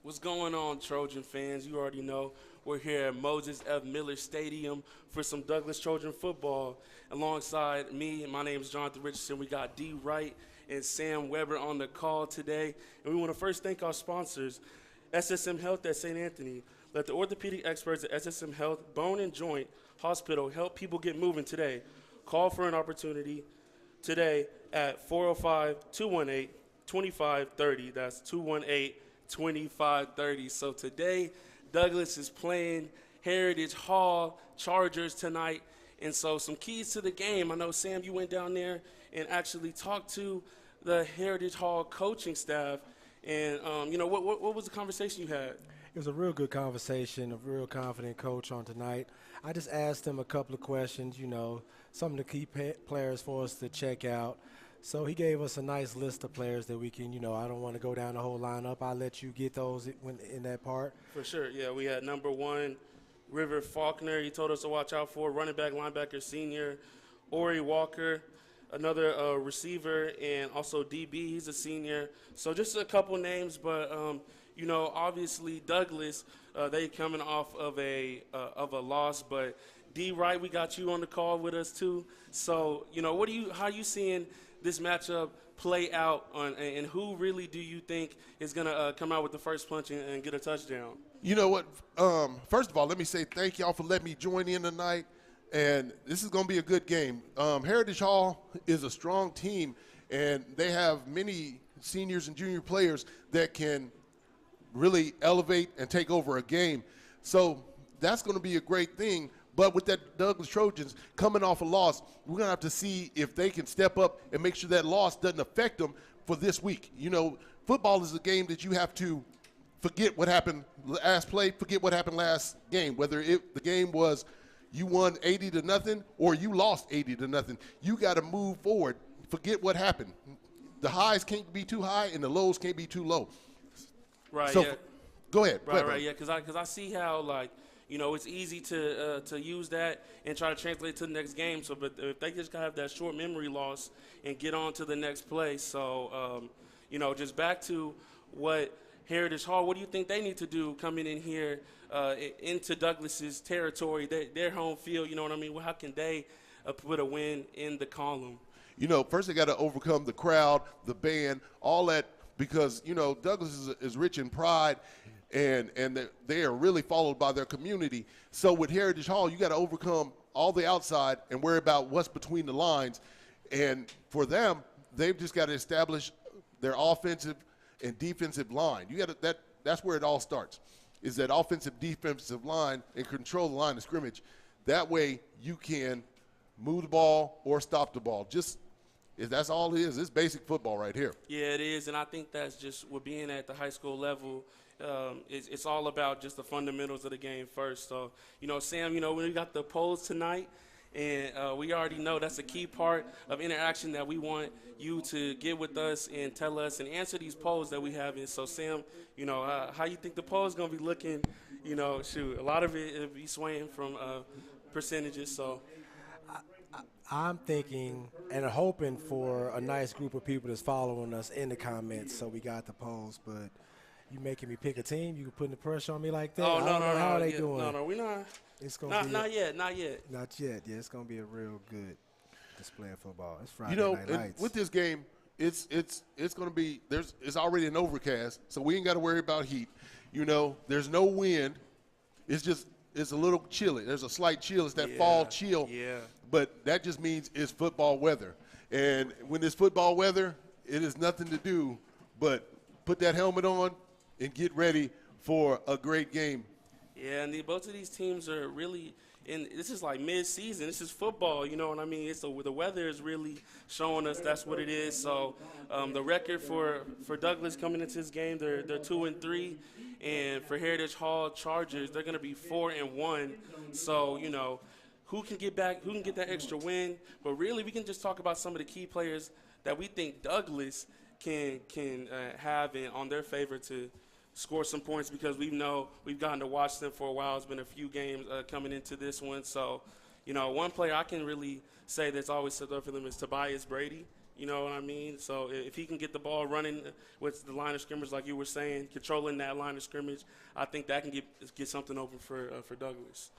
What's going on, Trojan fans? You already know we're here at Moses F. Miller Stadium for some Douglas Trojan football. Alongside me, my name is Jonathan Richardson. We got D. Wright and Sam Weber on the call today. And we want to first thank our sponsors, SSM Health at St. Anthony. Let the orthopedic experts at SSM Health Bone and Joint Hospital help people get moving today. Call for an opportunity today at 405-218-2530. That's 218-2530. So today, Douglas is playing Heritage Hall Chargers tonight. And so some keys to the game. I know, Sam, you went down there and actually talked to the Heritage Hall coaching staff. And, what was the conversation you had? It was a real good conversation, a real confident coach on tonight. I just asked him a couple of questions, some of the key players for us to check out. So he gave us a nice list of players that we can, I don't want to go down the whole lineup. I'll let you get those in that part. For sure, yeah. We had number 1, River Faulkner. He told us to watch out for running back, linebacker, senior, Ori Walker, another receiver, and also DB. He's a senior. So just a couple names, but obviously Douglas, they coming off of a loss, but D. Wright, we got you on the call with us too. So how are you seeing this matchup play out and who really do you think is gonna come out with the first punch and get a touchdown? You know what? First of all, let me say thank y'all for letting me join in tonight. And this is going to be a good game. Heritage Hall is a strong team, and they have many seniors and junior players that can really elevate and take over a game. So that's going to be a great thing. But with that Douglas Trojans coming off a loss, we're going to have to see if they can step up and make sure that loss doesn't affect them for this week. Football is a game that you have to forget what happened last play, forget what happened last game, whether the game was – you won 80-0 or you lost 80-0. You got to move forward. Forget what happened. The highs can't be too high and the lows can't be too low. Right. So, yeah. Go ahead. Right. Yeah. Because I see how it's easy to use that and try to translate to the next game. So, but if they just gotta have that short memory loss and get on to the next play. So, just back to what Heritage Hall, what do you think they need to do coming in here into Douglas's territory, their home field? You know what I mean? Well, how can they put a win in the column? First they got to overcome the crowd, the band, all that, because, Douglas is rich in pride, and they are really followed by their community. So with Heritage Hall, you got to overcome all the outside and worry about what's between the lines. And for them, they've just got to establish their offensive and defensive line. That's where it all starts, is that offensive defensive line and control the line of scrimmage. That way you can move the ball or stop the ball. That's all it is. It's basic football right here. Yeah, it is, and I think that's just with being at the high school level. It's all about just the fundamentals of the game first. So, Sam, we got the polls tonight. And we already know that's a key part of interaction that we want you to get with us and tell us and answer these polls that we have. And so, Sam, how you think the poll is going to be looking? A lot of it will be swaying from percentages. So I'm thinking and hoping for a nice group of people that's following us in the comments. So we got the polls, but you making me pick a team? You putting the pressure on me like that? Oh, no. How are they doing? No, we're not. It's gonna not yet. Not yet. Yeah, it's gonna be a real good display of football. It's Friday night lights. With this game, it's gonna be it's already an overcast, so we ain't got to worry about heat. There's no wind. It's a little chilly. There's a slight chill. It's that fall chill. Yeah. But that just means it's football weather. And when it's football weather, it is nothing to do but put that helmet on and get ready for a great game. Yeah, and both of these teams are really this is like mid-season. This is football, you know what I mean? The weather is really showing us that's what it is. So the record for Douglas coming into this game, they're 2-3, and for Heritage Hall Chargers, they're going to be 4-1. So who can get that extra win? But really, we can just talk about some of the key players that we think Douglas can have on their favor to score some points, because we've gotten to watch them for a while. It's been a few games coming into this one. So, one player I can really say that's always stood up for them is Tobias Brady. You know what I mean? So if he can get the ball running with the line of scrimmage, like you were saying, controlling that line of scrimmage, I think that can get something open for Douglas.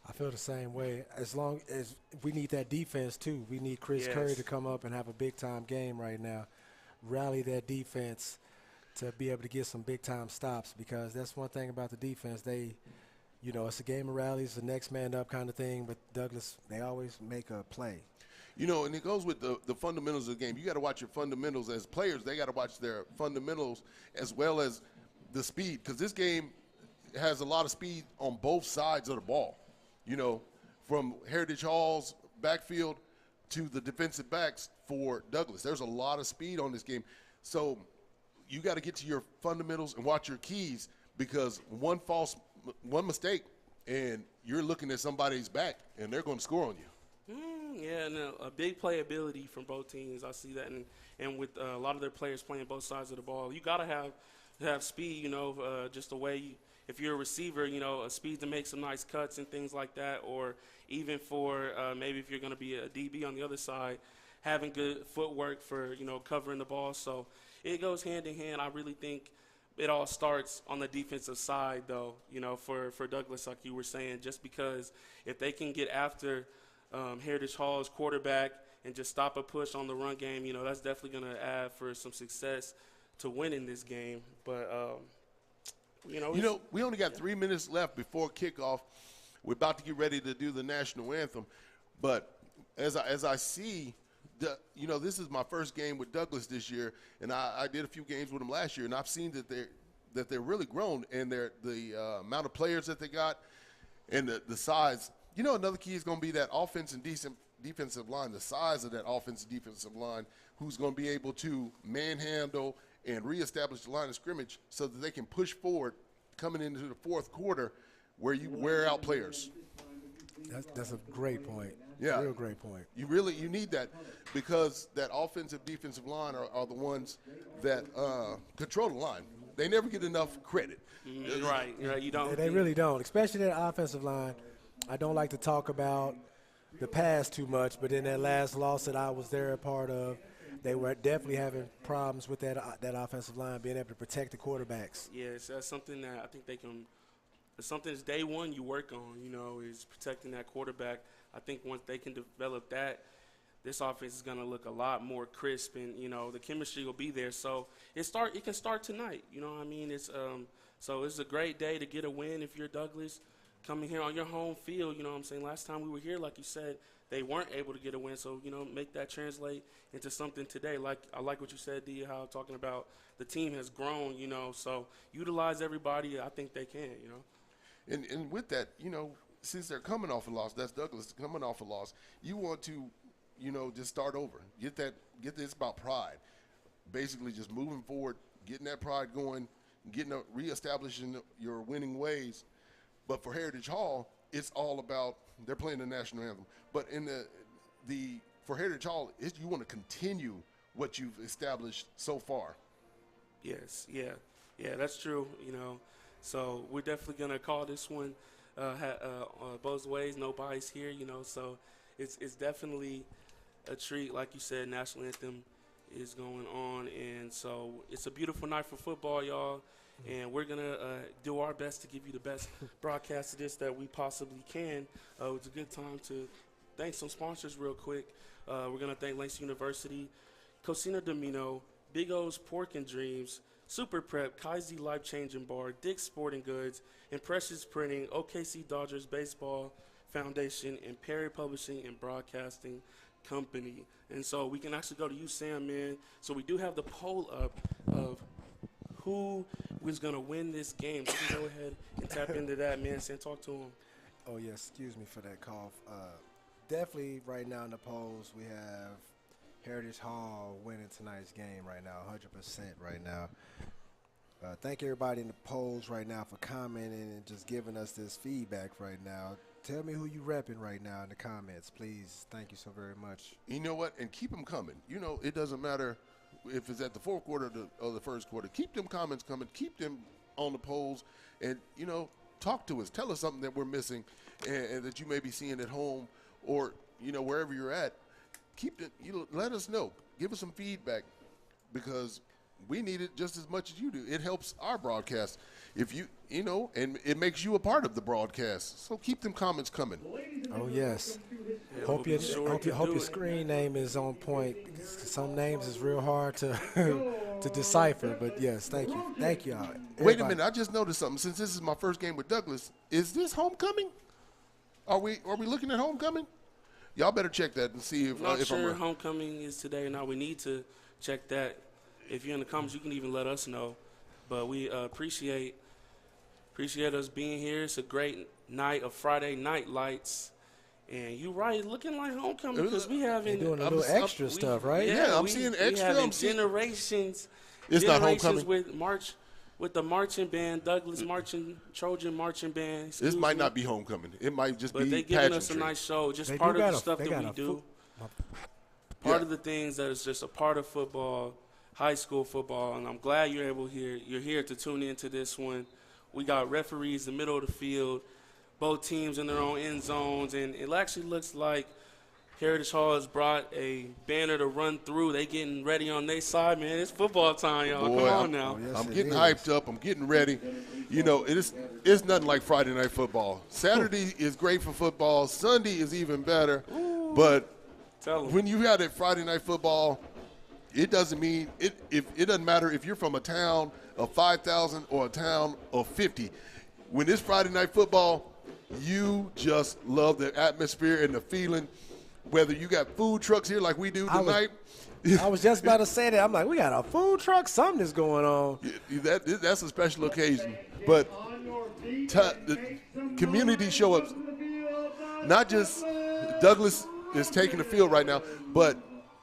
I feel the same way. As long as we need that defense too, we need Chris Yes. Curry to come up and have a big time game right now. Rally that defense to be able to get some big time stops, because that's one thing about the defense. They, it's a game of rallies, the next man up kind of thing. But Douglas, they always make a play. And it goes with the fundamentals of the game. You got to watch your fundamentals as players. They got to watch their fundamentals as well as the speed, because this game has a lot of speed on both sides of the ball. From Heritage Hall's backfield to the defensive backs for Douglas. There's a lot of speed on this game. So you got to get to your fundamentals and watch your keys, because one mistake, and you're looking at somebody's back, and they're going to score on you. Yeah, no, a big playability from both teams. I see that, and with a lot of their players playing both sides of the ball, you gotta have speed. Just the way if you're a receiver, a speed to make some nice cuts and things like that, or even for maybe if you're gonna be a DB on the other side, having good footwork for covering the ball. So it goes hand in hand. I really think it all starts on the defensive side, though. For Douglas, like you were saying, just because if they can get after Heritage Hall's quarterback and just stop a push on the run game, that's definitely going to add for some success to winning this game. But, we only got 3 minutes left before kickoff. We're about to get ready to do the national anthem. But as I see, this is my first game with Douglas this year, and I did a few games with them last year, and I've seen that they're really grown, and the amount of players that they got and the size. Another key is going to be that offense and defensive line, the size of that offense and defensive line, who's going to be able to manhandle and reestablish the line of scrimmage so that they can push forward coming into the fourth quarter where you wear out players. That's a great point. Yeah. Real great point. You need that, because that offensive defensive line are the ones that control the line. They never get enough credit. Right. You don't. They really don't, especially that offensive line. I don't like to talk about the past too much, but in that last loss that I was there a part of, they were definitely having problems with that offensive line being able to protect the quarterbacks. Yes, that's something that I think they can. It's something that's day one you work on. Is protecting that quarterback. I think once they can develop that, this offense is going to look a lot more crisp, and the chemistry will be there. So it can start tonight. What I mean? So it's a great day to get a win if you're Douglas. Coming here on your home field, what I'm saying? Last time we were here, like you said, they weren't able to get a win. So, make that translate into something today. I like what you said, D, how talking about the team has grown, so utilize everybody. I think they can, And with that, since they're coming off a loss, that's Douglas coming off a loss, you want to, just start over. Get this about pride. Basically just moving forward, getting that pride going, reestablishing your winning ways. But for Heritage Hall, it's all about they're playing the national anthem. But in for Heritage Hall, you want to continue what you've established so far. Yes, yeah, that's true. So we're definitely gonna call this one both ways, no bias here. So it's definitely a treat, like you said. National anthem is going on, and so it's a beautiful night for football, y'all. And we're going to do our best to give you the best broadcast of this that we possibly can. It's a good time to thank some sponsors real quick. We're going to thank Langston University, Cocina Domino, Big O's Pork and Dreams, Super Prep, Kaiser Life Changing Bar, Dick's Sporting Goods, Impressions Printing, OKC Dodgers Baseball Foundation, and Perry Publishing and Broadcasting Company. And so we can actually go to you, Sam, man. So we do have the poll up of who was going to win this game. So we can go ahead and tap into that, man. Sam, talk to him. Oh, yes. Excuse me for that cough. Definitely right now in the polls, we have Heritage Hall winning tonight's game right now, 100% right now. Thank everybody in the polls right now for commenting and just giving us this feedback right now. Tell me who you repping right now in the comments, please. Thank you so very much. You know what? And keep them coming. It doesn't matter if it's at the fourth quarter or the first quarter. Keep them comments coming. Keep them on the polls. And, talk to us. Tell us something that we're missing and that you may be seeing at home or, wherever you're at. let us know. Give us some feedback because we need it just as much as you do. It helps our broadcast. If and it makes you a part of the broadcast. So keep them comments coming. Oh, yes. Yeah, Hope we'll be sure hope to your do it. screen name is on point. Some names is real hard to to decipher, but yes, thank you. Thank you all. Wait a Everybody. minute, I just noticed something. Since this is my first game with Douglas, is this homecoming? Are we looking at homecoming? Y'all better check that and see if, Not if I'm sure right. homecoming is today or not. We need to check that. If you're in the comments, you can even let us know. But we appreciate us being here. It's a great night of Friday Night Lights. And you're right, looking like homecoming because we They're having doing a little extra stuff, right? Yeah, I'm seeing extra. We having I'm seeing- generations. It's not generations homecoming. with the marching band, Douglas Trojan marching band. This excuse might me. not be homecoming. It might just But be they giving us a pageantry. nice show. Just They part do of got the a- stuff they that got we a do. Yeah. Part of the things that is just a part of football, high school football, and I'm glad you're here to tune into this one. We got referees in the middle of the field, both teams in their own end zones, and it actually looks like Heritage Hall has brought a banner to run through. They getting ready on their side, man. It's football time, y'all. Boy, Come on now. yes. I'm it getting is. hyped up. I'm getting ready. It's nothing like Friday night football. Saturday is great for football. Sunday is even better. But Tell 'em. when you have that Friday night football, it doesn't mean it doesn't matter if you're from a town of 5,000 or a town of 50. When it's Friday night football, you just love the atmosphere and the feeling. Whether you got food trucks here like we do I was- tonight, I was just about to say that. I'm like, we got a food truck. Something is going on. that's a special occasion. But the community show ups, not just Douglas is taking the field right now, but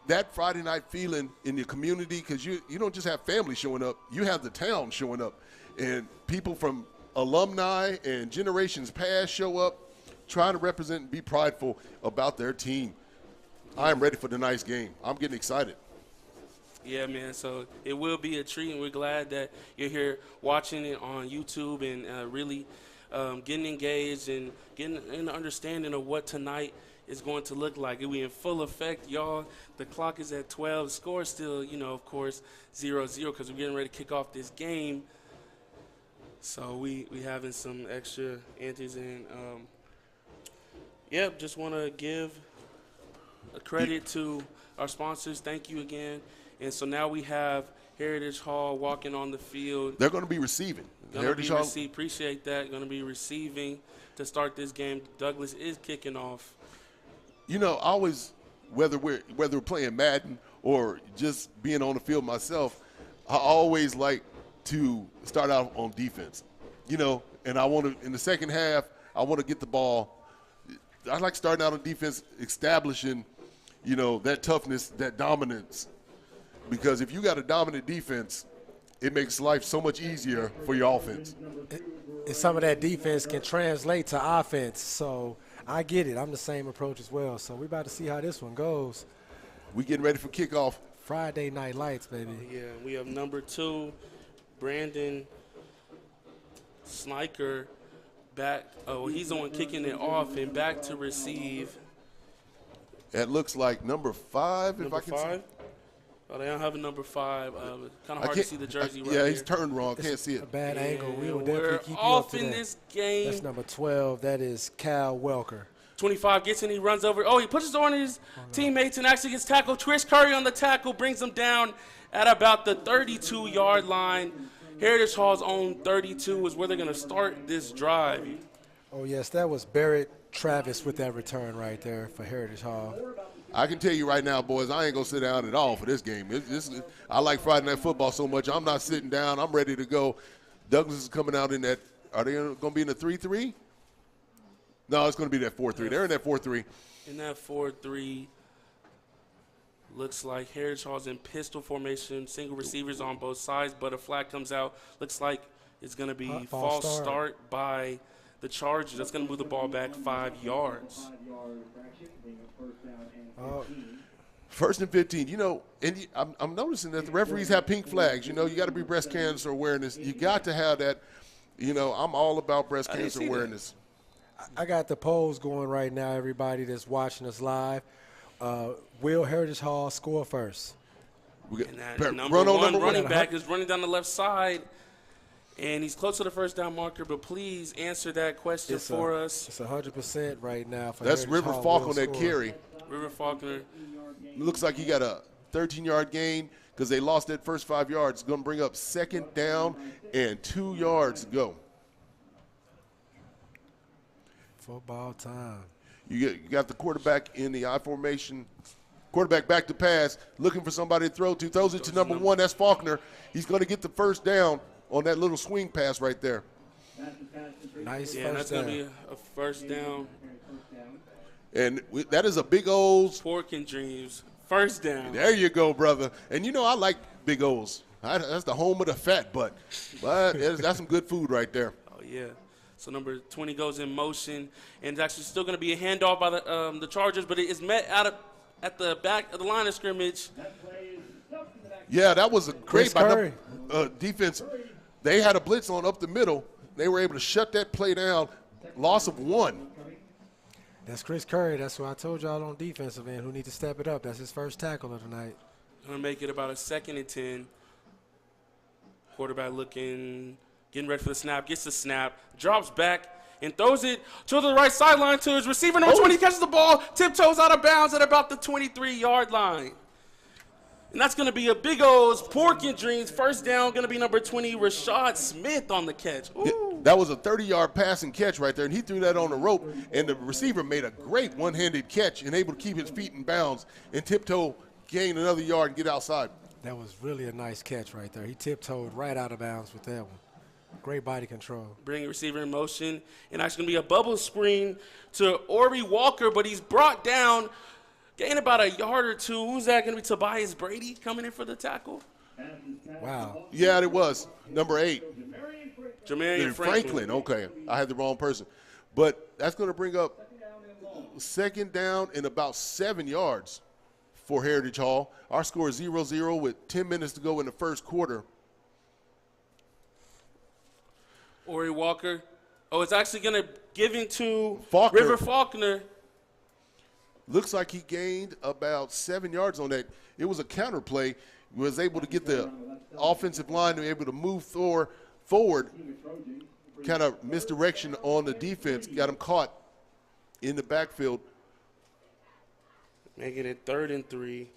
that Friday night feeling in the community, because you don't just have family showing up, you have the town showing up. And people from alumni and generations past show up, trying to represent and be prideful about their team. I am ready for tonight's game. I'm getting excited. Yeah, man. So it will be a treat, and we're glad that you're here watching it on YouTube and really getting engaged and getting an understanding of what tonight is going to look like. We in full effect, y'all. The clock is at 12. Score is still, of course, 0-0 because we're getting ready to kick off this game. So we having some extra antes and just want to give a credit to our sponsors. Thank you again. And so now we have Heritage Hall walking on the field. They're going to be receiving. Appreciate that. Going to be receiving to start this game. Douglas is kicking off. Always, whether we're playing Madden or just being on the field myself, I always like to start out on defense. And I want to, in the second half, I want to get the ball. I like starting out on defense, establishing, that toughness, that dominance. Because if you got a dominant defense, it makes life so much easier for your offense. And some of that defense can translate to offense. So I get it. I'm the same approach as well. So we're about to see how this one goes. We getting ready for kickoff. Friday Night Lights, baby. Yeah, we have number 2, Brandon Sniker, back. Oh, he's the one kicking it off and back to receive. It looks like number 5, Number if I can 5. Oh, they don't have a number 5. Kind of hard to see the jersey right Yeah, here. he's turned wrong. Can't see A it. bad angle. We will And definitely we're keep you up off to in that. this game. That's number 12. That is Cal Welker. 25 gets in, he runs over. Oh, he pushes on his teammates and actually gets tackled. Chris Curry on the tackle brings him down at about the 32-yard line. Heritage Hall's own 32 is where they're going to start this drive. Oh, yes, that was Barrett Travis with that return right there for Heritage Hall. I can tell you right now, boys, I ain't going to sit down at all for this game. I like Friday Night Football so much. I'm not sitting down. I'm ready to go. Douglas is coming out in that. Are they going to be in the 3-3? No, it's going to be that 4-3. They're in that 4-3. In that 4-3, looks like Heritage Hall's in pistol formation, single receivers on both sides, but a flag comes out. Looks like it's going to be false start by the Chargers. That's going to move the ball back 5 yards. First and 15. And I'm noticing that the referees have pink flags. You got to be breast cancer awareness. You got to have that. I'm all about breast didn't cancer see that. awareness. I got the polls going right now, everybody that's watching us live. Will Heritage Hall score first? We got And that run number on one number running one. back is running down the left side, and he's close to the first down marker. But please answer that question for us. It's 100% right now for That's Heritage River Hall Falk will on that score. carry. River Faulkner. Looks like he got a 13-yard gain because they lost that first 5 yards. Going to bring up 2nd down and 2 yards to go. Football time. You got the quarterback in the I formation. Quarterback back to pass, looking for somebody to throw to. Throws it to number 1. That's Faulkner. He's going to get the first down on that little swing pass right there. Nice Yeah, first that's going to down. be a first down. And that is a big O's. Pork and Dreams. First down. There you go, brother. And you know I like big O's. That's the home of the fat butt. But that's some good food right there. Oh, yeah. So number 20 goes in motion, and it's actually still going to be a handoff by the Chargers, but it is met at the back of the line of scrimmage. Yeah, that was a great Chris Curry. defense. They had a blitz on up the middle. They were able to shut that play down. Loss of 1. That's Chris Curry. That's what I told y'all on defensive end who need to step it up. That's his first tackle of the night. Going to make it about a 2nd and 10. Quarterback looking, getting ready for the snap, gets the snap, drops back, and throws it to the right sideline to his receiver. Number 20 catches the ball, tiptoes out of bounds at about the 23-yard line. And that's going to be a big O's Pork and Dreams. First down going to be number 20, Rashad Smith on the catch. Ooh. That was a 30-yard pass and catch right there, and he threw that on the rope, and the receiver made a great one-handed catch and able to keep his feet in bounds and tiptoe, gain another yard, and get outside. That was really a nice catch right there. He tiptoed right out of bounds with that one. Great body control. Bringing receiver in motion, and actually going to be a bubble screen to Ori Walker, but he's brought down, gain about a yard or two. Who's that going to be? Tobias Brady coming in for the tackle? Wow. Yeah, it was. Number 8. Jamarian Franklin. Okay, I had the wrong person. But that's going to bring up 2nd down and about 7 yards for Heritage Hall. Our score is 0-0 with 10 minutes to go in the first quarter. Ori Walker. Oh, it's actually going to give into Faulkner. River Faulkner. Looks like he gained about 7 yards on that. It was a counter play. He was able to get the offensive line to be able to move forward, kind of misdirection on the defense, got him caught in the backfield. Making it 3rd and 3.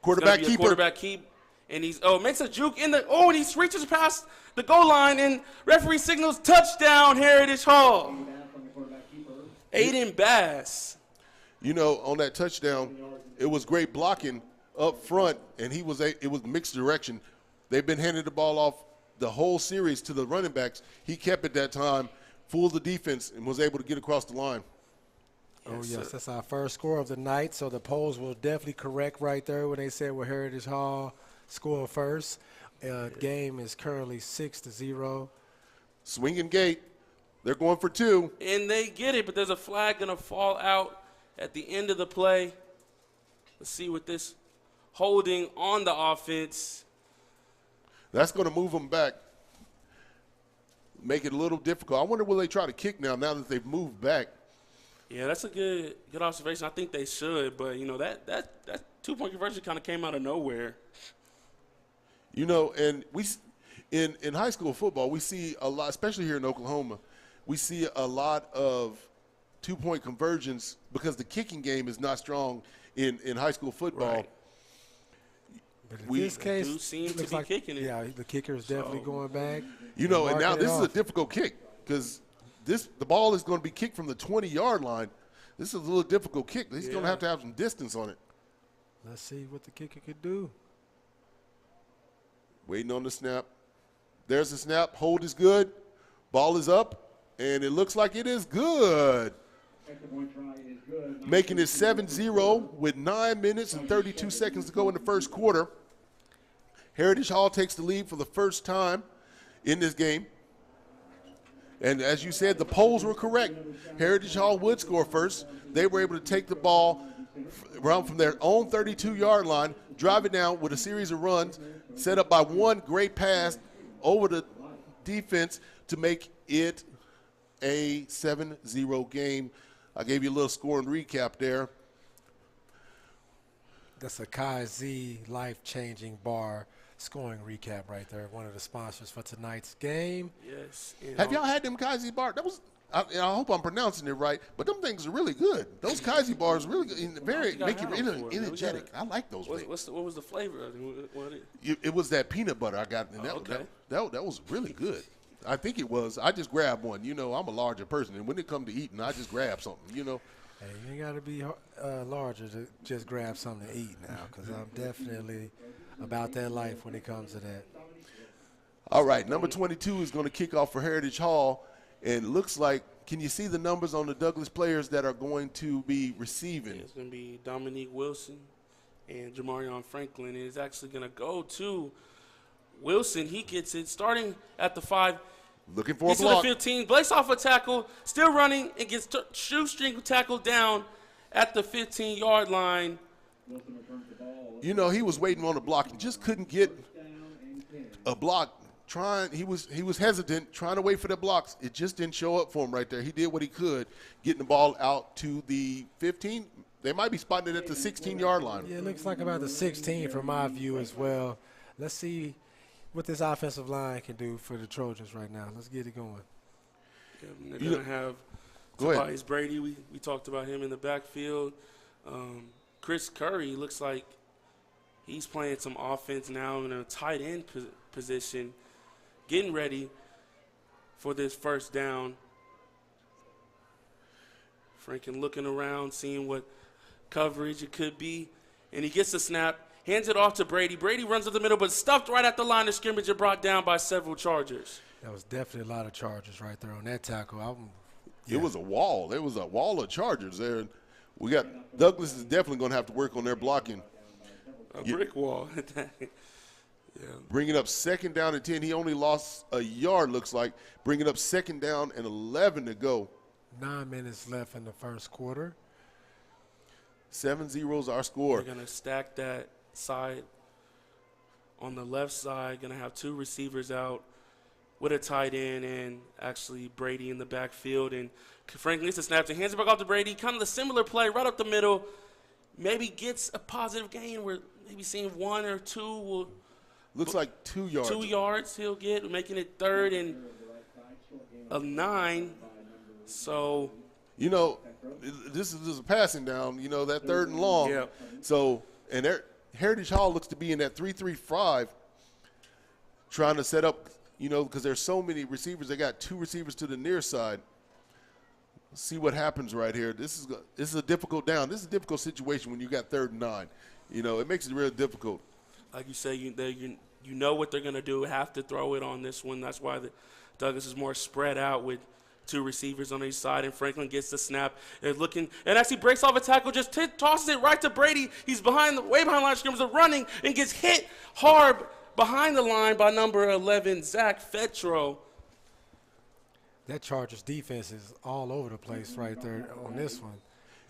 Quarterback It's gonna be a keeper. Quarterback keep. And makes a juke in the, and he reaches past the goal line, and referee signals touchdown, Heritage Hall. Aiden Bass. You know, on that touchdown, it was great blocking up front, and it was mixed direction. They've been handing the ball off the whole series to the running backs. He kept it that time, fooled the defense, and was able to get across the line. Oh, Yes, yes, sir. that's our first score of the night. So the polls will definitely correct right there when they said well, Heritage Hall score first. Game is currently 6-0. Swinging gate. They're going for 2. And they get it, but there's a flag going to fall out at the end of the play. Let's see what this holding on the offense. That's going to move them back, make it a little difficult. I wonder will they try to kick now that they've moved back. Yeah, that's a good observation. I think they should, but, that two-point conversion kind of came out of nowhere. You know, and in high school football, we see a lot, especially here in Oklahoma, we see a lot of two-point conversions because the kicking game is not strong in high school football. Right. But in We this case, do seem it to looks be like, kicking it. Yeah, the kicker is definitely going back. You know, and now marking it this is a off. difficult kick because the ball is going to be kicked from the 20-yard line. This is a little difficult kick. He's going to have some distance on it. Let's see what the kicker could do. Waiting on the snap. There's the snap. Hold is good. Ball is up, and it looks like it is good. Making it 7-0 with 9 minutes and 32 seconds to go in the first quarter. Heritage Hall takes the lead for the first time in this game. And as you said, the polls were correct. Heritage Hall would score first. They were able to take the ball around from their own 32-yard line, drive it down with a series of runs, set up by one great pass over the defense to make it a 7-0 game. I gave you a little scoring recap there. That's a Kai Z life-changing bar scoring recap right there. One of the sponsors for tonight's game. Yes. Have y'all had them Kazi bars? That was, I hope I'm pronouncing it right, but them things are really good. Those Kazi bars are really good, and very make you energetic. I like those things. What was the flavor of it? It was that peanut butter I got, and that was really good. I think it was. I just grabbed one. You know, I'm a larger person, and when it comes to eating, I just grab something, you know. Hey, you ain't got to be larger to just grab something to eat now, because I'm definitely about that life when it comes to that. All right, number 22 is going to kick off for Heritage Hall, and it looks like, can you see the numbers on the Douglas players that are going to be receiving? It's going to be Dominique Wilson and Jamarion Franklin. And it's actually going to go to Wilson. He gets it starting at the 5. Looking for He's a block. to the 15, breaks off a tackle, still running, and gets shoestring tackled down at the 15-yard line. You know, he was waiting on a block. He just couldn't get a block. He was hesitant, trying to wait for the blocks. It just didn't show up for him right there. He did what he could, getting the ball out to the 15. They might be spotting it at the 16-yard line. Yeah, it looks like about the 16 from my view as well. Let's see what this offensive line can do for the Trojans right now. Let's get it going. Yeah, they're going to have Tobias Brady. We talked about him in the backfield. Chris Curry looks like he's playing some offense now in a tight end position, getting ready for this first down. Franklin looking around, seeing what coverage it could be, and he gets the snap, hands it off to Brady. Brady runs up the middle, but stuffed right at the line of scrimmage and brought down by several Chargers. That was definitely a lot of Chargers right there on that tackle. It was a wall. There was a wall of Chargers there. We got Douglas is definitely going to have to work on their blocking. A brick wall. Yeah. Bringing up 2nd down and 10. He only lost a yard, looks like. Bringing up 2nd down and 11 to go. 9 minutes left in the first quarter. 7-0 is our score. They're going to stack that side. On the left side, going to have 2 receivers out with a tight end and actually Brady in the backfield. And Franklin gets the snap and hands it back off to Brady. Kind of the similar play right up the middle. Maybe gets a positive gain where maybe seeing 1 or 2 will. Looks like 2 yards. 2 yards he'll get, making it 3rd and 9. So, you know, this is just a passing down, you know, that 3rd and long. Yeah. So, and Heritage Hall looks to be in that 3-3-5 trying to set up, you know, because there's so many receivers. They got 2 receivers to the near side. Let's see what happens right here. This is a difficult down. This is a difficult situation when you got 3rd and 9. You know, it makes it real difficult. Like you say, you know what they're going to do, have to throw it on this one. That's why Douglas is more spread out with 2 receivers on each side, and Franklin gets the snap. And actually breaks off a tackle, just tosses it right to Brady. He's way behind the line of scrimmage, running, and gets hit hard behind the line by number 11, Zach Fetro. That Chargers defense is all over the place right there on this one.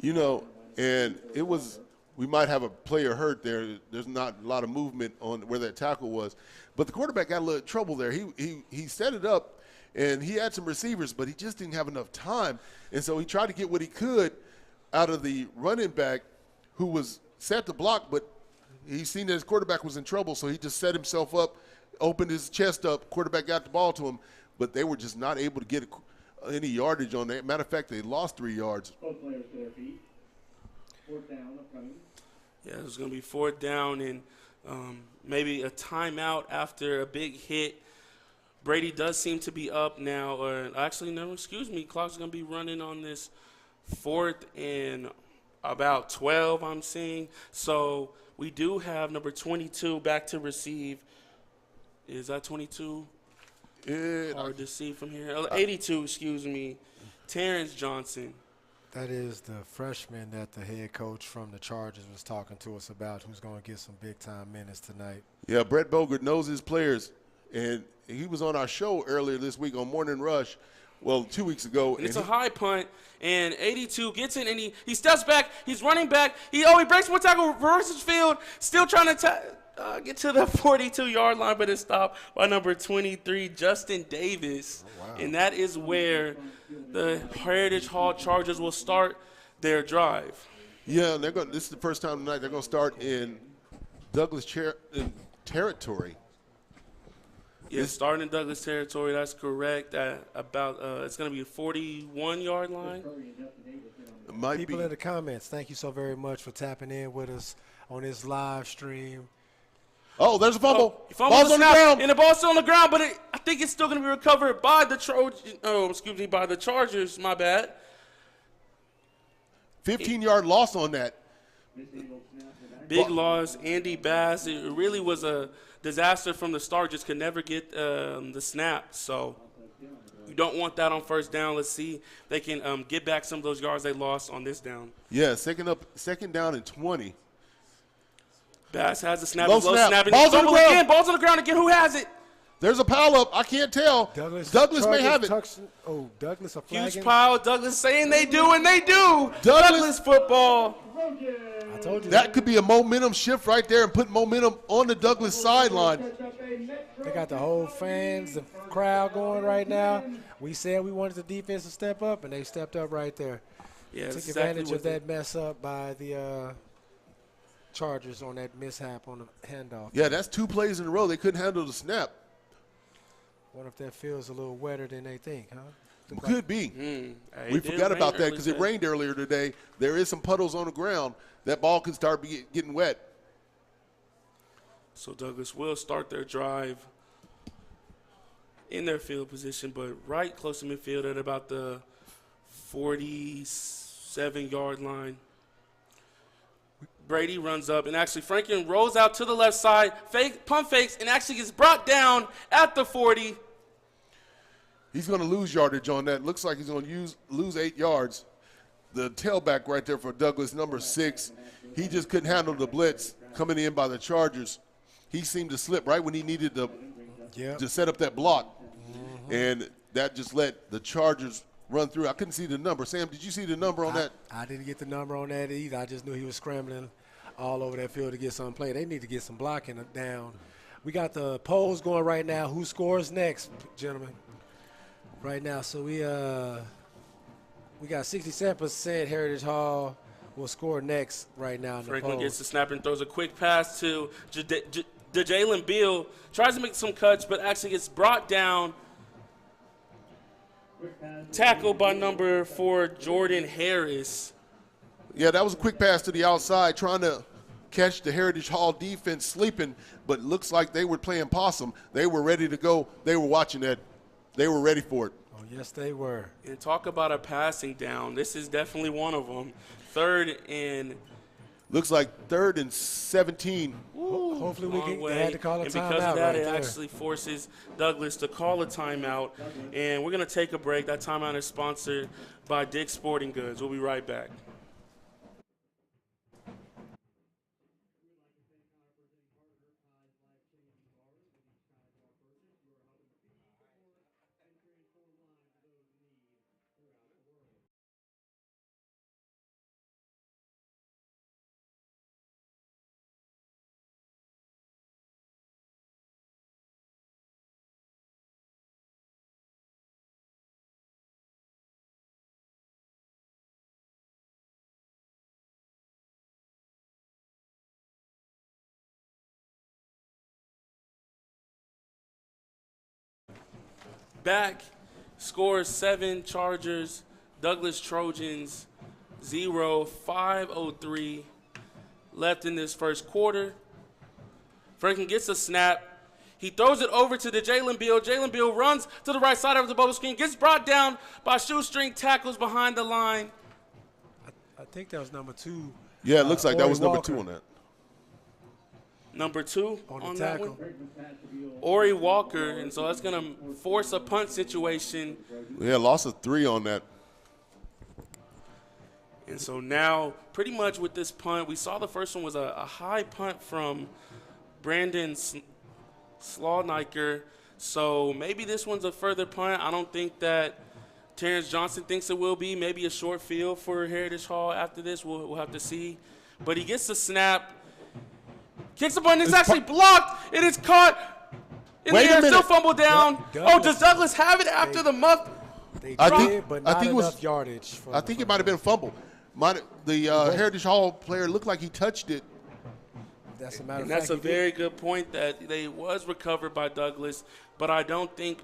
You know, and it was – we might have a player hurt there. There's not a lot of movement on where that tackle was. But the quarterback got a little trouble there. He set it up, and he had some receivers, but he just didn't have enough time. And so he tried to get what he could out of the running back who was set to block, but he seen that his quarterback was in trouble, so he just set himself up, opened his chest up. Quarterback got the ball to him, but they were just not able to get any yardage on that. Matter of fact, they lost 3 yards. Both players to their feet. 4th down upcoming. Yeah, it was going to be 4th down and maybe a timeout after a big hit. Brady does seem to be up now. Clock's going to be running on this 4th and about 12, I'm seeing. So we do have number 22 back to receive. Is that 22? Hard to see from here. 82, excuse me. Terrence Johnson. That is the freshman that the head coach from the Chargers was talking to us about, who's going to get some big-time minutes tonight. Yeah, Brett Bogert knows his players, and he was on our show earlier this week on Morning Rush, 2 weeks ago. And it's a high punt, and 82 gets in, and he steps back. He's running back. He breaks one tackle, reverses field, still trying to get to the 42-yard line, but it's stopped by number 23, Justin Davis. And that is where the Heritage Hall Chargers will start their drive. Yeah, and this is the first time tonight they're going to start in Douglas territory. Yeah, starting in Douglas territory, that's correct. It's going to be a 41-yard line. It might People be. in the comments, thank you so very much for tapping in with us on this live stream. Oh, there's a fumble. Fumble Ball's on the ground. and the ball's still on the ground, but I think it's still going to be recovered by the by the Chargers. My bad. 15-yard loss on that. Big loss. Andy Bass. It really was a disaster from the start. Just could never get the snap. So you don't want that on first down. Let's see if they can get back some of those yards they lost on this down. Yeah, second down and 20. Bass has the snap. Low He's low snap. snapping. Ball's on the ground. Again. Ball's on the ground again. Who has it? There's a pile up. I can't tell. Douglas may have it. Douglas a flagging. Huge pile. Douglas saying they do, and they do. Douglas football. I told you. That could be a momentum shift right there and put momentum on the Douglas sideline. They got the whole fans, the crowd going right now. We said we wanted the defense to step up, and they stepped up right there. Yeah, Took that's exactly advantage of that mess up by the Chargers on that mishap on the handoff. Yeah, that's 2 plays in a row. They couldn't handle the snap. Wonder if that feels a little wetter than they think, huh? Could be. Hey, We it did forgot rain about that early because it today. rained earlier today. There is some puddles on the ground. That ball could start getting wet. So Douglas will start their drive in their field position, but right close to midfield at about the 47-yard line. Brady runs up, and actually Franklin rolls out to the left side, pump fakes, and actually gets brought down at the 40. He's going to lose yardage on that. Looks like he's going to lose 8 yards. The tailback right there for Douglas, number 6, he just couldn't handle the blitz coming in by the Chargers. He seemed to slip right when he needed to set up that block. And that just let the Chargers run through. I couldn't see the number. Sam, did you see the number on that? I didn't get the number on that either. I just knew he was scrambling all over that field to get some play. They need to get some blocking down. We got the polls going right now. Who scores next, gentlemen? Right now, so we got 67% Heritage Hall will score next right now in the Franklin polls. gets the snap and throws a quick pass to Jalen Beal. Tries to make some cuts, but actually gets brought down. Tackled by number 4, Jordan Harris. Yeah, that was a quick pass to the outside, trying to catch the Heritage Hall defense sleeping, but looks like they were playing possum. They were ready to go. They were watching that. They were ready for it. Oh, yes, they were. And talk about a passing down. This is definitely one of them. 3rd and Looks like 3rd and 17. Hopefully we long can way. had to call a And because timeout of that, right it there. actually forces Douglas to call a timeout. And we're going to take a break. That timeout is sponsored by Dick's Sporting Goods. We'll be right back. Back, scores 7 Chargers, Douglas Trojans 0, 5:03 left in this first quarter. Franklin gets a snap. He throws it over to the Jalen Beal. Jalen Beal runs to the right side of the bubble screen, gets brought down by shoestring tackles behind the line. I think that was number 2. Yeah, it looks like that Ori was number Walker 2 on that. Number 2 on on the that tackle. one. Ori Walker, and so that's going to force a punt situation. Yeah, loss of 3 on that. And so now, pretty much with this punt, we saw the first one was a high punt from Brandon Slawniker. So maybe this one's a further punt. I don't think that Terrence Johnson thinks it will be. Maybe a short field for Heritage Hall after this. We'll have to see. But he gets the snap, Kicks the ball, and it's actually blocked. It is caught in Wait the a air, still minute. fumbled down. Douglas- Does Douglas have it after the muff? They I did, think- but I not think it was- enough yardage. For I think it might have been a fumble. The Heritage Hall player looked like he touched it. That's a matter And of that's a fact. he did. very good point that they was recovered by Douglas, but I don't think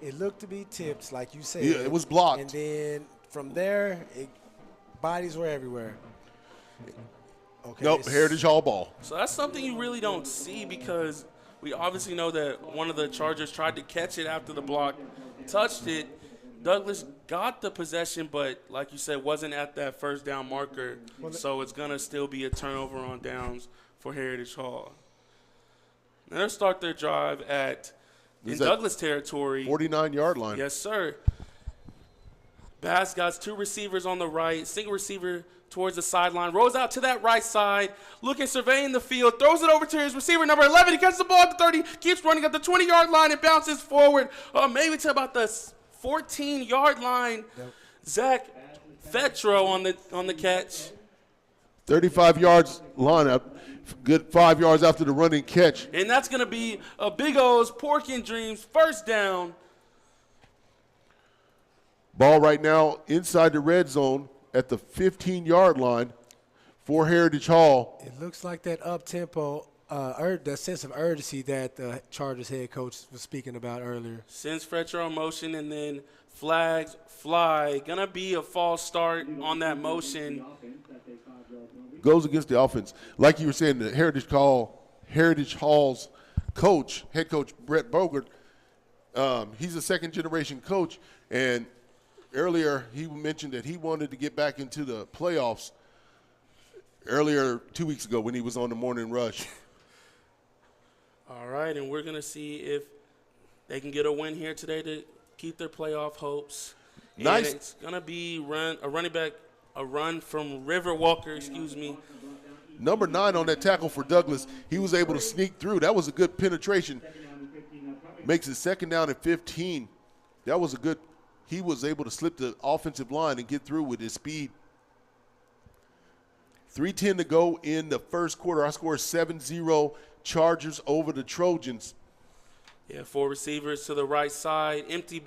It looked to be tipped, like you said. Yeah, it was blocked. And then from there, bodies were everywhere. Okay. Nope, Heritage Hall ball. so. That's something you really don't see because we obviously know that one of the Chargers tried to catch it after the block, touched it. Douglas got the possession, but like you said, wasn't at that first down marker. So it's gonna still be a turnover on downs for Heritage Hall. Now they'll start their drive in Is that Douglas territory. 49-yard line. Yes, sir. Bass got 2 receivers on the right, single receiver towards the sideline, rolls out to that right side, looking, surveying the field, throws it over to his receiver, number 11. He catches the ball at the 30, keeps running up the 20-yard line and bounces forward, maybe to about the 14-yard line. Yep. Zach Fetro on the catch. 35 yards line up. Good 5 yards after the running catch. And that's going to be a Big O's Pork and Dreams first down. Ball right now inside the red zone at the 15-yard line for Heritage Hall. It looks like that up-tempo, that sense of urgency that the Chargers head coach was speaking about earlier. Sends Fletcher on motion, and then flags fly. Gonna be a false start on that motion. Goes against the offense. Like you were saying, the Heritage Hall's coach, head coach Brett Bogert, he's a second-generation coach, and earlier he mentioned that he wanted to get back into the playoffs earlier 2 weeks ago when he was on the Morning Rush. All right, and we're gonna see if they can get a win here today to keep their playoff hopes. Nice. And it's gonna be a run from River Walker, Number 9 on that tackle for Douglas, he was able to sneak through. That was a good penetration. Makes it 2nd down and 15. That was a good – he was able to slip the offensive line and get through with his speed. 3:10 to go in the first quarter. Our score is 7-0, Chargers over the Trojans. Yeah, 4 receivers to the right side. Empty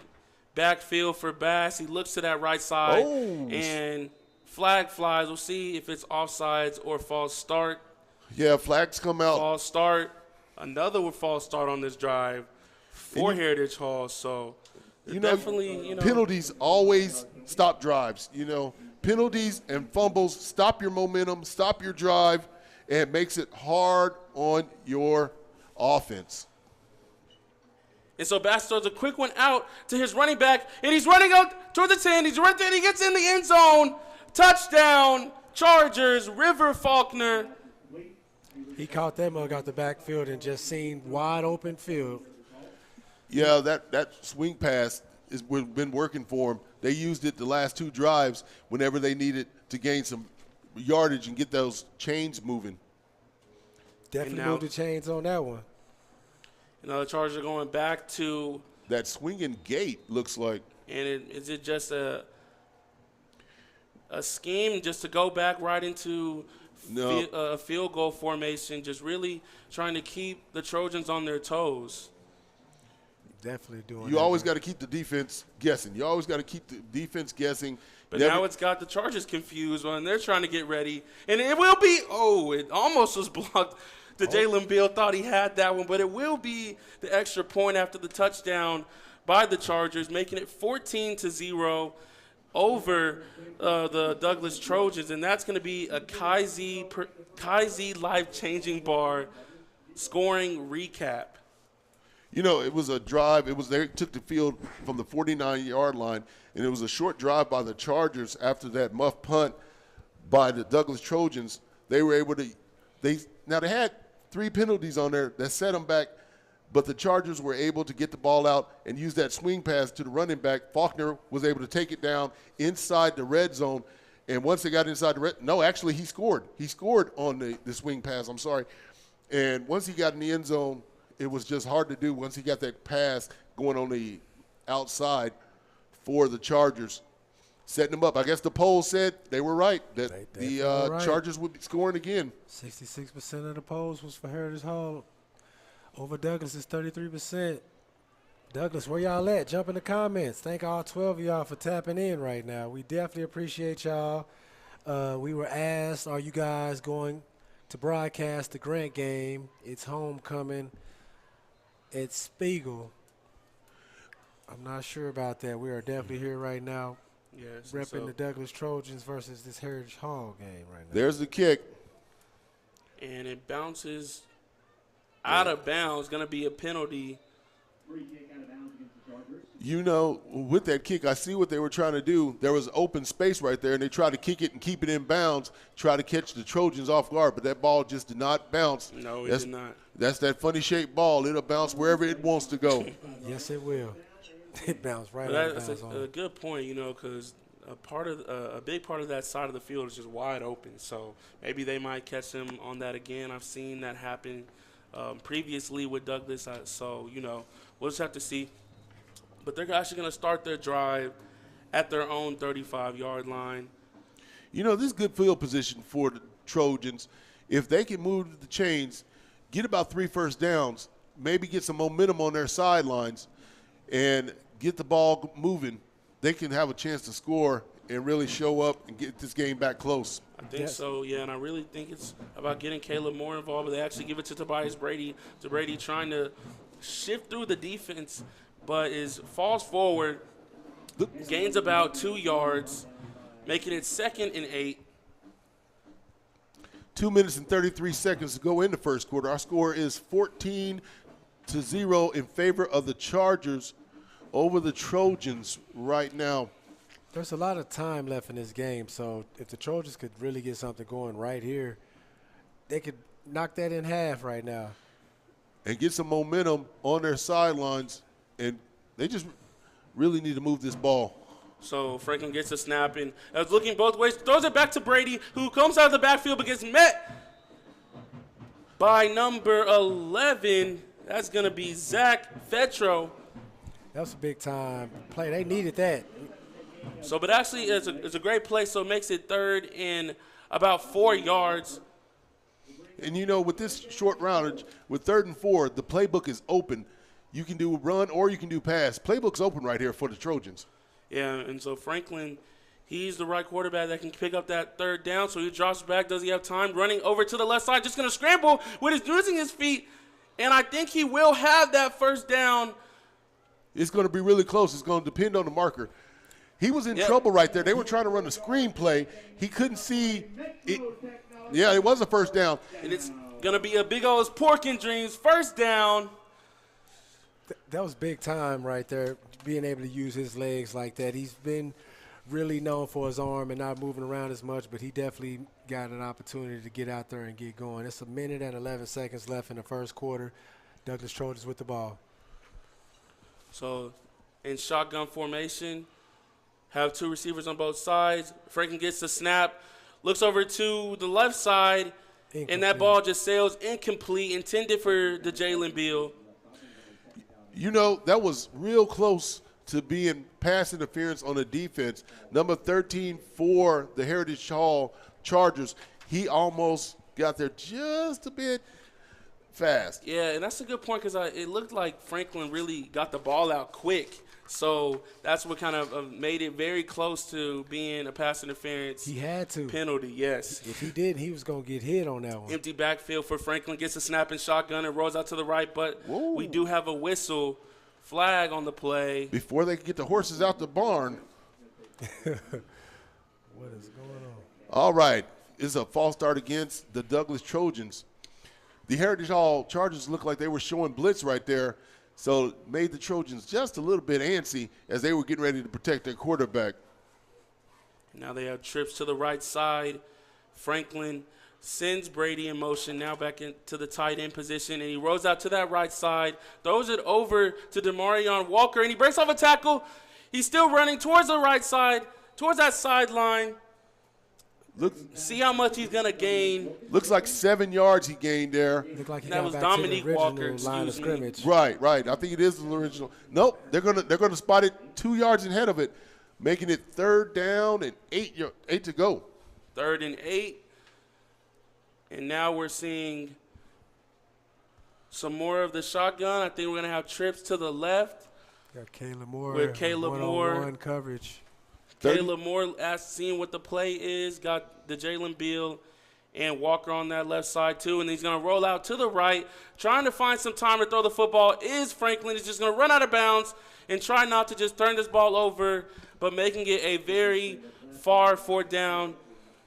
backfield for Bass. He looks to that right side. Oh. And flag flies. We'll see if it's offsides or false start. Yeah, flags come out. False start. Another false start on this drive for Heritage Hall. So definitely, penalties always stop drives. Penalties and fumbles stop your momentum, stop your drive, and makes it hard on your offense. And so Bass throws a quick one out to his running back, and he's running out toward the 10. He's right there, and he gets in the end zone. Touchdown, Chargers, River Faulkner. He caught that mug out the backfield and just seen wide open field. Yeah, that swing pass has been working for them. They used it the last 2 drives whenever they needed to gain some yardage and get those chains moving. Definitely now- moved the chains on that one. The Chargers are going back to, That swinging gate looks like. and is it just a scheme just to go back right into No. a field goal formation, just really trying to keep the Trojans on their toes? Definitely doing You that. always got to keep the defense guessing. You always got to keep the defense guessing. But now it's got the Chargers confused when they're trying to get ready. And it will be, it almost was blocked. The Jalen Beal thought he had that one, but it will be the extra point after the touchdown by the Chargers, making it 14-0 over the Douglas Trojans. And that's going to be a Kaiser life-changing bar scoring recap. It was a drive. They took the field from the 49-yard line, and it was a short drive by the Chargers after that muff punt by the Douglas Trojans. They were able to they had 3 penalties on there that set them back, but the Chargers were able to get the ball out and use that swing pass to the running back. Faulkner was able to take it down inside the red zone, and once they got inside the actually he scored. He scored on the swing pass, I'm sorry. And once he got in the end zone, it was just hard to do once he got that pass going on the outside for the Chargers. setting them up. I guess the poll said they were right, that They the were right. Chargers would be scoring again. 66% of the polls was for Heritage Hall. Over Douglas is 33%. Douglas, where y'all at? Jump in the comments. Thank all 12 of y'all for tapping in right now. We definitely appreciate y'all. We were asked, are you guys going to broadcast the Grant game? It's homecoming at Spiegel. I'm not sure about that. We are definitely here right now Yes. repping the Douglas Trojans versus this Heritage Hall game right now. There's the kick. And it bounces out of bounds. Going to be a penalty. Free kick out of bounds against the Chargers. You know, with that kick, I see what they were trying to do. There was open space right there, and they tried to kick it and keep it in bounds, try to catch the Trojans off guard, but that ball just did not bounce. No, it That's- did not. That's that funny-shaped ball. It'll bounce wherever it wants to go. Yes, it will. It bounced right But out of that's bounds on a it. good point, you know, because a big part of that side of the field is just wide open. So maybe they might catch him on that again. I've seen that happen previously with Douglas. So, you know, we'll just have to see. But they're actually going to start their drive at their own 35-yard line. You know, this is good field position for the Trojans. If they can move the chains, get about 3 first downs, maybe get some momentum on their sidelines, and get the ball moving, they can have a chance to score and really show up and get this game back close. I think Yes. so, yeah, and I really think it's about getting Caleb more involved, but they actually give it to Tobias Brady. To Brady trying to shift through the defense, but falls forward, gains about 2 yards, making it 2nd and 8. 2 minutes and 33 seconds to go in the first quarter. Our score is 14-0 in favor of the Chargers over the Trojans right now. There's a lot of time left in this game, so if the Trojans could really get something going right here, they could knock that in half right now. And get some momentum on their sidelines, and they just really need to move this ball. So Franklin gets a snap and is looking both ways, throws it back to Brady, who comes out of the backfield but gets met by number 11. That's going to be Zach Fetro. That was a big time play. They needed that. So, but actually, it's a great play, so it makes it 3rd and about 4 yards. And, you know, with this short roundage, with 3rd and 4, the playbook is open. You can do run or you can do pass. Playbook's open right here for the Trojans. Yeah, and so Franklin, he's the right quarterback that can pick up that 3rd down. So he drops back. Does he have time? Running over to the left side, just going to scramble using his feet. And I think he will have that 1st down. It's going to be really close. It's going to depend on the marker. He was in trouble right there. They were trying to run a screen play. He couldn't see it. Yeah, it was a 1st down. And it's going to be a big old pork and dreams 1st down. That was big time right there, being able to use his legs like that. He's been really known for his arm and not moving around as much, but he definitely got an opportunity to get out there and get going. It's 1 minute and 11 seconds left in the first quarter. Douglas Trojans with the ball. So in shotgun formation, have 2 receivers on both sides. Franklin gets the snap, looks over to the left side, and that ball just sails incomplete, intended for the Jalen Beal. You know, that was real close to being pass interference on the defense. Number 13 for the Heritage Hall Chargers. He almost got there just a bit fast. Yeah, and that's a good point because it looked like Franklin really got the ball out quick. So that's what kind of made it very close to being a pass interference He had to. penalty, yes. If he did, he was going to get hit on that one. Empty backfield for Franklin, gets a snap and shotgun and rolls out to the right, but we do have a whistle flag on the play. Before they could get the horses out the barn. What is going on? All right, it's a false start against the Douglas Trojans. The Heritage Hall Chargers looked like they were showing blitz right there, so made the Trojans just a little bit antsy as they were getting ready to protect their quarterback. Now they have trips to the right side. Franklin sends Brady in motion, now back into the tight end position, and he rolls out to that right side, throws it over to Demarion Walker, and he breaks off a tackle. He's still running towards the right side, towards that sideline. See how much he's going to gain. Looks like 7 yards he gained there. Looked like he That got was back Dominique to the original Walker, line of excuse me. scrimmage. Right. I think it is the original. Nope, they're gonna spot it 2 yards ahead of it. making it 3rd down and 8 to go. 3rd and 8. And now we're seeing some more of the shotgun. I think we're going to have trips to the left. Got Caleb Moore With Caleb Moore. one-on-one coverage. Caleb Moore, seeing what the play is, got the Jalen Beal and Walker on that left side too, and he's going to roll out to the right, trying to find some time to throw the football. Is Franklin is just going to run out of bounds and try not to just turn this ball over, but making it a very far 4th down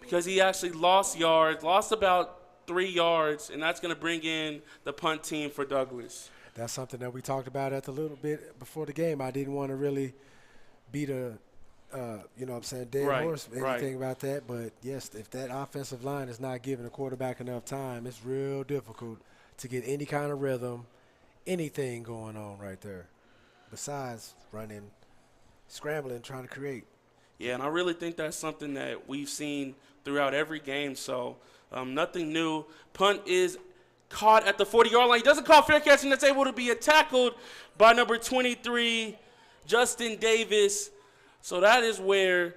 because he actually lost yards, lost about 3 yards, and that's going to bring in the punt team for Douglas. That's something that we talked about at the little bit before the game. I didn't want to really beat a dead horse, anything about that. But, yes, if that offensive line is not giving the quarterback enough time, it's real difficult to get any kind of rhythm, anything going on right there, besides running, scrambling, trying to create. Yeah, and I really think that's something that we've seen throughout every game. So nothing new. Punt is caught at the 40-yard line. He doesn't call fair catch, and that's able to be tackled by number 23, Justin Davis. So that is where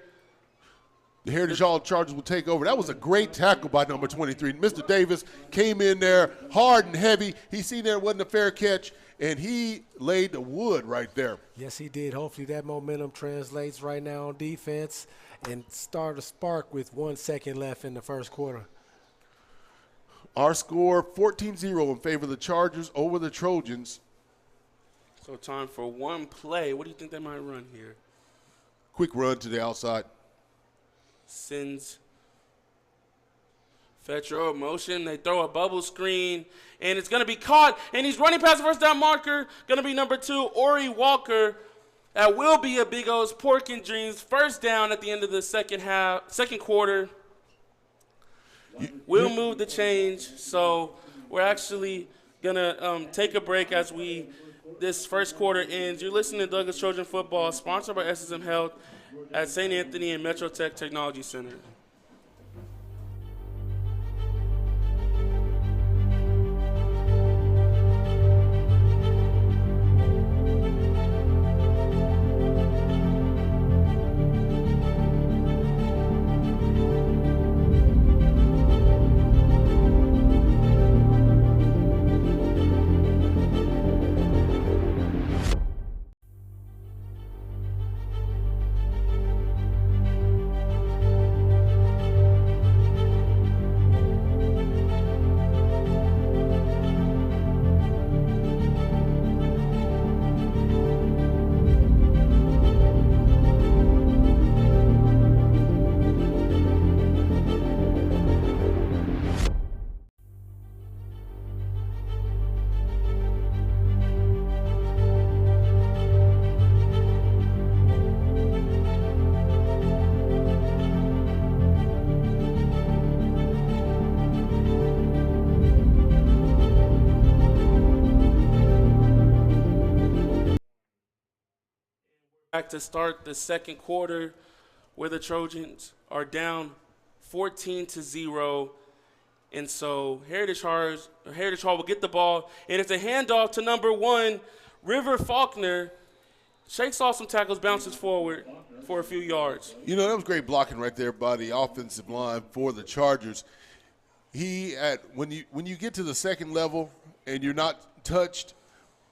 the Heritage Hall Chargers will take over. That was a great tackle by number 23. Mr. Davis came in there hard and heavy. He seen there wasn't a fair catch, and he laid the wood right there. Yes, he did. Hopefully that momentum translates right now on defense and start a spark with 1 second left in the first quarter. Our score, 14-0 in favor of the Chargers over the Trojans. So time for one play. What do you think they might run here? Quick run to the outside. Sends Fetcher motion. They throw a bubble screen, and it's going to be caught, and he's running past the first down marker. Going to be number 2, Ori Walker. That will be a Big O's Pork and Dreams first down at the end of the second quarter. We'll move the change, so we're actually going to take a break as this first quarter ends. You're listening to Douglas Trojan Football, sponsored by SSM Health at St. Anthony and Metro Tech Technology Center. Back to start the second quarter, where the Trojans are down 14-0, and so Heritage Hall will get the ball, and it's a handoff to number 1, River Faulkner. Shakes off some tackles, bounces forward for a few yards. You know, that was great blocking right there by the offensive line for the Chargers. When you get to the second level and you're not touched,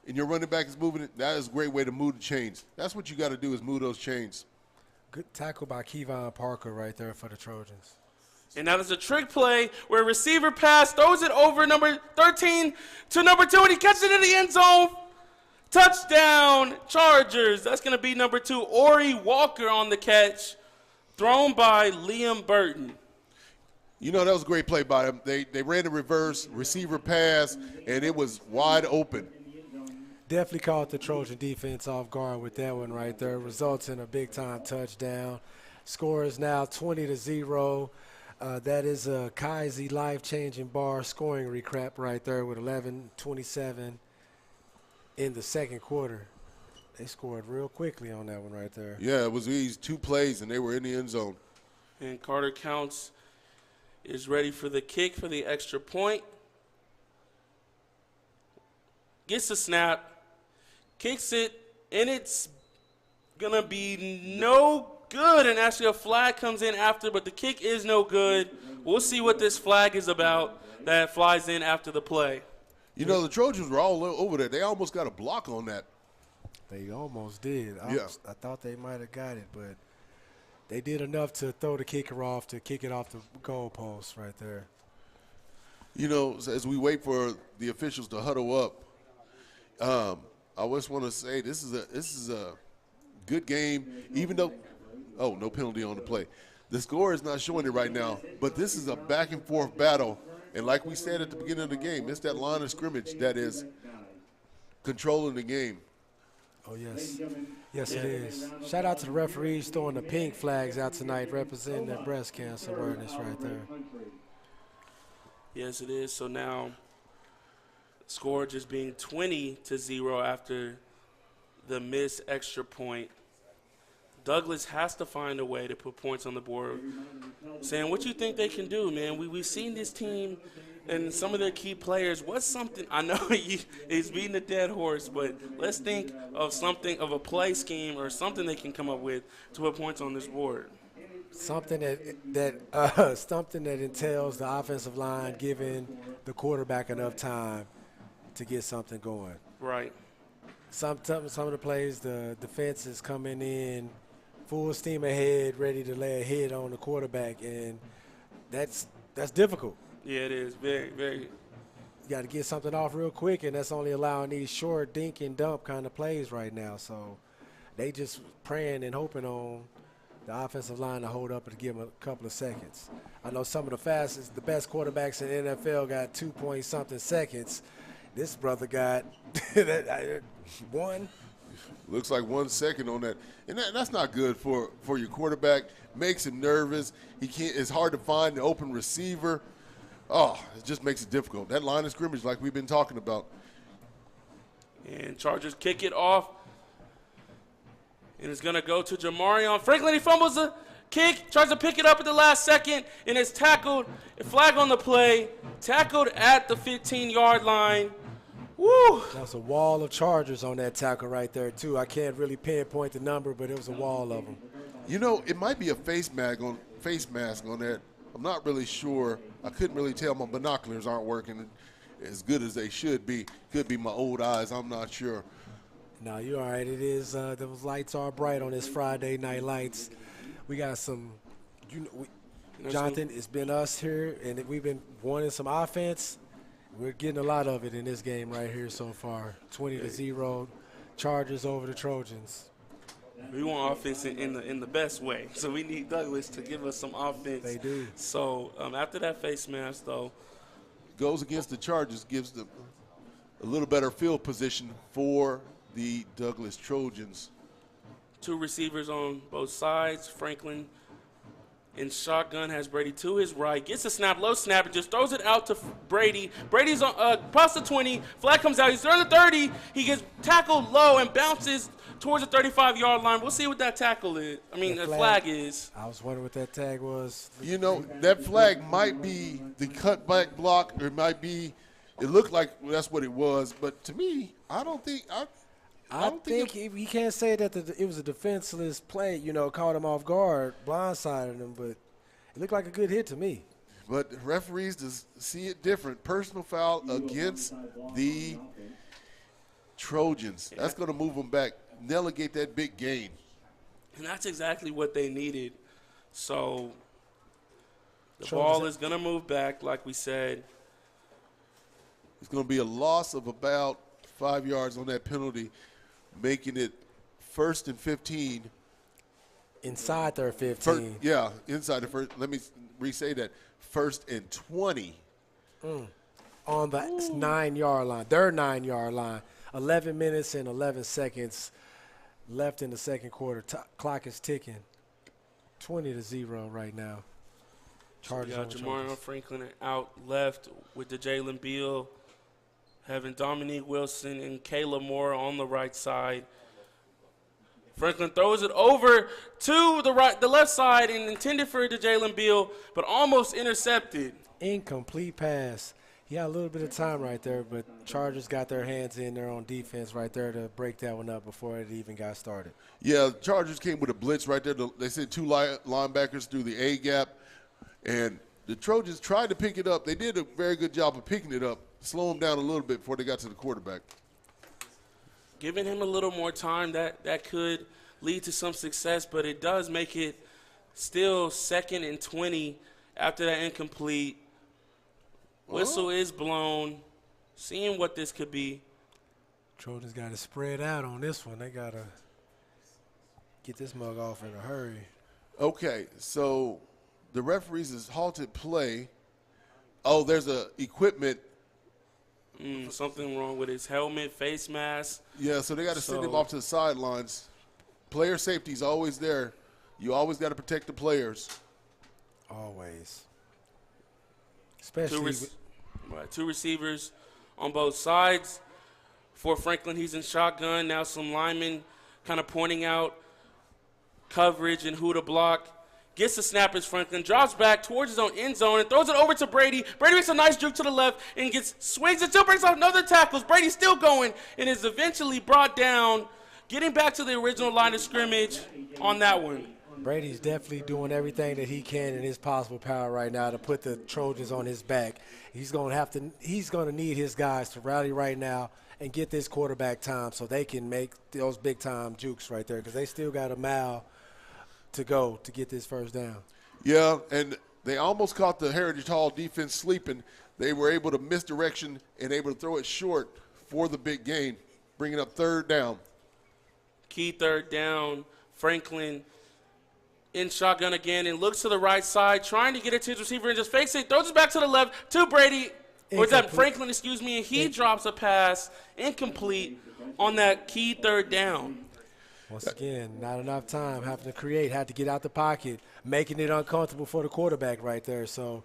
and your running back is moving it, that is a great way to move the chains. That's what you got to do, is move those chains. Good tackle by Kevon Parker right there for the Trojans. And that is a trick play where a receiver pass, throws it over number 13 to number 2, and he catches it in the end zone. Touchdown, Chargers. That's going to be number 2, Ori Walker on the catch, thrown by Liam Burton. You know, that was a great play by them. They ran a reverse receiver pass, and it was wide open. Definitely caught the Trojan defense off guard with that one right there. Results in a big-time touchdown. Score is now 20-0. That is a Kaiser life-changing bar scoring recap right there with 11:27 in the second quarter. They scored real quickly on that one right there. Yeah, it was easy. 2 plays, and they were in the end zone. And Carter Counts is ready for the kick for the extra point. Gets the snap, kicks it, and it's going to be no good, and actually a flag comes in after, but the kick is no good. We'll see what this flag is about that flies in after the play. You know, the Trojans were all over there. They almost got a block on that. They almost did. Yeah. I thought they might have got it, but they did enough to throw the kicker off, to kick it off the goalpost right there. You know, as we wait for the officials to huddle up, I just want to say this is a good game, even though no penalty on the play. The score is not showing it right now, but this is a back and forth battle. And like we said at the beginning of the game, it's that line of scrimmage that is controlling the game. Oh, yes. Yes, it is. Shout out to the referees throwing the pink flags out tonight, representing the breast cancer awareness right there. Yes, it is. So now, score just being 20-0 after the missed extra point. Douglas has to find a way to put points on the board. Sam, what you think they can do, man? We've seen this team and some of their key players. What's something? I know he's beating a dead horse, but let's think of something, of a play scheme or something they can come up with to put points on this board. Something something that entails the offensive line giving the quarterback enough time to get something going. Right. Some of the plays, the defense is coming in full steam ahead, ready to lay a hit on the quarterback, and that's difficult. Yeah, it is. Very, very. You got to get something off real quick, and that's only allowing these short dink and dump kind of plays right now. So they just praying and hoping on the offensive line to hold up and to give them a couple of seconds. I know some of the best quarterbacks in the NFL got 2-point-something seconds. This brother got one. Looks like 1 second on that. And that's not good for your quarterback. Makes him nervous. It's hard to find the open receiver. Oh, it just makes it difficult. That line of scrimmage, like we've been talking about. And Chargers kick it off. And it's going to go to Jamarion Franklin. He fumbles the kick, tries to pick it up at the last second, and it's tackled. A flag on the play. Tackled at the 15-yard line. Woo! That's a wall of Chargers on that tackle right there, too. I can't really pinpoint the number, but it was a wall of them. You know, it might be a face mask on that. I'm not really sure. I couldn't really tell. My binoculars aren't working as good as they should be. Could be my old eyes. I'm not sure. No, you're all right. It is. Those lights are bright on this Friday night lights. We got some, Jonathan, it's been us here, and we've been wanting some offense. We're getting a lot of it in this game right here so far. 20-0, Chargers over the Trojans. We want offense in the best way, so we need Douglas to give us some offense. They do. So after that face mask, though, goes against the Chargers, gives them a little better field position for the Douglas Trojans. two receivers on both sides. Franklin in shotgun has Brady to his right, gets a snap, low snap, and just throws it out to Brady. Brady's on past the 20, flag comes out, he's throwing the 30, he gets tackled low and bounces towards the 35-yard line. We'll see what that tackle is. The flag is. I was wondering what that tag was. You know, that flag might be the cutback block, or it might be, it looked like that's what it was, but to me, I don't think we can't say that it was a defenseless play, caught him off guard, blindsided him, but it looked like a good hit to me. But referees just see it different. Personal foul against the Trojans. That's going to move them back, delegate that big gain. And that's exactly what they needed. So the Trojans ball is going to move back, like we said. It's going to be a loss of about 5 yards on that penalty, making it 1st and 15. Inside their 15. Inside the first. Let me re-say that. 1st and 20. On the 9-yard line, their 9-yard line. 11 minutes and 11 seconds left in the second quarter. Clock is ticking. 20-0 right now. Chargers. We got Jamarion Franklin out left with the Jalen Beal, having Dominique Wilson and Kayla Moore on the right side. Franklin throws it over to the left side and intended for the Jalen Beal, but almost intercepted. Incomplete pass. He had a little bit of time right there, but Chargers got their hands in there on defense right there to break that one up before it even got started. Yeah, Chargers came with a blitz right there. They sent two linebackers through the A gap, and the Trojans tried to pick it up. They did a very good job of picking it up, slow them down a little bit before they got to the quarterback. Giving him a little more time, that could lead to some success, but it does make it still 2nd and 20 after that incomplete. Whistle is blown. Seeing what this could be. Trojans got to spread out on this one. They got to get this mug off in a hurry. Okay, so the referees has halted play. Oh, there's a equipment. Something wrong with his helmet, face mask. Yeah, so they got to send him So- off to the sidelines. Player safety is always there. You always got to protect the players. Always. Two, Especially two receivers on both sides. For Franklin, he's in shotgun. Now some linemen kind of pointing out coverage and who to block. Gets the snap as Franklin, drops back towards his own end zone and throws it over to Brady. Brady makes a nice juke to the left and swings it, still breaks off another tackles. Brady's still going and is eventually brought down, getting back to the original line of scrimmage on that one. Brady's definitely doing everything that he can in his possible power right now to put the Trojans on his back. He's going to need his guys to rally right now and get this quarterback time so they can make those big time jukes right there because they still got a mile to go to get this first down. Yeah, and they almost caught the Heritage Hall defense sleeping. They were able to misdirection and able to throw it short for the big game, bringing up 3rd down. Key 3rd down. Franklin in shotgun again and looks to the right side, trying to get it to his receiver and just fakes it, throws it back to the left to Brady. Or is that Franklin, excuse me, and he drops a pass incomplete on that key 3rd down. Once again, not enough time, having to create, had to get out the pocket, making it uncomfortable for the quarterback right there. So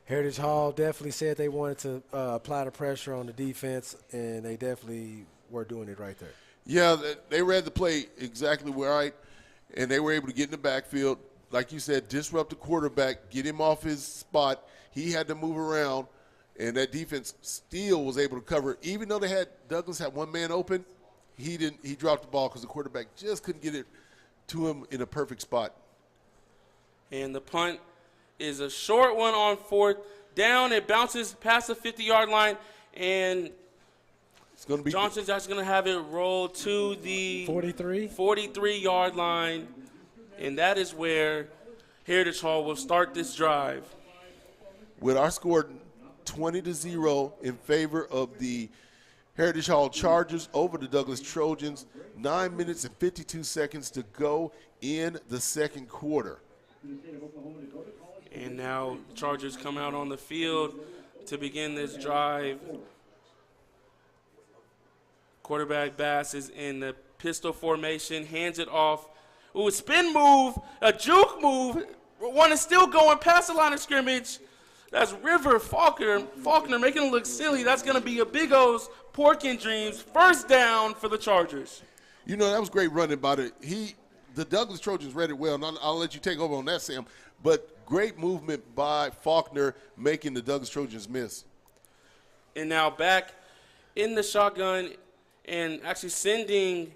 Heritage Hall definitely said they wanted to apply the pressure on the defense, and they definitely were doing it right there. Yeah, they read the play exactly right, and they were able to get in the backfield. Like you said, disrupt the quarterback, get him off his spot. He had to move around, and that defense still was able to cover. Even though Douglas had one man open, he dropped the ball because the quarterback just couldn't get it to him in a perfect spot. And the punt is a short one on 4th down. It bounces past the 50-yard line, and It's going to be Johnson's actually going to have it roll to the 43-yard line, and that is where Heritage Hall will start this drive. with our score 20-0 in favor of the Heritage Hall Chargers over the Douglas Trojans. 9 minutes and 52 seconds to go in the 2nd quarter. And now the Chargers come out on the field to begin this drive. Quarterback Bass is in the pistol formation, hands it off. Ooh, a spin move, a juke move. One is still going past the line of scrimmage. That's River Faulkner making it look silly. That's going to be a Big O's Pork and Dreams. 1st down for the Chargers. You know, that was great running by the Douglas Trojans read it well, and I'll let you take over on that, Sam. But great movement by Faulkner making the Douglas Trojans miss. And now back in the shotgun and actually sending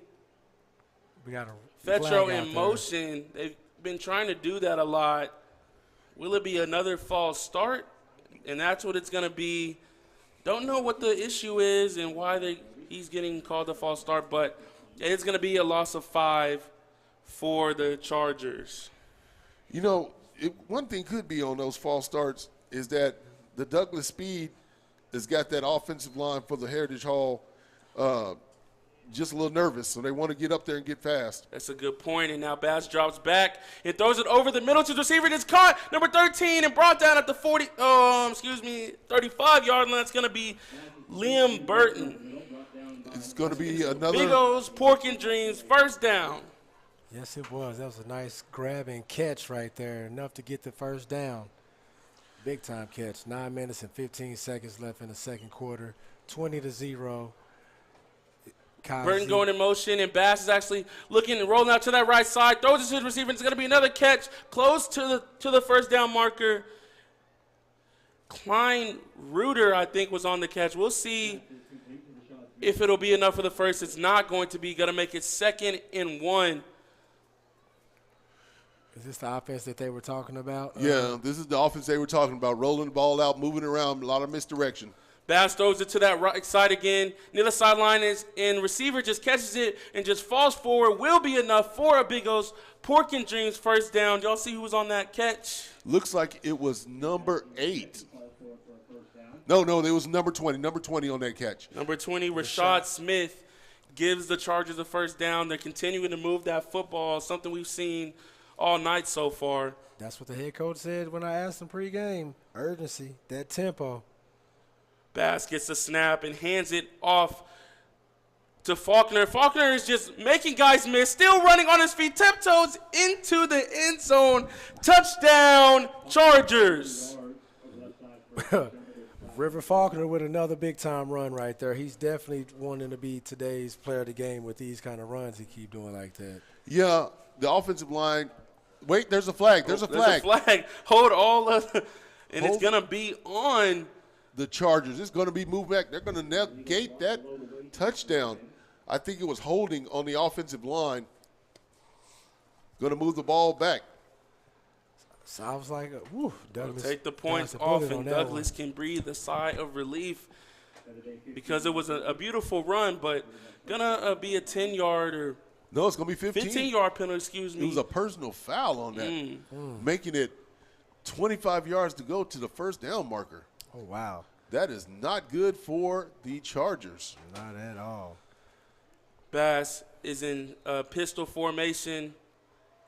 We got a Fetro flag out in there. motion. They've been trying to do that a lot. Will it be another false start? And that's what it's going to be. Don't know what the issue is and why he's getting called a false start, but it's going to be a loss of 5 for the Chargers. You know, one thing could be on those false starts is that the Douglas Speed has got that offensive line for the Heritage Hall just a little nervous, so they want to get up there and get fast. That's a good point. And now Bass drops back and throws it over the middle to the receiver. And it's caught, number 13, and brought down at the 35-yard line. That's going to be Liam Burton. It's going to be another. Big O's Pork and Dreams, 1st down. Yes, it was. That was a nice grab and catch right there, enough to get the 1st down. Big time catch. 9 minutes and 15 seconds left in the 2nd quarter. 20-0. Burton going in motion, and Bass is actually looking and rolling out to that right side. Throws it to his receiver. It's going to be another catch close to the 1st down marker. Klein Reuter, I think, was on the catch. We'll see if it'll be enough for the first. It's not going to be. Going to make it 2nd and 1. Is this the offense that they were talking about? Yeah, this is the offense they were talking about, rolling the ball out, moving around, a lot of misdirection. Bass throws it to that right side again. Near the sideline is, and receiver just catches it and just falls forward. Will be enough for a Big O's Pork and Dreams first down. Y'all see who was on that catch? Looks like it was number 8. No, it was number 20. Number 20 on that catch. Number 20, Rashad Smith, gives the Chargers a first down. They're continuing to move that football, something we've seen all night so far. That's what the head coach said when I asked him pregame. Urgency, that tempo. Bass gets the snap and hands it off to Faulkner. Faulkner is just making guys miss, still running on his feet, tiptoes into the end zone. Touchdown, Chargers. River Faulkner with another big-time run right there. He's definitely wanting to be today's player of the game with these kind of runs he keep doing like that. Yeah, the offensive line. Wait, there's a flag. There's a flag. There's a flag. Hold all of and it's going to be on the Chargers. It's going to be moved back. They're going to negate that touchdown. I think it was holding on the offensive line. Going to move the ball back. So I was like, whew, Douglas. Take the points off, and Douglas can breathe a sigh of relief because it was a beautiful run, but going to be a 10-yard or no, it's going to be 15. 15-yard penalty, excuse me. It was a personal foul on that, making it 25 yards to go to the first down marker. Oh, wow. That is not good for the Chargers. Not at all. Bass is in pistol formation,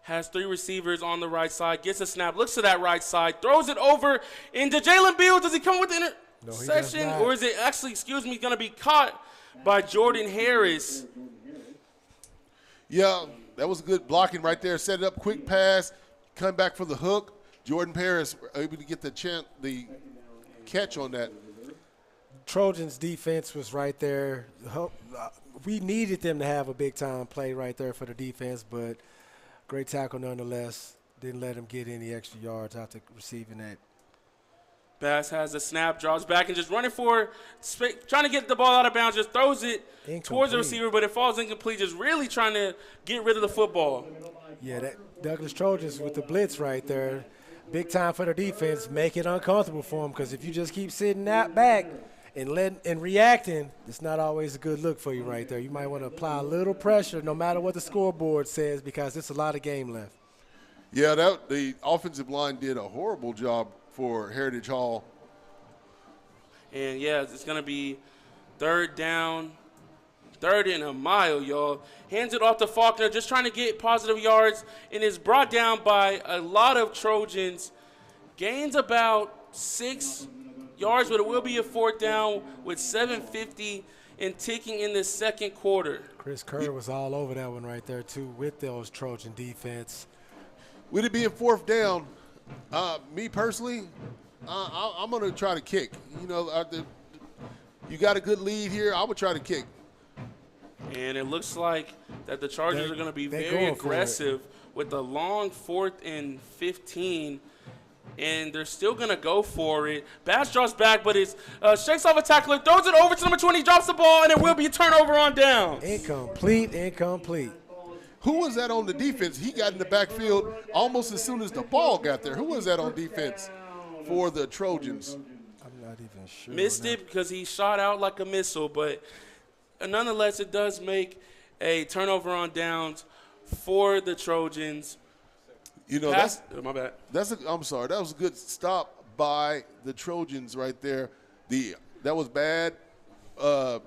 has 3 receivers on the right side, gets a snap, looks to that right side, throws it over into Jalen Beal. Does he come with the interception? Or is it actually, going to be caught by Jordan Harris? Yeah, that was good blocking right there. Set it up, quick pass, come back for the hook. Jordan Harris able to get the catch on that. Trojans' defense was right there. We needed them to have a big-time play right there for the defense, but great tackle nonetheless. Didn't let him get any extra yards after receiving that. Bass has a snap, draws back, and just running for, trying to get the ball out of bounds, just throws it towards the receiver, but it falls incomplete, just really trying to get rid of the football. Yeah, that Douglas Trojans with the blitz right there. Big time for the defense. Make it uncomfortable for them, because if you just keep sitting that back and reacting, it's not always a good look for you right there. You might want to apply a little pressure no matter what the scoreboard says, because it's a lot of game left. Yeah, the offensive line did a horrible job for Heritage Hall. And, yeah, it's going to be 3rd down, 3rd and a mile, y'all. Hands it off to Faulkner, just trying to get positive yards, and is brought down by a lot of Trojans. Gains about 6 yards, but it will be a 4th down with 7:50 and ticking in the 2nd quarter. Chris Kerr was all over that one right there, too, with those Trojan defense. With it being 4th down, me personally, I'm going to try to kick. You know, you got a good lead here. I would try to kick. And it looks like that the Chargers are going to be very aggressive with a long 4th and 15. And they're still going to go for it. Bass draws back, but it shakes off a tackler, throws it over to number 20, drops the ball, and it will be a turnover on down. Incomplete. Who was that on the defense? He got in the backfield almost as soon as the ball got there. Who was that on defense for the Trojans? I'm not even sure. Missed it because he shot out like a missile, but nonetheless, it does make a turnover on downs for the Trojans. You know, my bad. I'm sorry. That was a good stop by the Trojans right there. That was bad. 4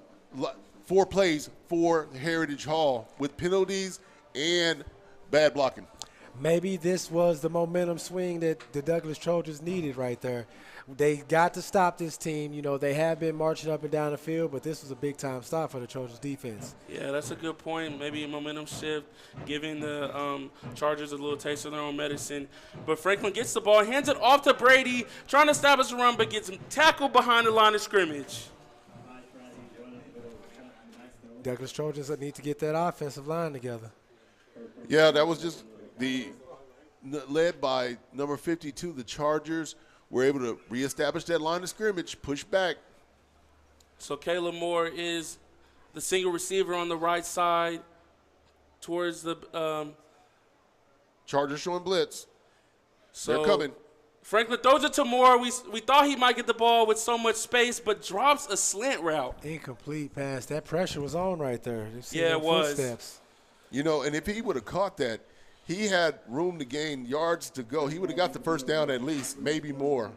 plays for Heritage Hall with penalties and bad blocking. Maybe this was the momentum swing that the Douglas Trojans needed right there. They got to stop this team. You know, they have been marching up and down the field, but this was a big-time stop for the Trojans defense. Yeah, that's a good point. Maybe a momentum shift, giving the Chargers a little taste of their own medicine. But Franklin gets the ball, hands it off to Brady, trying to establish a run, but gets tackled behind the line of scrimmage. Douglas Trojans need to get that offensive line together. Yeah, that was just led by number 52, the Chargers, were able to reestablish that line of scrimmage, push back. So Caleb Moore is the single receiver on the right side towards the Chargers showing blitz. so They're coming. Franklin throws it to Moore. We thought he might get the ball with so much space, but drops a slant route. Incomplete pass. That pressure was on right there. You see Yeah, them it was. Footsteps. You know, and if he would have caught that, he had room to gain yards to go. He would have got the first down at least, maybe more.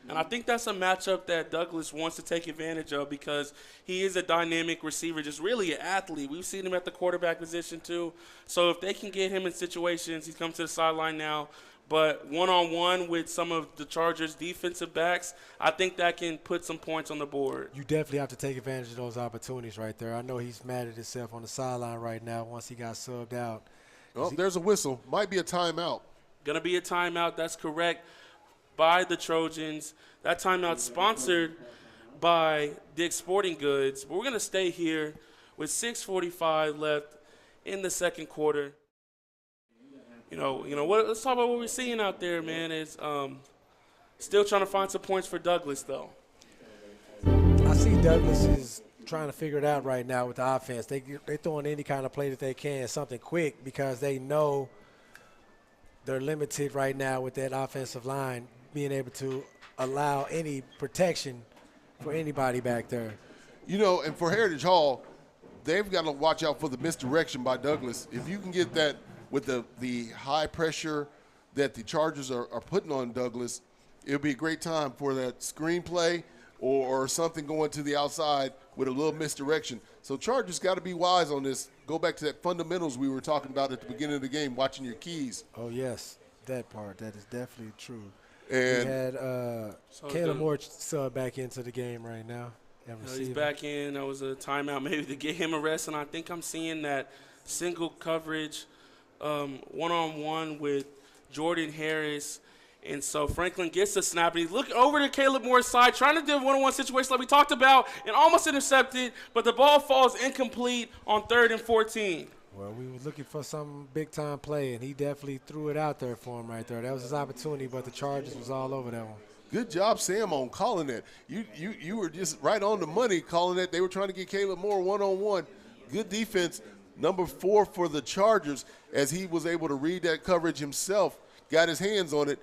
And I think that's a matchup that Douglas wants to take advantage of because he is a dynamic receiver, just really an athlete. We've seen him at the quarterback position too. So if they can get him in situations, he's come to the sideline now, but one-on-one with some of the Chargers' defensive backs, I think that can put some points on the board. You definitely have to take advantage of those opportunities right there. I know he's mad at himself on the sideline right now once he got subbed out. Oh, there's a whistle. Might be a timeout. Going to be a timeout, that's correct, by the Trojans. That timeout sponsored by Dick's Sporting Goods. But we're going to stay here with 6:45 left in the second quarter. You know what? Let's talk about what we're seeing out there, man. Is still trying to find some points for Douglas, though. I see Douglas is trying to figure it out right now with the offense. They're throwing any kind of play that they can, something quick, because they know they're limited right now with that offensive line being able to allow any protection for anybody back there. You know, and for Heritage Hall, they've got to watch out for the misdirection by Douglas. If you can get that with the high pressure that the Chargers are putting on Douglas, it'll be a great time for that screenplay or something going to the outside with a little misdirection. So Chargers got to be wise on this. Go back to that fundamentals we were talking about at the beginning of the game, watching your keys. Oh, yes, that part. That is definitely true. And we had Caleb Moore sub back into the game right now. He's back in. That was a timeout maybe to get him a rest, and I think I'm seeing that single coverage one-on-one with Jordan Harris. And so Franklin gets the snap, and he's looking over to Caleb Moore's side, trying to do a one-on-one situation like we talked about, and almost intercepted, but the ball falls incomplete on 3rd and 14. Well, we were looking for some big-time play, and he definitely threw it out there for him right there. That was his opportunity, but the Chargers was all over that one. good job, Sam, on calling that. You were just right on the money calling that. They were trying to get Caleb Moore one-on-one. Good defense, number 4 for the Chargers, as he was able to read that coverage himself, got his hands on it.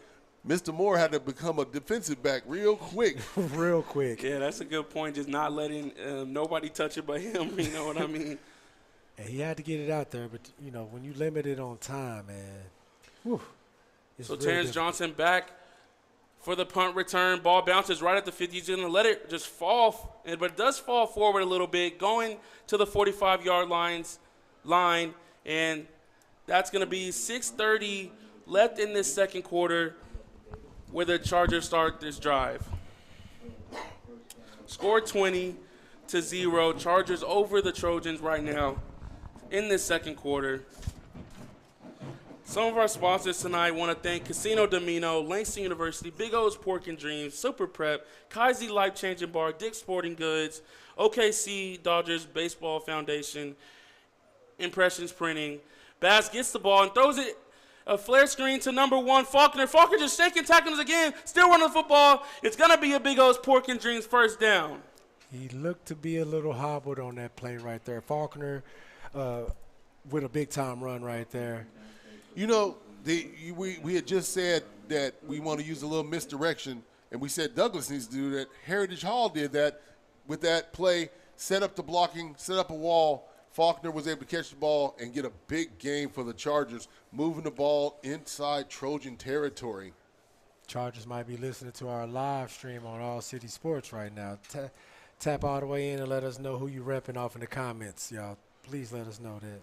Mr. Moore had to become a defensive back real quick. Real quick. Yeah, that's a good point, just not letting nobody touch it but him, you know what I mean? And he had to get it out there, but, you know, when you limit it on time, man. Whew, so Terrence Johnson back for the punt return. Ball bounces right at the 50. He's going to let it just fall, but it does fall forward a little bit, going to the 45-yard line, and that's going to be 6:30 left in this second quarter where the Chargers start this drive. Score 20-0. Chargers over the Trojans right now in this second quarter. Some of our sponsors tonight want to thank Casino Domino, Langston University, Big O's Pork and Dreams, Super Prep, Kaiser Life Changing Bar, Dick's Sporting Goods, OKC Dodgers Baseball Foundation, Impressions Printing. Bass gets the ball and throws it a flare screen to number 1, Faulkner. Faulkner just shaking tackles again, still running the football. It's going to be a Big O's Pork and Dreams first down. He looked to be a little hobbled on that play right there. Faulkner with a big-time run right there. You know, we had just said that we want to use a little misdirection, and we said Douglas needs to do that. Heritage Hall did that with that play, set up the blocking, set up a wall. Faulkner was able to catch the ball and get a big gain for the Chargers, moving the ball inside Trojan territory. Chargers might be listening to our live stream on All City Sports right now. Tap all the way in and let us know who you repping off in the comments, y'all. Please let us know that.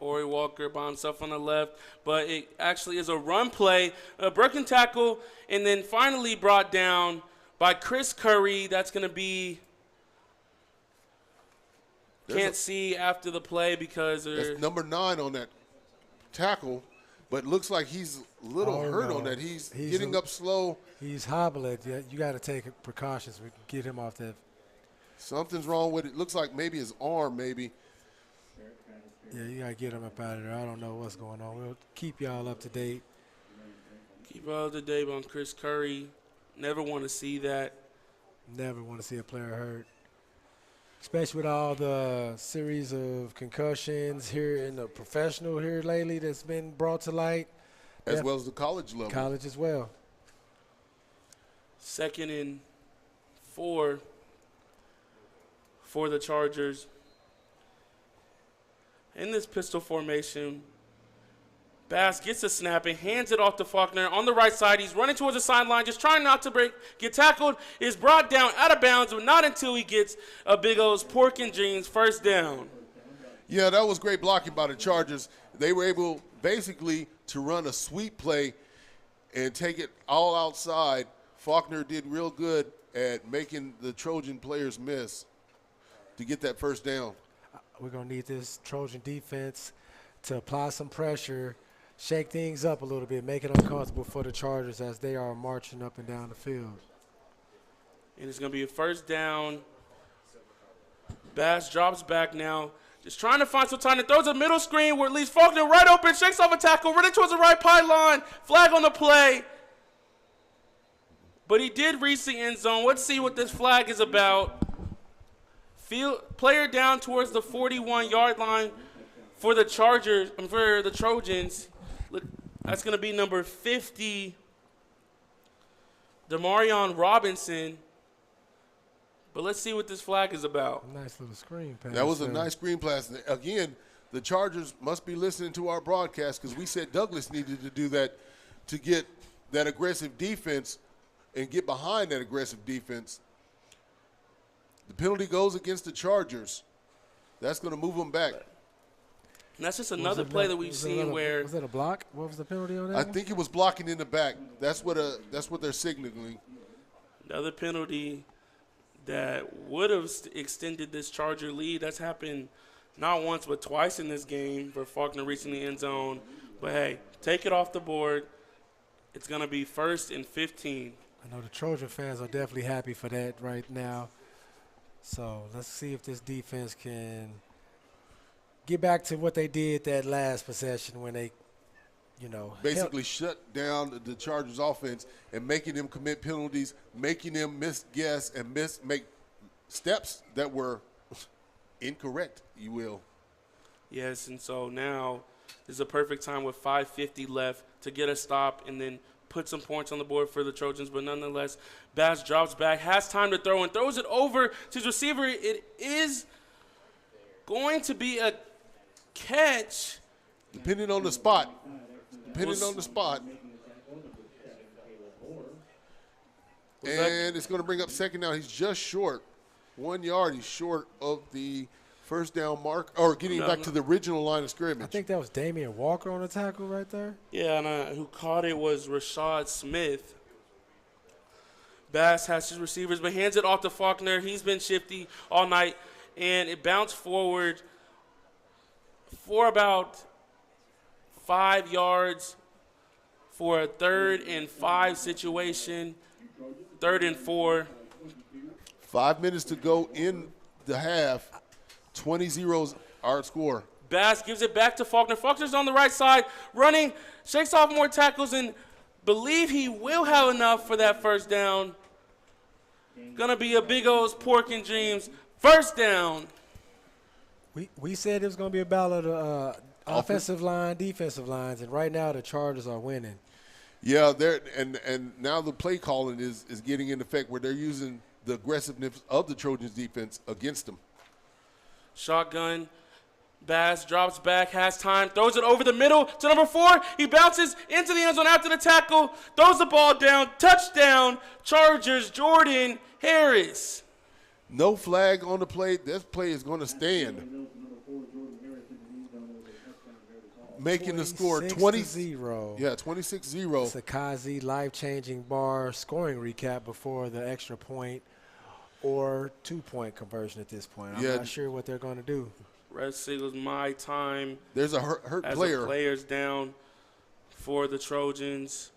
Ori Walker by himself on the left, but it actually is a run play, a broken tackle, and then finally brought down by Chris Curry. That's going to be can't see after the play because that's number 9 on that tackle, but looks like he's a little hurt on that. He's getting up slow. He's hobbling. You got to take precautions to get him off that. Something's wrong with it. Looks like maybe his arm, maybe. Yeah, you got to get him up out of there. I don't know what's going on. We'll keep y'all up to date. Keep all up to date on Chris Curry. Never want to see that. Never want to see a player hurt, especially with all the series of concussions here in the professional here lately that's been brought to light. As well as the college level. College as well. 2nd and 4 for the Chargers. In this pistol formation, Bass gets a snap and hands it off to Faulkner on the right side. He's running towards the sideline, just trying not to get tackled. Is brought down out of bounds, but not until he gets a big old pork and jeans first down. Yeah, that was great blocking by the Chargers. They were able basically to run a sweep play and take it all outside. Faulkner did real good at making the Trojan players miss to get that first down. We're going to need this Trojan defense to apply some pressure, shake things up a little bit, make it uncomfortable for the Chargers as they are marching up and down the field. And it's going to be a first down. Bass drops back now. Just trying to find some time. It throws a middle screen where it leaves Faulkner right open, shakes off a tackle, running towards the right pylon. Flag on the play. But he did reach the end zone. Let's see what this flag is about. Player down towards the 41-yard line for the Chargers, for the Trojans. Look, that's going to be number 50, Demarion Robinson. But let's see what this flag is about. Nice little screen pass. That was a nice screen pass. Again, the Chargers must be listening to our broadcast because we said Douglas needed to do that to get that aggressive defense and get behind that aggressive defense. The penalty goes against the Chargers. That's going to move them back. And that's just another play that we've seen where. Was that a block? What was the penalty on that? I think it was blocking in the back. That's what they're signaling. Another penalty that would have extended this Charger lead. That's happened not once but twice in this game for Faulkner reaching the end zone. But, hey, take it off the board. It's going to be 1st and 15. I know the Trojan fans are definitely happy for that right now. So let's see if this defense can get back to what they did that last possession when they, basically shut down the Chargers offense and making them commit penalties, making them misguess and make steps that were incorrect, you will. Yes, and so now is a perfect time with 5:50 left to get a stop and then put some points on the board for the Trojans. But nonetheless, Bass drops back, has time to throw, and throws it over to his receiver. It is going to be a catch. Depending on the spot. And it's going to bring up second down. He's just short. 1 yard. He's short of the first down mark, or getting back to the original line of scrimmage. I think that was Damian Walker on the tackle right there. Yeah, and who caught it was Rashad Smith. Bass has his receivers, but hands it off to Faulkner. He's been shifty all night, and it bounced forward for about 5 yards for a 3rd and 5 situation, 3rd and 4. 5 minutes to go in the half. 20-0 our score. Bass gives it back to Faulkner. Faulkner's on the right side, running, shakes off more tackles, and believe he will have enough for that first down. Gonna be a big old pork and dreams. First down. We said it was going to be a battle of the offensive line, defensive lines, and right now the Chargers are winning. Yeah, and now the play calling is getting in effect where they're using the aggressiveness of the Trojans defense against them. Shotgun. Bass drops back, has time, throws it over the middle to number 4. He bounces into the end zone after the tackle, throws the ball down, touchdown, Chargers, Jordan Harris. No flag on the play. This play is going to stand. Making the score 20-0. Yeah, 26-0. It's a Kazi life-changing bar scoring recap before the extra point or 2-point conversion at this point. I'm not sure what they're going to do. Red Seagulls, my time. There's a hurt as player. The players down for the Trojans.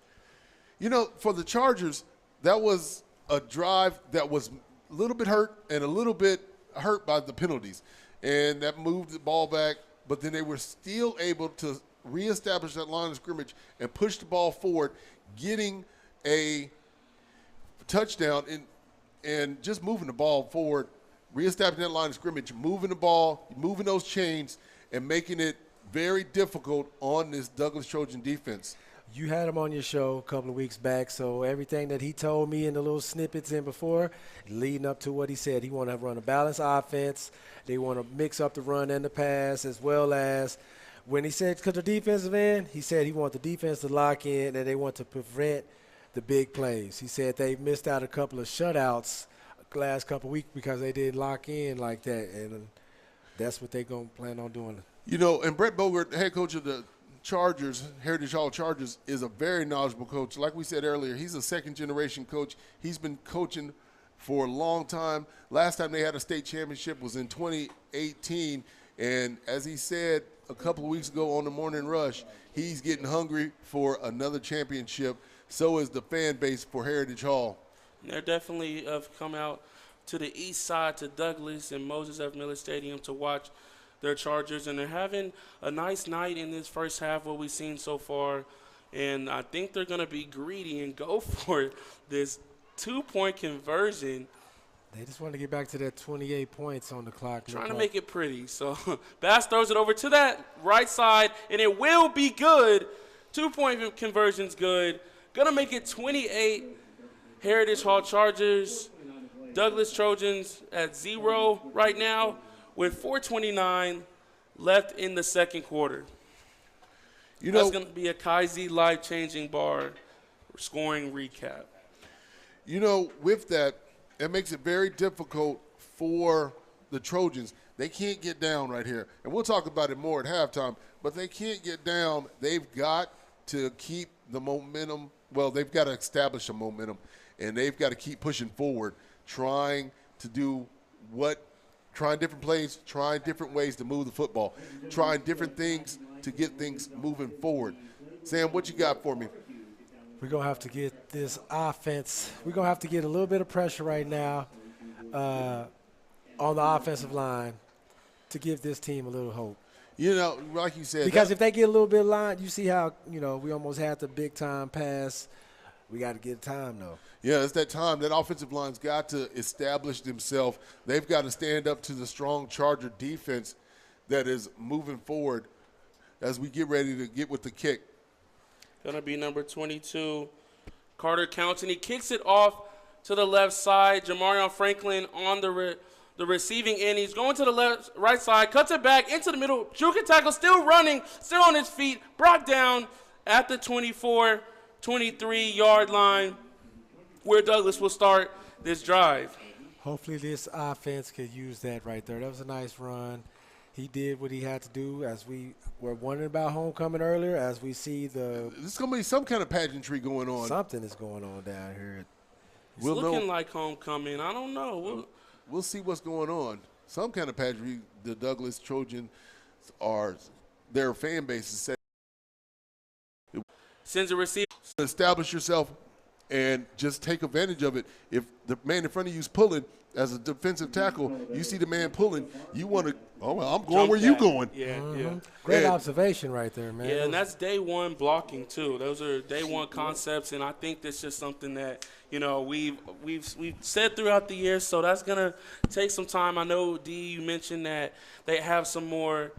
You know, for the Chargers, that was a drive that was a little bit hurt and a little bit hurt by the penalties. And that moved the ball back, but then they were still able to reestablish that line of scrimmage and push the ball forward, getting a touchdown and just moving the ball forward, reestablishing that line of scrimmage, moving the ball, moving those chains, and making it very difficult on this Douglas Trojan defense. You had him on your show a couple of weeks back, so everything that he told me in the little snippets in before, leading up to what he said, he want to run a balanced offense. They want to mix up the run and the pass, as well as when he said, because the defensive end, he said he want the defense to lock in and they want to prevent the big plays. He said they missed out a couple of shutouts the last couple of weeks because they didn't lock in like that, and that's what they're going to plan on doing. You know, and Brett Bogert, head coach of the Chargers, Heritage Hall Chargers, is a very knowledgeable coach. Like we said earlier, he's a second-generation coach. He's been coaching for a long time. Last time they had a state championship was in 2018, and as he said a couple of weeks ago on the Morning Rush, he's getting hungry for another championship. So is the fan base for Heritage Hall. They're definitely have come out to the east side, to Douglas and Moses F. Miller Stadium to watch their Chargers, and they're having a nice night in this first half, what we've seen so far. And I think they're going to be greedy and go for this 2-point conversion. They just want to get back to that 28 points on the clock. Trying to make it pretty. So Bass throws it over to that right side, and it will be good. 2-point conversion's good. Going to make it 28 Heritage Hall Chargers. Douglas Trojans at 0 right now with 4:29 left in the second quarter. You know, That's going to be a Kaiser life-changing bar scoring recap. You know, with that, it makes it very difficult for the Trojans. They can't get down right here. And we'll talk about it more at halftime, but they can't get down. They've got to keep the momentum. Well, they've got to establish a momentum, and they've got to keep pushing forward, trying to do trying different plays, trying different ways to move the football, trying different things to get things moving forward. Sam, what you got for me? We're going to have to get this offense. We're going to have to get a little bit of pressure right now on the offensive line to give this team a little hope. You know, like you said. Because if they get a little bit of line, you see how, we almost had the big-time pass. We got to get time, though. Yeah, it's that time. That offensive line's got to establish themselves. They've got to stand up to the strong Charger defense that is moving forward as we get ready to get with the kick. Going to be number 22, Carter Counts, and he kicks it off to the left side. Jamarion Franklin on the receiving end. He's going to the right side, cuts it back into the middle. Juke tackle, still running, still on his feet. Brought down at the 24, 23-yard line, where Douglas will start this drive. Hopefully this offense could use that right there. That was a nice run. He did what he had to do. As we were wondering about homecoming earlier, as we see There's going to be some kind of pageantry going on. something is going on down here. It's looking like homecoming. I don't know. We'll see what's going on. Some kind of pageantry. The Douglas Trojans their fan base is set. Sends a receiver. Establish yourself and just take advantage of it. If the man in front of you is pulling, as a defensive tackle, you see the man pulling, you want to, I'm going Jump where you back. going. Yeah, yeah. Great And- observation right there, man. Yeah, and that's day one blocking too. Those are day one concepts, and I think that's just something that we've said throughout the year. So that's gonna take some time. I know D, you mentioned that they have some more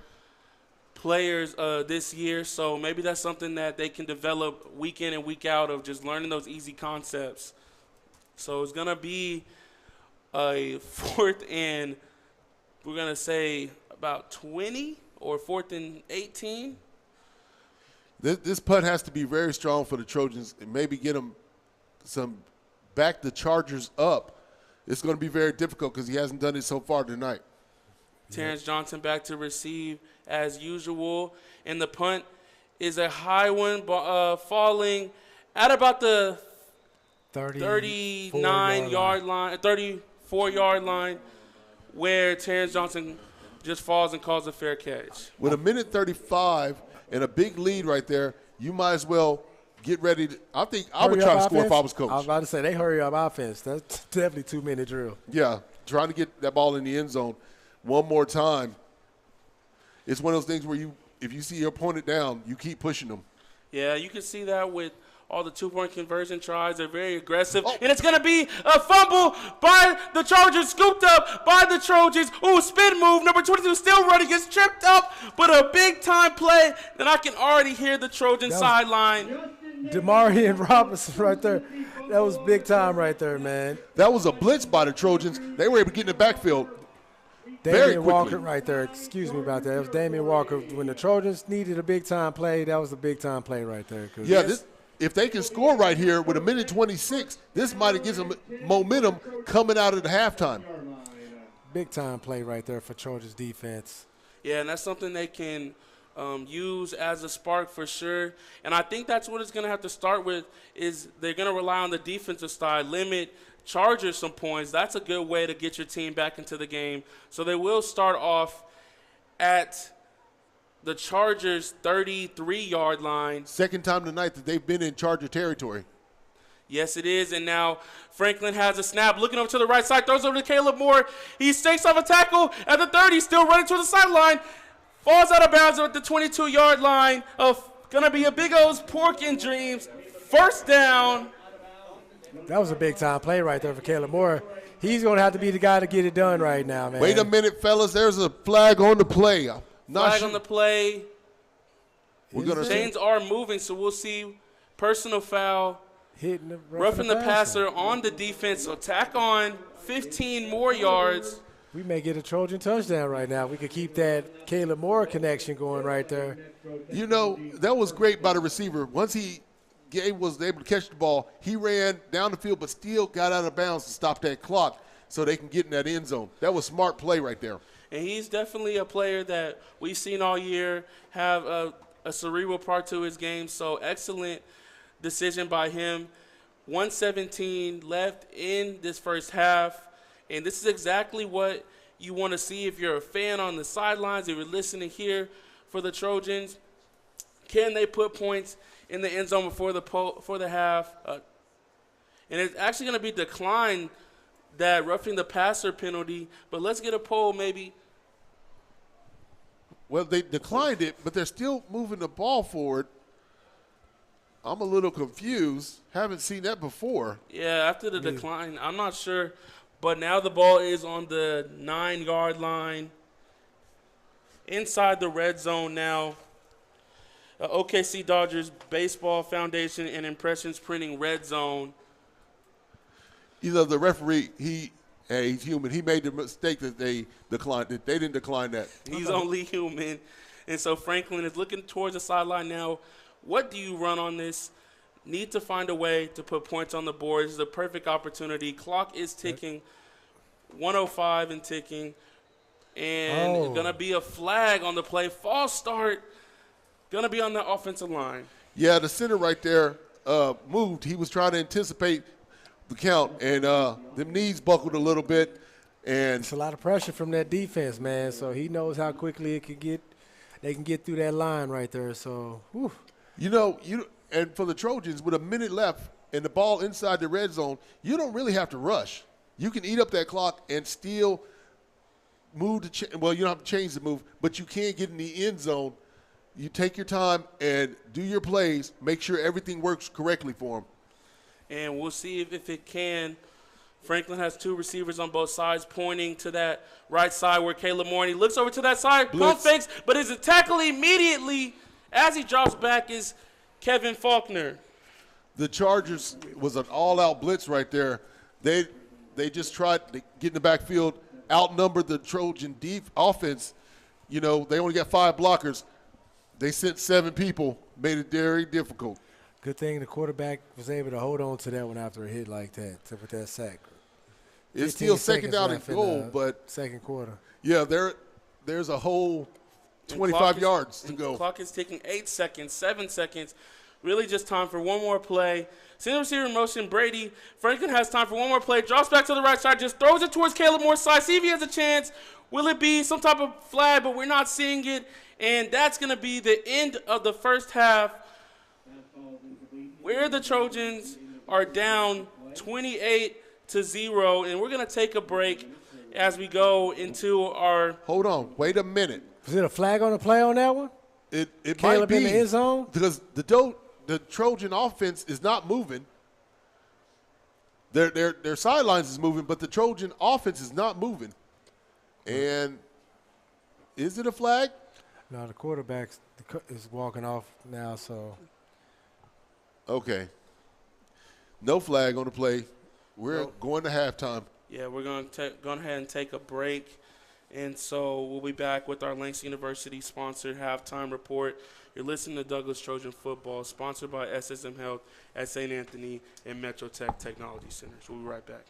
players this year, so maybe that's something that they can develop week in and week out of just learning those easy concepts. So it's gonna be a 4th and we're gonna say about 20 or 4th and 18. This putt has to be very strong for the Trojans and maybe get them back the Chargers up. It's going to be very difficult because he hasn't done it so far tonight. Terrence Johnson back to receive as usual, and the punt is a high one, falling at about the 39-yard line, 34-yard line, where Terrence Johnson just falls and calls a fair catch. With a minute 35 and a big lead right there, you might as well get ready. I think I would try to score if I was coach. I was about to say, they hurry up offense. That's definitely 2-minute drill. Yeah, trying to get that ball in the end zone one more time. It's one of those things where if you see your opponent down, you keep pushing them. Yeah, you can see that with all the two-point conversion tries. They're very aggressive. And it's going to be a fumble by the Chargers, scooped up by the Trojans. Ooh, spin move. Number 22 still running, gets tripped up, but a big-time play. And I can already hear the Trojan sideline. Demarion Robinson right there. That was big time right there, man. That was a blitz by the Trojans. They were able to get in the backfield very Damian quickly. Walker right there. Excuse me about that. It was Damian Walker. When the Trojans needed a big-time play, that was a big-time play right there. Yeah, if they can score right here with 1:26, this might have given them momentum coming out of the halftime. Big-time play right there for Trojans defense. Yeah, and that's something they can use as a spark for sure. And I think that's what it's going to have to start with is they're going to rely on the defensive side, limit Chargers some points. That's a good way to get your team back into the game. So they will start off at the Chargers' 33-yard line. Second time tonight that they've been in Charger territory. Yes, it is. And now Franklin has a snap, looking over to the right side, throws over to Caleb Moore. He stakes off a tackle at the 30, still running to the sideline. Falls out of bounds at the 22-yard line of going to be a Big O's Pork and Dreams. First down. That was a big-time play right there for Caleb Moore. He's going to have to be the guy to get it done right now, man. Wait a minute, fellas. There's a flag on the play. Flag on the play. We're gonna Chains are moving, so we'll see personal foul. Hitting the Roughing the passer on the defense. So tack on 15 more yards. We may get a Trojan touchdown right now. We could keep that Caleb Moore connection going right there. You know, that was great by the receiver. Once he was able to catch the ball, he ran down the field but still got out of bounds to stop that clock so they can get in that end zone. That was smart play right there. And he's definitely a player that we've seen all year have a cerebral part to his game. So excellent decision by him. 1:17 left in this first half. And this is exactly what you want to see if you're a fan on the sidelines, if you're listening here for the Trojans. Can they put points in the end zone before the half? And it's actually going to be declined, that roughing the passer penalty. But let's get a poll maybe. Well, they declined it, but they're still moving the ball forward. I'm a little confused. Haven't seen that before. Yeah, after the decline, I'm not sure. But now the ball is on the 9-yard line. Inside the red zone now. OKC Dodgers Baseball Foundation and Impressions Printing red zone. Either the referee, he's human. He made the mistake that they declined it. They didn't decline that. He's only human. And so Franklin is looking towards the sideline now. What do you run on this? Need to find a way to put points on the board. This is a perfect opportunity. Clock is ticking. 105 and ticking. And it's going to be a flag on the play. False start. Going to be on the offensive line. Yeah, the center right there moved. He was trying to anticipate the count, and them knees buckled a little bit. And it's a lot of pressure from that defense, man. So he knows how quickly they can get through that line right there. So, whew. And for the Trojans, with a minute left and the ball inside the red zone, you don't really have to rush. You can eat up that clock and still move you don't have to change the move, but you can get in the end zone. You take your time and do your plays, make sure everything works correctly for them. And we'll see if it can. Franklin has two receivers on both sides pointing to that right side where Caleb Moore, and he looks over to that side, pump fakes, but is it tackled immediately as he drops back is Kevin Faulkner. The Chargers was an all-out blitz right there. They just tried to get in the backfield, outnumbered the Trojan offense. You know, they only got 5 blockers. They sent 7 people, made it very difficult. Good thing the quarterback was able to hold on to that one after a hit like that, with that sack. It's still second down and goal, but second quarter. Yeah, there's a whole 25 yards to go. The clock is ticking 8 seconds, 7 seconds. Really just time for one more play. Single receiver motion, Brady. Franklin has time for one more play. Drops back to the right side, just throws it towards Caleb Moore's side. See if he has a chance. Will it be some type of flag, but we're not seeing it. And that's going to be the end of the first half, where the Trojans are down 28-0. And we're going to take a break as we go into our – Hold on. Wait a minute. Was it a flag on the play on that one? It Caleb might be. in the end zone? Because the Trojan offense is not moving. Their sidelines is moving, but the Trojan offense is not moving. And is it a flag? Now the quarterback is walking off now, so Okay. No flag on the play. We're going to halftime. Yeah, we're going to go ahead and take a break. And so we'll be back with our Langston University sponsored halftime report. You're listening to Douglas Trojan Football, sponsored by SSM Health at St. Anthony and Metro Tech Technology Centers. We'll be right back.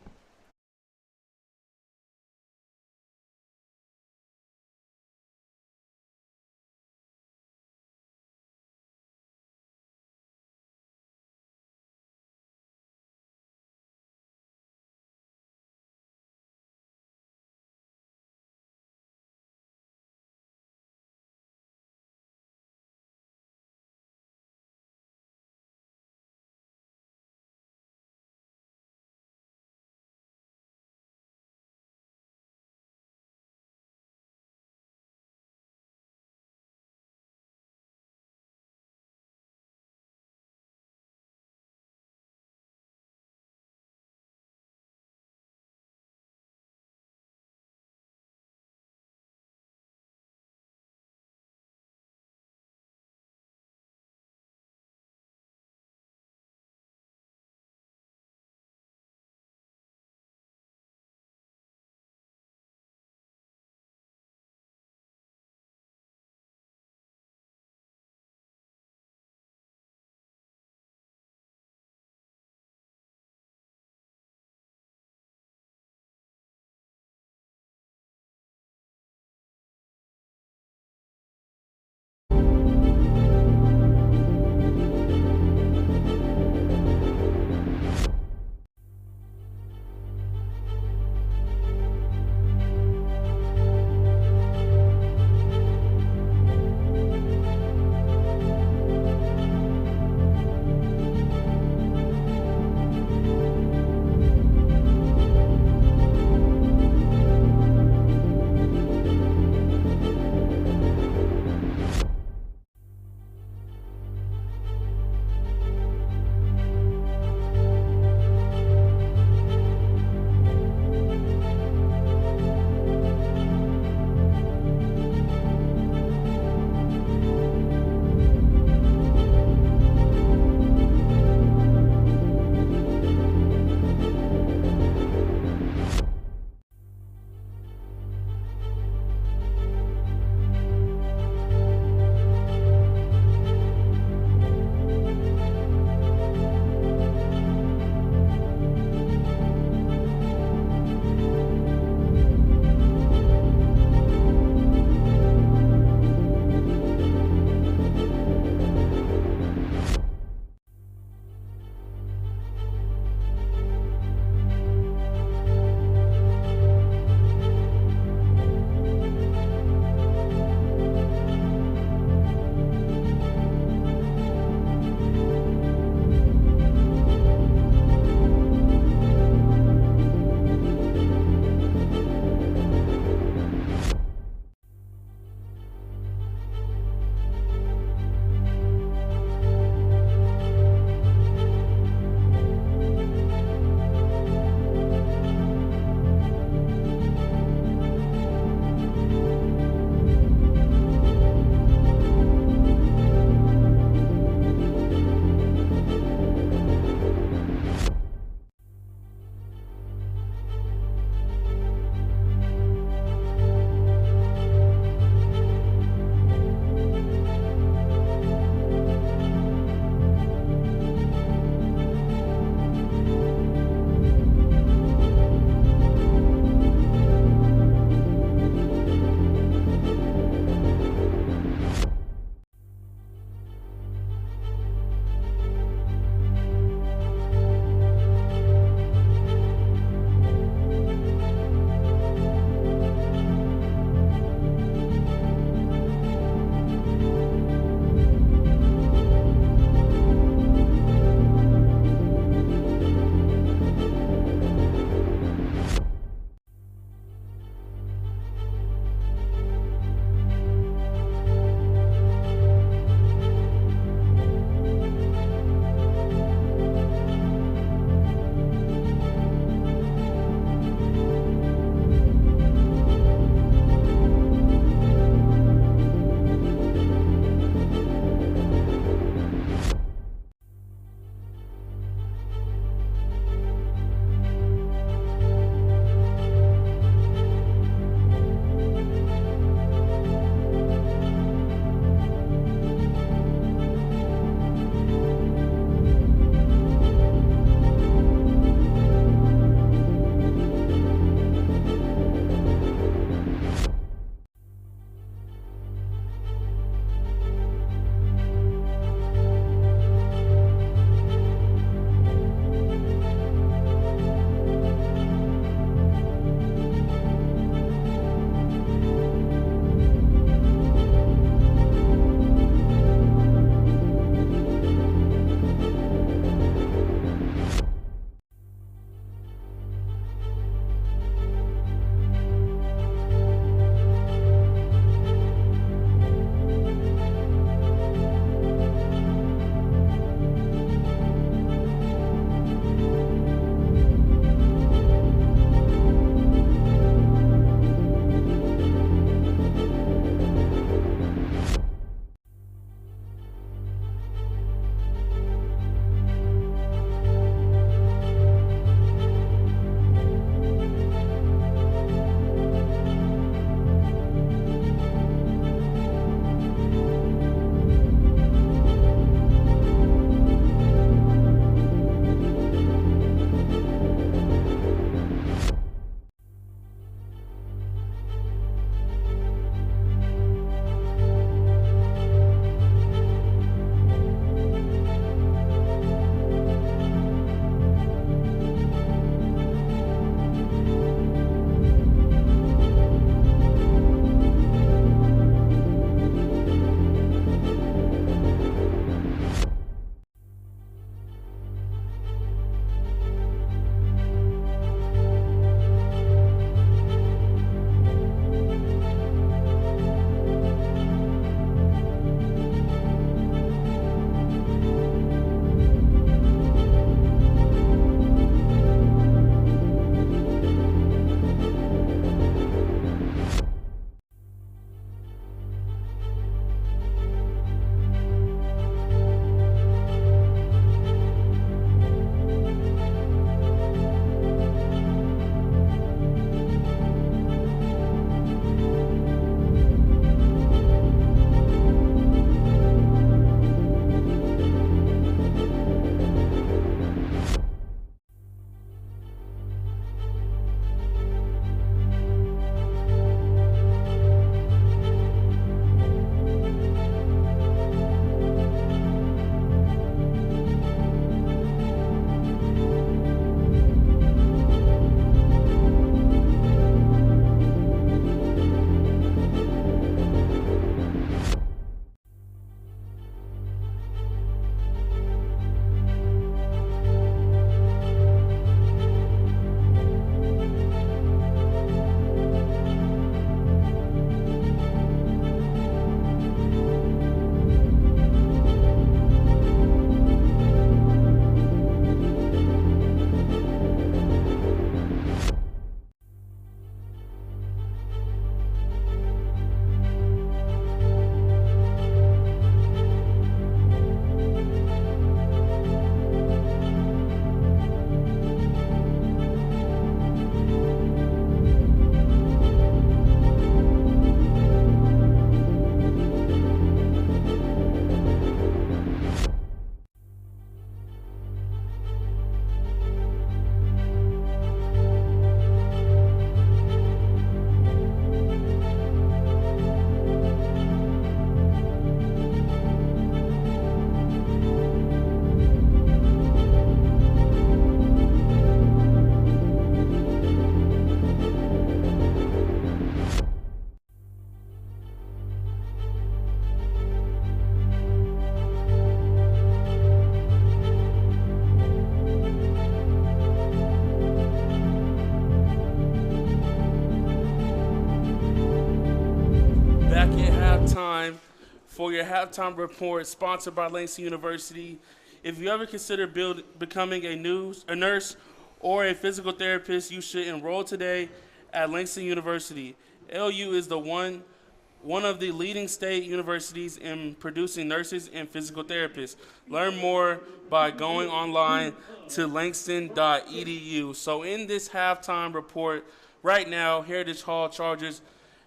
for your halftime report, sponsored by Langston University. If you ever consider becoming a nurse or a physical therapist, you should enroll today at Langston University. LU is one of the leading state universities in producing nurses and physical therapists. Learn more by going online to langston.edu. So in this halftime report, right now, Heritage Hall Chargers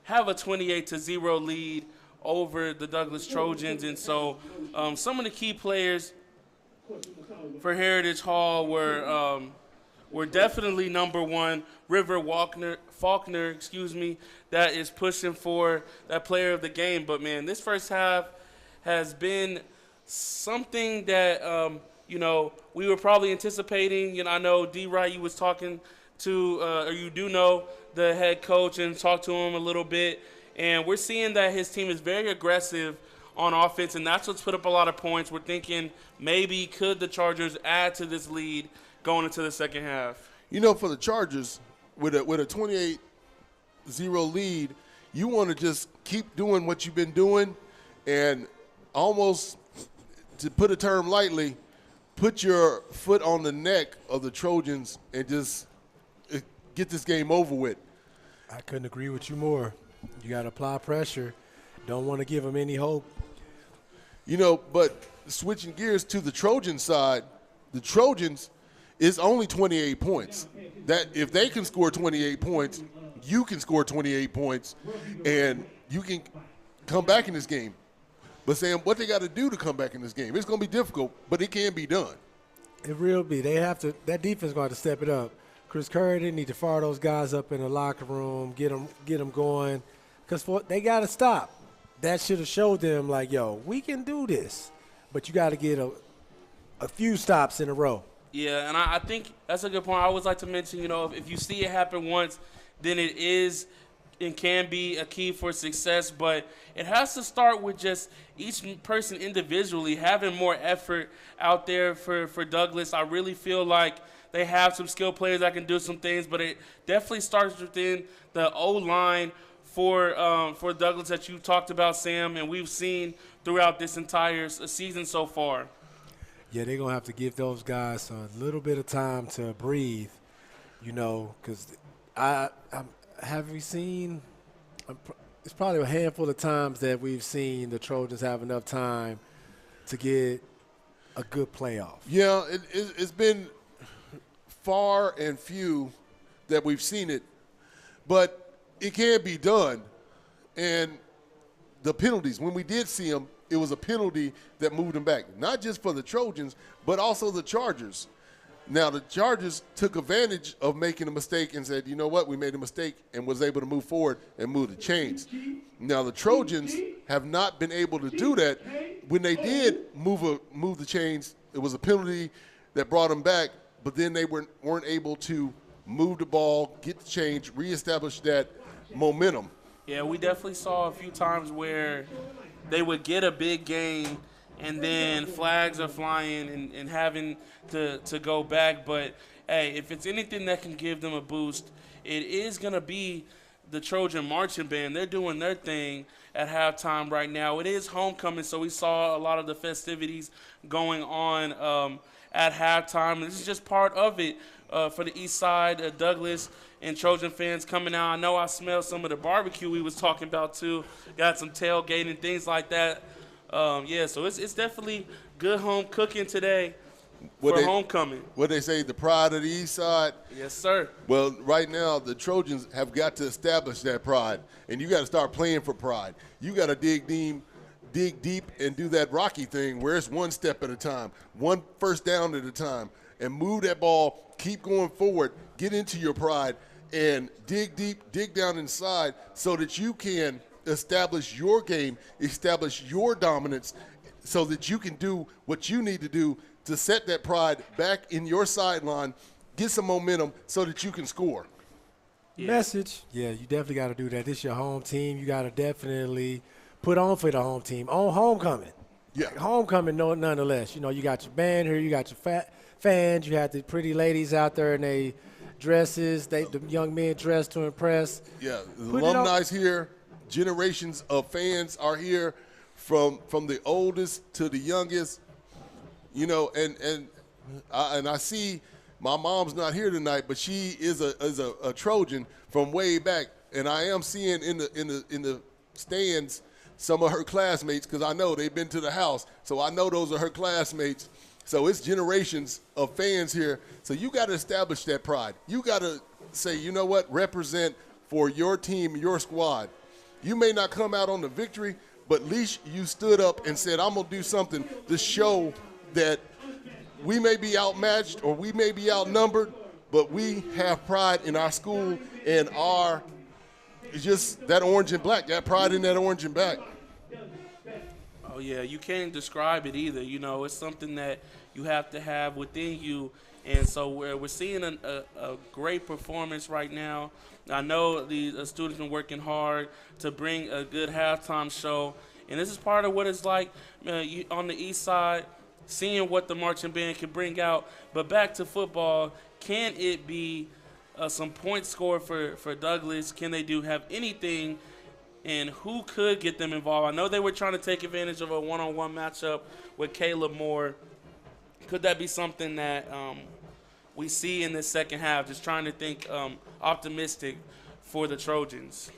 have a 28-0 lead over the Douglas Trojans. And so some of the key players for Heritage Hall were definitely number one, River Faulkner, that is pushing for that player of the game. But, man, this first half has been something that, we were probably anticipating. I know, D. Wright, you was talking to, or you do know the head coach and talked to him a little bit. And we're seeing that his team is very aggressive on offense, and that's what's put up a lot of points. We're thinking maybe could the Chargers add to this lead going into the second half? For the Chargers, with a 28-0 lead, you want to just keep doing what you've been doing and almost, to put a term lightly, put your foot on the neck of the Trojans and just get this game over with. I couldn't agree with you more. You got to apply pressure. Don't want to give them any hope. But switching gears to the Trojan side, the Trojans is only 28 points. That if they can score 28 points, you can score 28 points, and you can come back in this game. But Sam, what they got to do to come back in this game, it's going to be difficult, but it can be done. It will be. They have to. That defense going to step it up. Chris Curry, they need to fire those guys up in the locker room, get them going, because they got to stop. That should have showed them, like, yo, we can do this. But you got to get a few stops in a row. Yeah, and I think that's a good point. I always like to mention, if you see it happen once, then it is and can be a key for success. But it has to start with just each person individually having more effort out there for Douglas. I really feel like they have some skilled players that can do some things, but it definitely starts within the O-line for Douglas that you talked about, Sam, and we've seen throughout this entire season so far. Yeah, they're going to have to give those guys a little bit of time to breathe, because have we seen it's probably a handful of times that we've seen the Trojans have enough time to get a good playoff. Yeah, it's been far and few that we've seen it, but it can be done. And the penalties, when we did see them, it was a penalty that moved them back, not just for the Trojans, but also the Chargers. Now, the Chargers took advantage of making a mistake and said, you know what, we made a mistake, and was able to move forward and move the chains. Now, the Trojans have not been able to do that. When they did move the chains, it was a penalty that brought them back, but then they weren't able to move the ball, get the change, reestablish that momentum. Yeah, we definitely saw a few times where they would get a big gain and then flags are flying and having to go back. But, hey, if it's anything that can give them a boost, it is going to be the Trojan Marching Band. They're doing their thing at halftime right now. It is homecoming, so we saw a lot of the festivities going on at halftime. This is just part of it for the east side, Douglas and Trojan fans coming out. I know I smelled some of the barbecue we was talking about too. Got some tailgating, things like that. So it's definitely good home cooking today for homecoming. What they say, the pride of the east side? Yes, sir. Well, right now the Trojans have got to establish that pride, and you got to start playing for pride. You got to dig deep and do that Rocky thing where it's one step at a time, one first down at a time, and move that ball, keep going forward, get into your pride, and dig deep, dig down inside so that you can establish your game, establish your dominance so that you can do what you need to do to set that pride back in your sideline, get some momentum so that you can score. Yeah. Message. Yeah, you definitely got to do that. This is your home team. You got to definitely put on for the home team. On homecoming. Yeah. Homecoming, nonetheless. You got your band here. You got your fans. You had the pretty ladies out there in their dresses. The young men dressed to impress. Yeah, the alumni's here. Generations of fans are here from the oldest to the youngest, you know, and I see my mom's not here tonight, but she is a Trojan from way back, and I am seeing in the stands some of her classmates, because I know they've been to the house, so I know those are her classmates. So it's generations of fans here. So you got to establish that pride. You got to say, you know what, represent for your team, your squad. You may not come out on the victory, but at least you stood up and said, I'm going to do something to show that we may be outmatched or we may be outnumbered, but we have pride in our school and it's just that orange and black, that pride in that orange and black. Oh, yeah, you can't describe it either. You know, it's something that you have to have within you. And so we're seeing a great performance right now. I know the students been working hard to bring a good halftime show. And this is part of what it's like on the east side, seeing what the marching band can bring out. But back to football, can it be some points scored for Douglas? Can they have anything? And who could get them involved? I know they were trying to take advantage of a one-on-one matchup with Caleb Moore. Could that be something that we see in this second half? Just trying to think optimistic for the Trojans.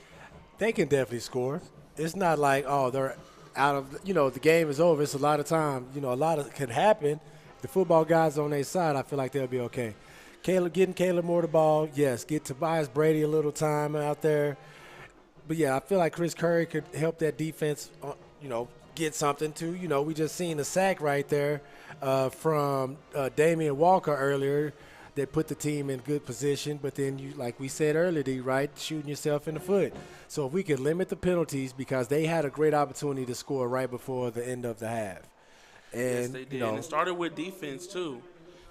They can definitely score. It's not like, oh, they're out of, the game is over. It's a lot of time. A lot of can happen. The football guys on their side, I feel like they'll be okay. Getting Caleb Moore the ball, yes. Get Tobias Brady a little time out there. But, yeah, I feel like Chris Curry could help that defense, get something too. We just seen a sack right there from Damian Walker earlier that put the team in good position. But then, like we said earlier, D, right, shooting yourself in the foot. So if we could limit the penalties, because they had a great opportunity to score right before the end of the half. And, yes, they did. And it started with defense, too.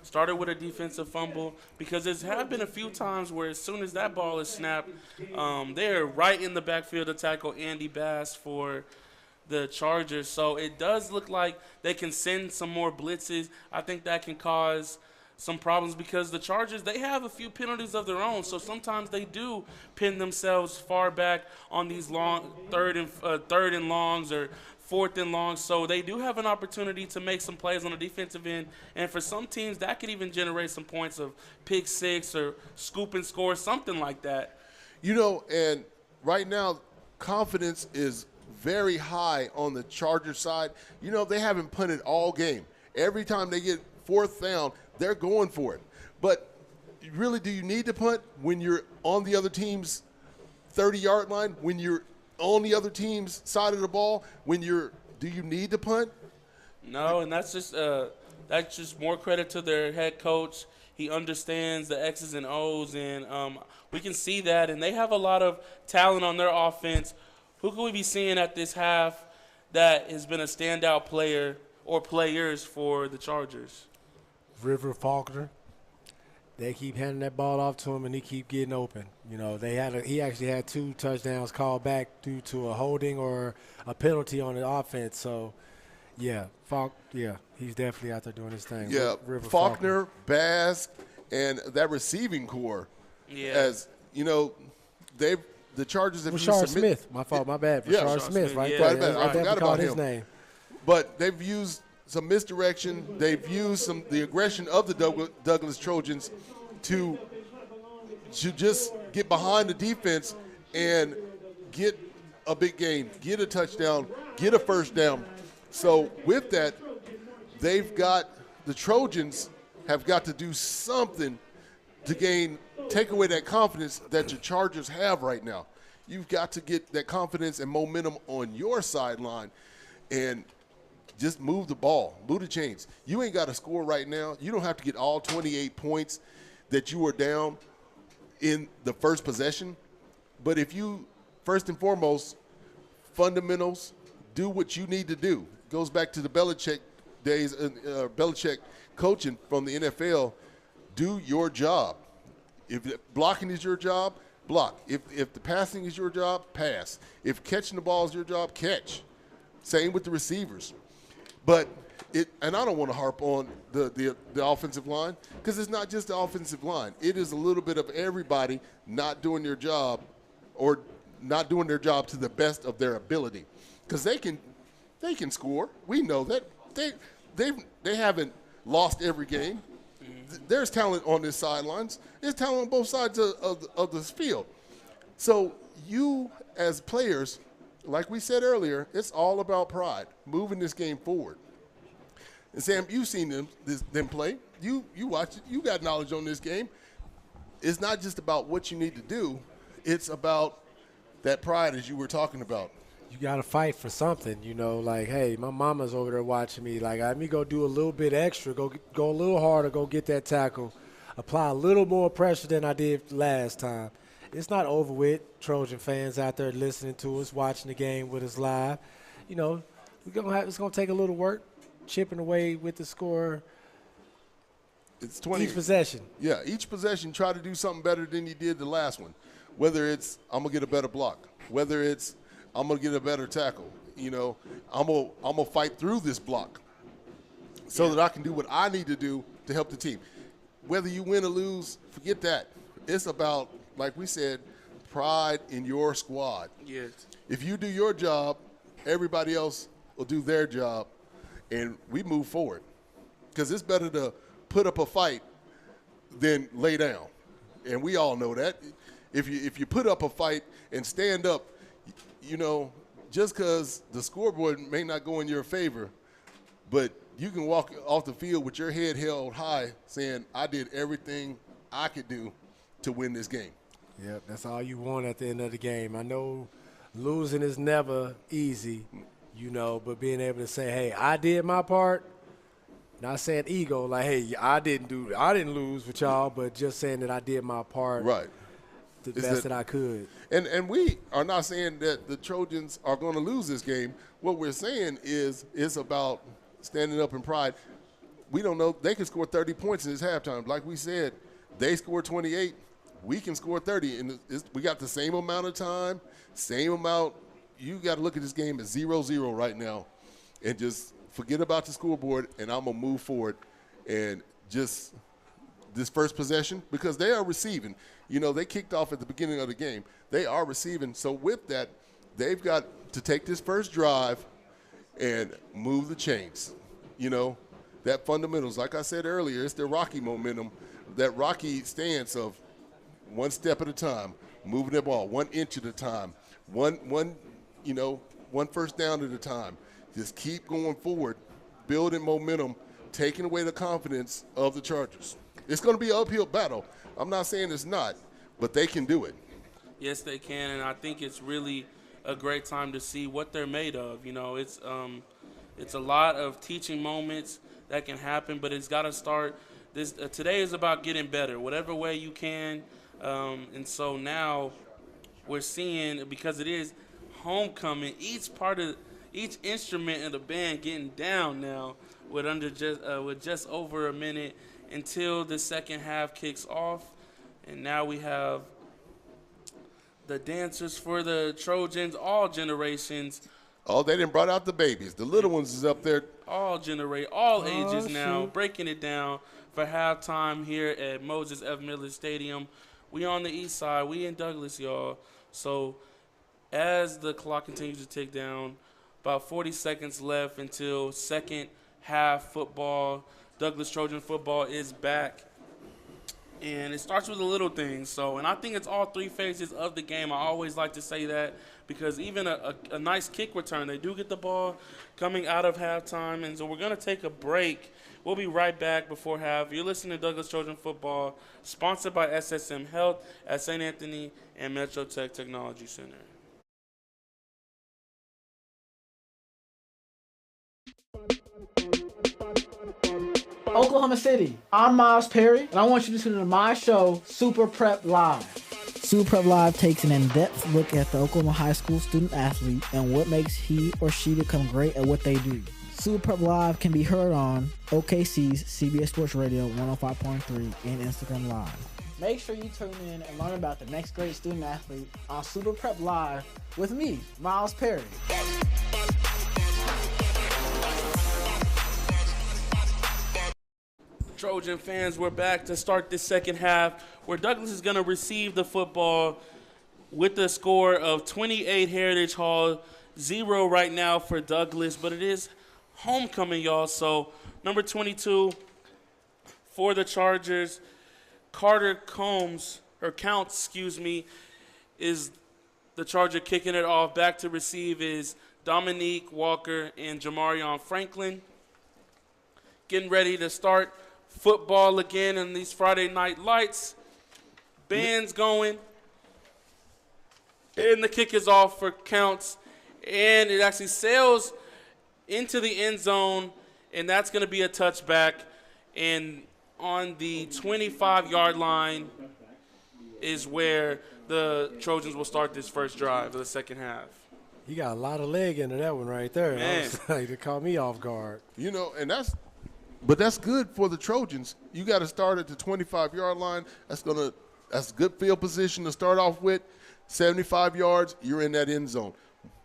Started with a defensive fumble, because there's have been a few times where as soon as that ball is snapped, they're right in the backfield to tackle Andy Bass for the Chargers. So it does look like they can send some more blitzes. I think that can cause some problems, because the Chargers, they have a few penalties of their own. So sometimes they do pin themselves far back on these long third and longs or fourth and long. So they do have an opportunity to make some plays on the defensive end. And for some teams, that could even generate some points of pick six or scoop and score, something like that. And right now, confidence is very high on the Chargers side. They haven't punted all game. Every time they get fourth down, they're going for it. But really, do you need to punt when you're on the other team's 30-yard line, when you're on the other team's side of the ball, do you need to punt? No, and that's just more credit to their head coach. He understands the X's and O's, and we can see that. And they have a lot of talent on their offense. Who could we be seeing at this half that has been a standout player or players for the Chargers? River Faulkner. They keep handing that ball off to him, and he keep getting open. He actually had 2 touchdowns called back due to a holding or a penalty on the offense. So, yeah, he's definitely out there doing his thing. Yeah, River Faulkner, Bass, and that receiving core. Yeah. As the Chargers have Rashard used Smith. My fault, my bad. Rashard Smith, right yeah, there. I forgot about his him. name. But they've used some misdirection. They've used the aggression of the Douglas Trojans to just get behind the defense and get a big gain, get a touchdown, get a first down. So with that, the Trojans have got to do something to take away that confidence that your Chargers have right now. You've got to get that confidence and momentum on your sideline and just move the ball, move the chains. You ain't got to score right now. You don't have to get all 28 points that you were down in the first possession. But if you, first and foremost, fundamentals, do what you need to do. Goes back to the Belichick days, Belichick coaching from the NFL. Do your job. If blocking is your job, block. If the passing is your job, pass. If catching the ball is your job, catch. Same with the receivers. But and I don't want to harp on the offensive line, because it's not just the offensive line. It is a little bit of everybody not doing their job or not doing their job to the best of their ability. Because they can They can score. We know that. They haven't lost every game. There's talent on this sidelines. There's talent on both sides of the field. So you, as players, like we said earlier, it's all about pride, moving this game forward. And Sam, you've seen them play. You watch it. You got knowledge on this game. It's not just about what you need to do. It's about that pride, as you were talking about. You got to fight for something, you know, like, hey, my mama's over there watching me. Like, let me go do a little bit extra, go a little harder, go get that tackle, apply a little more pressure than I did last time. It's not over with. Trojan fans out there listening to us, watching the game with us live. You know, it's going to take a little work, chipping away with the score. It's 20. Each possession. Yeah, each possession, try to do something better than you did the last one. Whether it's, I'm going to get a better block. Whether it's, I'm going to get a better tackle. You know, I'm going to fight through this block so that I can do what I need to do to help the team. Whether you win or lose, forget that. It's about, like we said, pride in your squad. Yes. If you do your job, everybody else will do their job, and we move forward. Because it's better to put up a fight than lay down. And we all know that. If you put up a fight and stand up, you know, just because the scoreboard may not go in your favor, but you can walk off the field with your head held high saying, I did everything I could do to win this game. Yep, that's all you want at the end of the game. I know losing is never easy, you know, but being able to say, hey, I did my part, not saying ego, like, hey, I didn't lose with y'all, but just saying that I did my part. Right. The best that I could. And we are not saying that the Trojans are going to lose this game. What we're saying is it's about standing up in pride. We don't know. They can score 30 points in this halftime. Like we said, they scored 28. We can score 30. And we got the same amount of time, same amount. You got to look at this game as 0-0 right now and just forget about the scoreboard, and I'm going to move forward and just this first possession, because they are receiving. You know, they kicked off at the beginning of the game. They are receiving. So with that, they've got to take this first drive and move the chains. You know, that fundamentals, like I said earlier, it's the Rocky momentum, that Rocky stance of one step at a time, moving the ball 1 inch at a time, one first down at a time. Just keep going forward, building momentum, taking away the confidence of the Chargers. It's going to be an uphill battle. I'm not saying it's not, but they can do it. Yes, they can, and I think it's really a great time to see what they're made of. You know, it's a lot of teaching moments that can happen, but it's got to start. Today is about getting better, whatever way you can, and so now we're seeing, because it is homecoming, each instrument in the band getting down now with just over a minute until the second half kicks off. And now we have the dancers for the Trojans, all generations. Oh, they didn't brought out the babies. The little ones is up there. All ages now, breaking it down for halftime here at Moses F. Miller Stadium. We on the east side. We in Douglas, y'all. So as the clock continues to tick down, about 40 seconds left until second half football. Douglas Trojan football is back. And it starts with the little things. And I think it's all three phases of the game. I always like to say that, because even a nice kick return, they do get the ball coming out of halftime. And so we're going to take a break. We'll be right back before half. You're listening to Douglas Trojan Football, sponsored by SSM Health at St. Anthony and Metro Tech Technology Center. Oklahoma City, I'm Miles Perry, and I want you to tune in to my show, Super Prep Live. Super Prep Live takes an in-depth look at the Oklahoma high school student athlete and what makes he or she become great at what they do. Super Prep Live can be heard on OKC's CBS Sports Radio 105.3 and Instagram Live. Make sure you tune in and learn about the next great student athlete on Super Prep Live with me, Miles Perry. Trojan fans, we're back to start this second half, where Douglas is going to receive the football with the score of 28 Heritage Hall, 0 right now for Douglas, but it is homecoming, y'all. So number 22 for the Chargers, Carter Counts, is the Charger kicking it off. Back to receive is Dominique Walker and Jamarion Franklin. Getting ready to start football again in these Friday night lights. Band's going. And the kick is off for Counts. And it actually sails into the end zone. And that's going to be a touchback. And on the 25-yard line is where the Trojans will start this first drive of the second half. He got a lot of leg into that one right there. Man. I was like, it caught me off guard. You know, but that's good for the Trojans. You got to start at the 25-yard line. That's a good field position to start off with. 75 yards, you're in that end zone.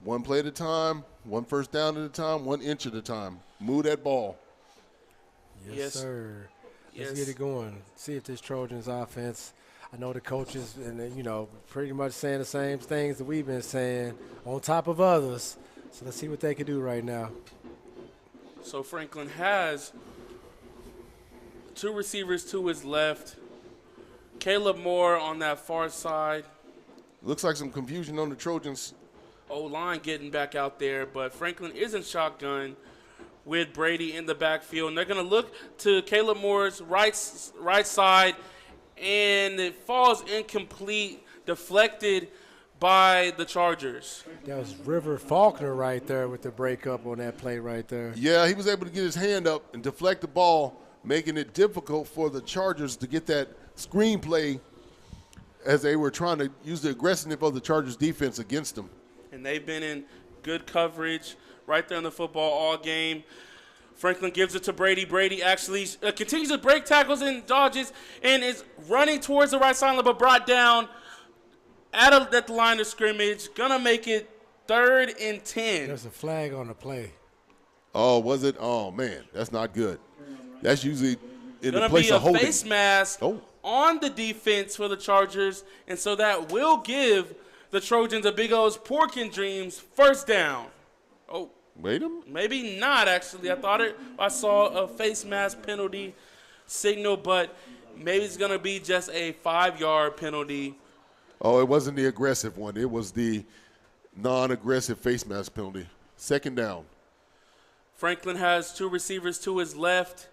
One play at a time, one first down at a time, 1 inch at a time. Move that ball. Yes, sir. Let's Yes. get it going. See if this Trojans offense, I know the coaches and, pretty much saying the same things that we've been saying on top of others. So let's see what they can do right now. So Franklin has 2 receivers to his left. Caleb Moore on that far side. Looks like some confusion on the Trojans. O-line getting back out there, but Franklin is in shotgun with Brady in the backfield. And they're going to look to Caleb Moore's right side, and it falls incomplete, deflected by the Chargers. That was River Faulkner right there with the breakup on that play right there. Yeah, he was able to get his hand up and deflect the ball, making it difficult for the Chargers to get that screen play as they were trying to use the aggressiveness of the Chargers defense against them. And they've been in good coverage right there in the football all game. Franklin gives it to Brady. Brady actually continues to break tackles and dodges and is running towards the right sideline, but brought down at the line of scrimmage. Gonna make it 3rd and 10. There's a flag on the play. Oh, was it? Oh, man, that's not good. That's usually in the Gonna place be a of holding. face mask Oh. on the defense for the Chargers, and so that will give the Trojans a big O's pork and dreams first down. Oh, Wait a minute. maybe not actually. I saw a face mask penalty signal, but maybe it's gonna be just a 5-yard penalty. Oh, it wasn't the aggressive one. It was the non-aggressive face mask penalty. 2nd down. Franklin has 2 receivers to his left.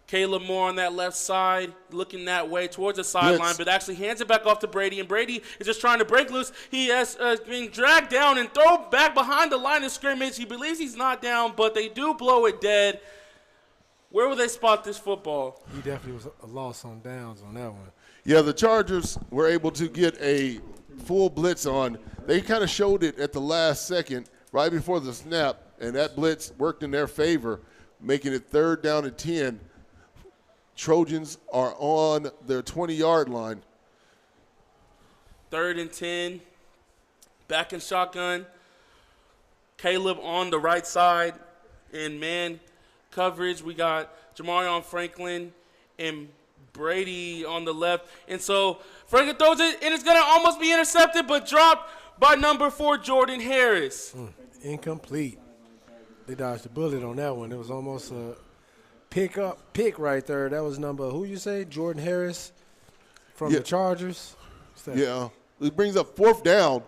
Caleb Moore on that left side, looking that way towards the sideline, Blitz. but actually hands it back off to Brady, and Brady is just trying to break loose. He has been dragged down and thrown back behind the line of scrimmage. He believes he's not down, but they do blow it dead. Where will they spot this football? He definitely was a loss on downs on that one. Yeah, the Chargers were able to get a full blitz on. They kind of showed it at the last second, right before the snap, and that blitz worked in their favor, making it 3rd down and 10. Trojans are on their 20-yard line. 3rd and 10. Back in shotgun. Caleb on the right side. In man coverage, we got Jamarion Franklin and Brady on the left. And so Franklin throws it, and it's going to almost be intercepted, but dropped by number 4, Jordan Harris. Incomplete. They dodged a bullet on that one. It was almost a pick right there. That was number, who you say? Jordan Harris from Yeah. the Chargers. Yeah, it brings up 4th down,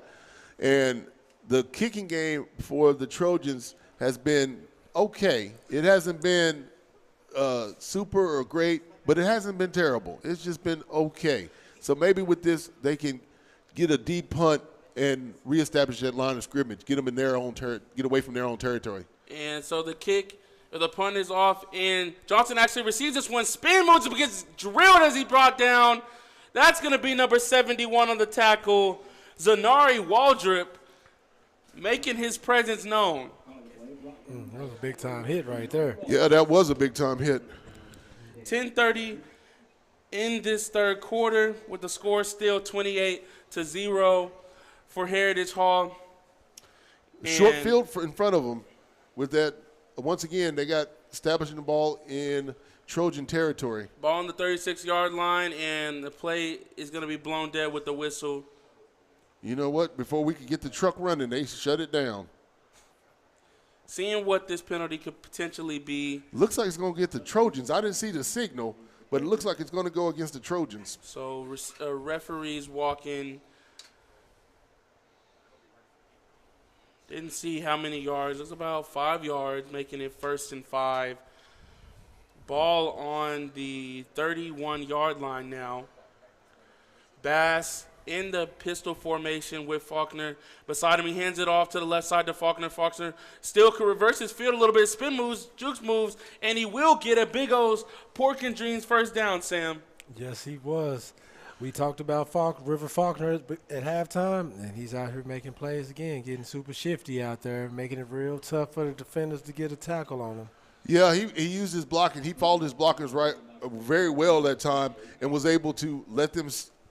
and the kicking game for the Trojans has been okay. It hasn't been super or great, but it hasn't been terrible. It's just been okay. So maybe with this, they can get a deep punt and reestablish that line of scrimmage, get them in their own get away from their own territory. And so the punt is off, and Johnson actually receives this one. Spin moves, but gets drilled as he brought down. That's going to be number 71 on the tackle, Zanari Waldrop, making his presence known. That was a big-time hit right there. Yeah, that was a big-time hit. 10:30 in this 3rd quarter, with the score still 28-0 for Heritage Hall. Short And field in front of them with that. Once again, they got establishing the ball in Trojan territory. Ball on the 36-yard line, and the play is going to be blown dead with the whistle. You know what? Before we could get the truck running, they shut it down. seeing what this penalty could potentially be. Looks like it's going to get the Trojans. I didn't see the signal, but it looks like it's going to go against the Trojans. So referees walking. Didn't see how many yards. It was about 5 yards, making it 1st and 5. Ball on the 31-yard line now. Bass in the pistol formation with Faulkner beside him. He hands it off to the left side to Faulkner. Faulkner still could reverse his field a little bit. Spin moves, jukes moves, and he will get a big old Pork and Dreams first down, Sam. Yes, he was. We talked about River Faulkner at halftime, and he's out here making plays again, getting super shifty out there, making it real tough for the defenders to get a tackle on him. Yeah, he used his blocking. He followed his blockers very well that time and was able to let them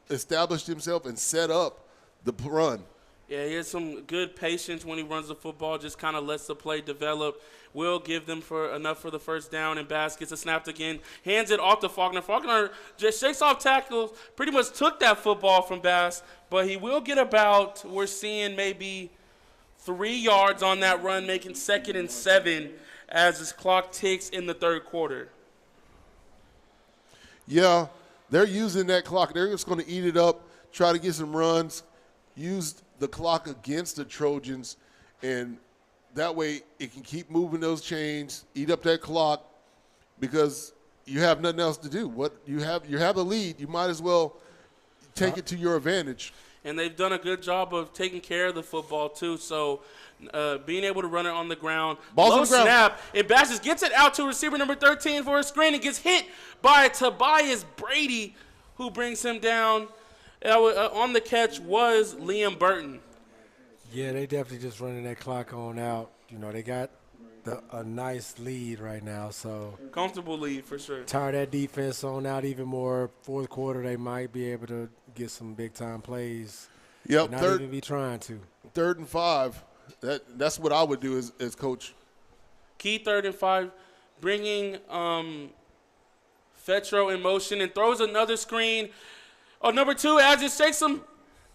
establish himself and set up the run. Yeah, he has some good patience when he runs the football, just kind of lets the play develop. Will give them enough for the first down, and Bass gets a snap again, hands it off to Faulkner. Faulkner just shakes off tackles, pretty much took that football from Bass, but he will get about, we're seeing maybe 3 yards on that run, making 2nd and 7 as his clock ticks in the 3rd quarter. Yeah, they're using that clock. They're just going to eat it up, try to get some runs, use the clock against the Trojans, and that way it can keep moving those chains, eat up that clock, because you have nothing else to do. You have a lead. You might as well take it to your advantage. And they've done a good job of taking care of the football, too. So being able to run it on the ground. Ball's Low on the ground. snap. And Bassis gets it out to receiver number 13 for a screen. And gets hit by Tobias Brady, who brings him down. On the catch was Liam Burton. Yeah, they definitely just running that clock on out. You know, they got a nice lead right now, so Comfortable lead for sure. tire that defense on out even more. 4th quarter, they might be able to get some big-time plays. Yep, Not even be trying to. 3rd and 5. That's what I would do as coach. Key 3rd and 5, bringing Fetro in motion and throws another screen. Oh, number 2, as it shakes some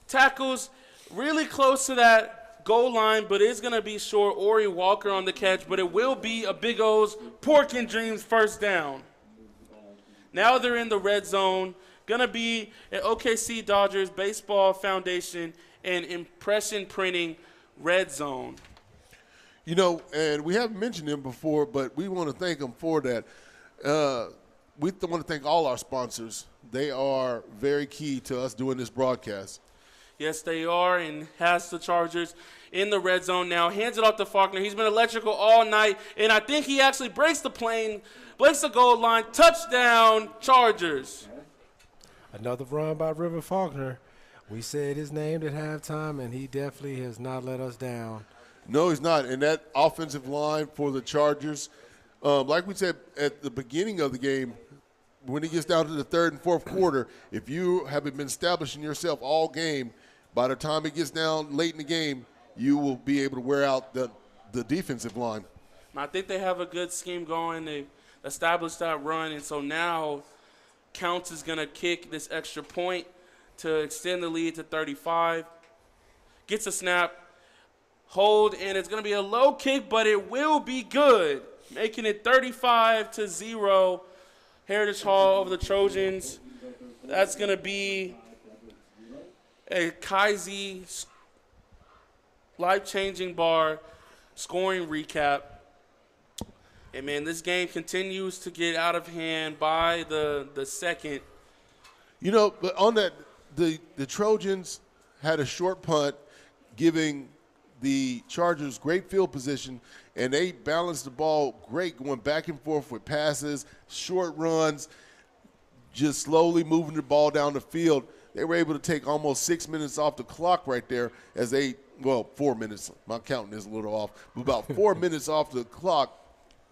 tackles really close to that goal line, but it's going to be short. Ori Walker on the catch, but it will be a big O's Pork and Dreams first down. Now they're in the red zone. Going to be an OKC Dodgers Baseball Foundation and impression printing red zone. You know, and we haven't mentioned him before, but we want to thank him for that. We want to thank all our sponsors. They are very key to us doing this broadcast. Yes, they are, and has the Chargers in the red zone now. Hands it off to Faulkner. He's been electrical all night, and I think he actually breaks the goal line. Touchdown, Chargers. Another run by River Faulkner. We said his name at halftime, and he definitely has not let us down. No, he's not. And that offensive line for the Chargers, like we said at the beginning of the game, when it gets down to the 3rd and 4th quarter, if you haven't been establishing yourself all game, by the time it gets down late in the game, you will be able to wear out the defensive line. I think they have a good scheme going. They've established that run, and so now Counts is going to kick this extra point to extend the lead to 35. Gets a snap, hold, and it's going to be a low kick, but it will be good, making it 35-0. Heritage Hall over the Trojans. That's going to be a Kaiser life-changing bar scoring recap. And, man, this game continues to get out of hand by the second. You know, but on that, the Trojans had a short punt, giving the Chargers great field position, and they balanced the ball great, going back and forth with passes, short runs, just slowly moving the ball down the field. They were able to take almost 6 minutes off the clock right there as 4 minutes. My counting is a little off, but about 4 minutes off the clock,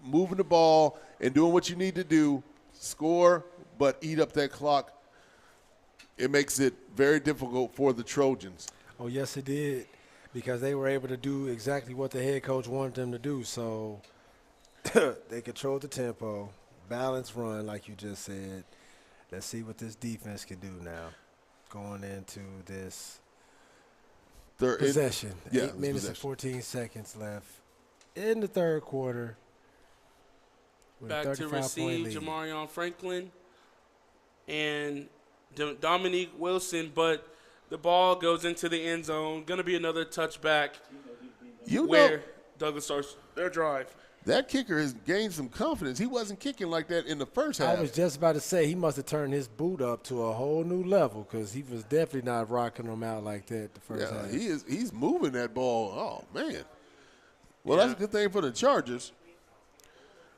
moving the ball and doing what you need to do, score, but eat up that clock. It makes it very difficult for the Trojans. Oh, yes, it did, because they were able to do exactly what the head coach wanted them to do. So they controlled the tempo, balanced run, like you just said. Let's see what this defense can do now going into this possession. 8 minutes and 14 seconds left in the third quarter. With a Back to 35-point receive lead. Jamarion Franklin and Dominique Wilson, but the ball goes into the end zone. Going to be another touchback You know, where Douglas starts their drive. that kicker has gained some confidence. He wasn't kicking like that in the first half. I was just about to say he must have turned his boot up to a whole new level because he was definitely not rocking them out like that the first Yeah, half. he's moving that ball. Oh, man. Well, that's a good thing for the Chargers.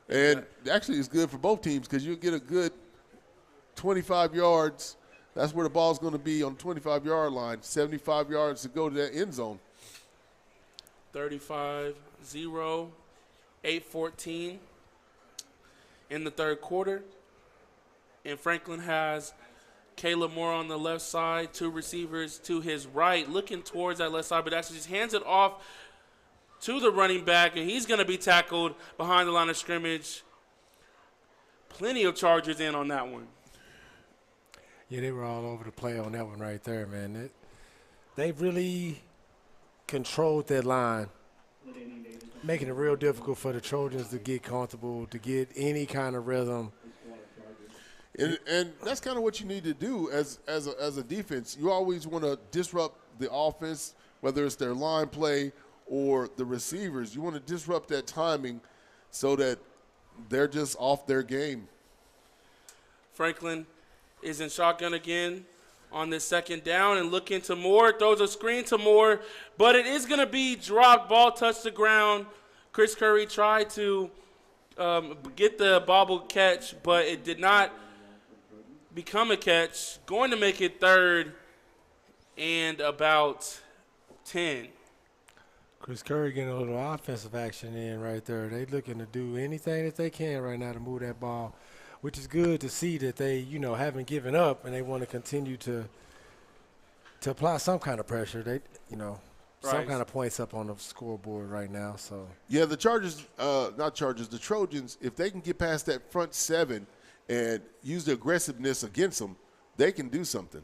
And actually it's good for both teams because you'll get a good 25 yards. That's where the ball's going to be on the 25-yard line, 75 yards to go to that end zone. 35-0, 8-14 in the third quarter. And Franklin has Caleb Moore on the left side, two receivers to his right, looking towards that left side, but actually just hands it off to the running back, and he's going to be tackled behind the line of scrimmage. Plenty of Chargers in on that one. Yeah, they were all over the play on that one right there, man. They really controlled that line, making it real difficult for the Trojans to get comfortable, to get any kind of rhythm. And that's kind of what you need to do as a defense. You always want to disrupt the offense, whether it's their line play or the receivers. You want to disrupt that timing so that they're just off their game. Franklin is in shotgun again on this second down and looking to Moore, throws a screen to Moore, but it is going to be dropped. Ball touched the ground. Chris Curry tried to get the bobble catch, but it did not become a catch. Going to make it third and about 10. Chris Curry getting a little offensive action in right there. They looking to do anything that they can right now to move that ball, which is good to see that they, haven't given up and they want to continue to apply some kind of pressure. They, some Right. kind of points up on the scoreboard right now. So Yeah, the Chargers, the Trojans, if they can get past that front seven and use the aggressiveness against them, they can do something.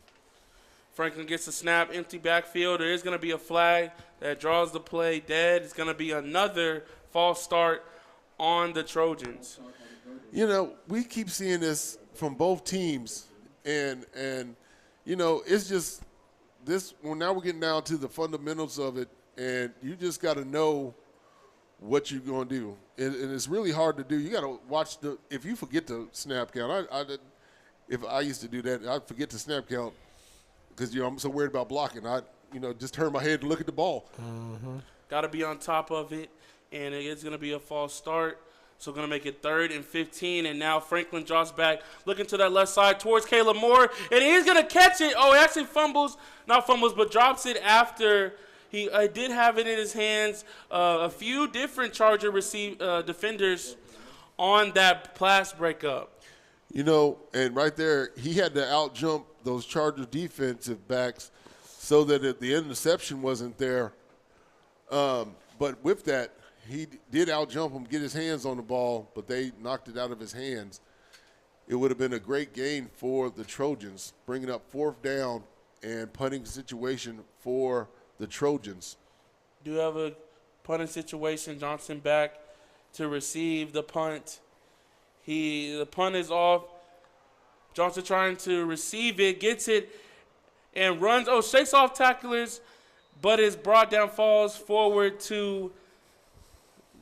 Franklin gets the snap, empty backfield. There is going to be a flag that draws the play dead. It's going to be another false start on the Trojans. We keep seeing this from both teams, and it's just this. Well, now we're getting down to the fundamentals of it, and you just got to know what you're going to do, and it's really hard to do. You got to watch if you forget to snap count. If I used to do that, I'd forget to snap count because I'm so worried about blocking. I just turn my head to look at the ball. Got to be on top of it, and it is going to be a false start. So going to make it 3rd and 15, and now Franklin drops back, looking to that left side towards Caleb Moore, and he's going to catch it. Oh, he actually but drops it after he did have it in his hands. A few different Charger defenders on that pass breakup. And right there, he had to out-jump those Chargers defensive backs so that the interception wasn't there. But with that, he did out-jump him, get his hands on the ball, but they knocked it out of his hands. It would have been a great gain for the Trojans, bringing up 4th down and punting situation for the Trojans. Do have a punting situation. Johnson back to receive the punt. The punt is off. Johnson trying to receive it, gets it, and runs. Oh, shakes off tacklers, but is brought down, falls forward to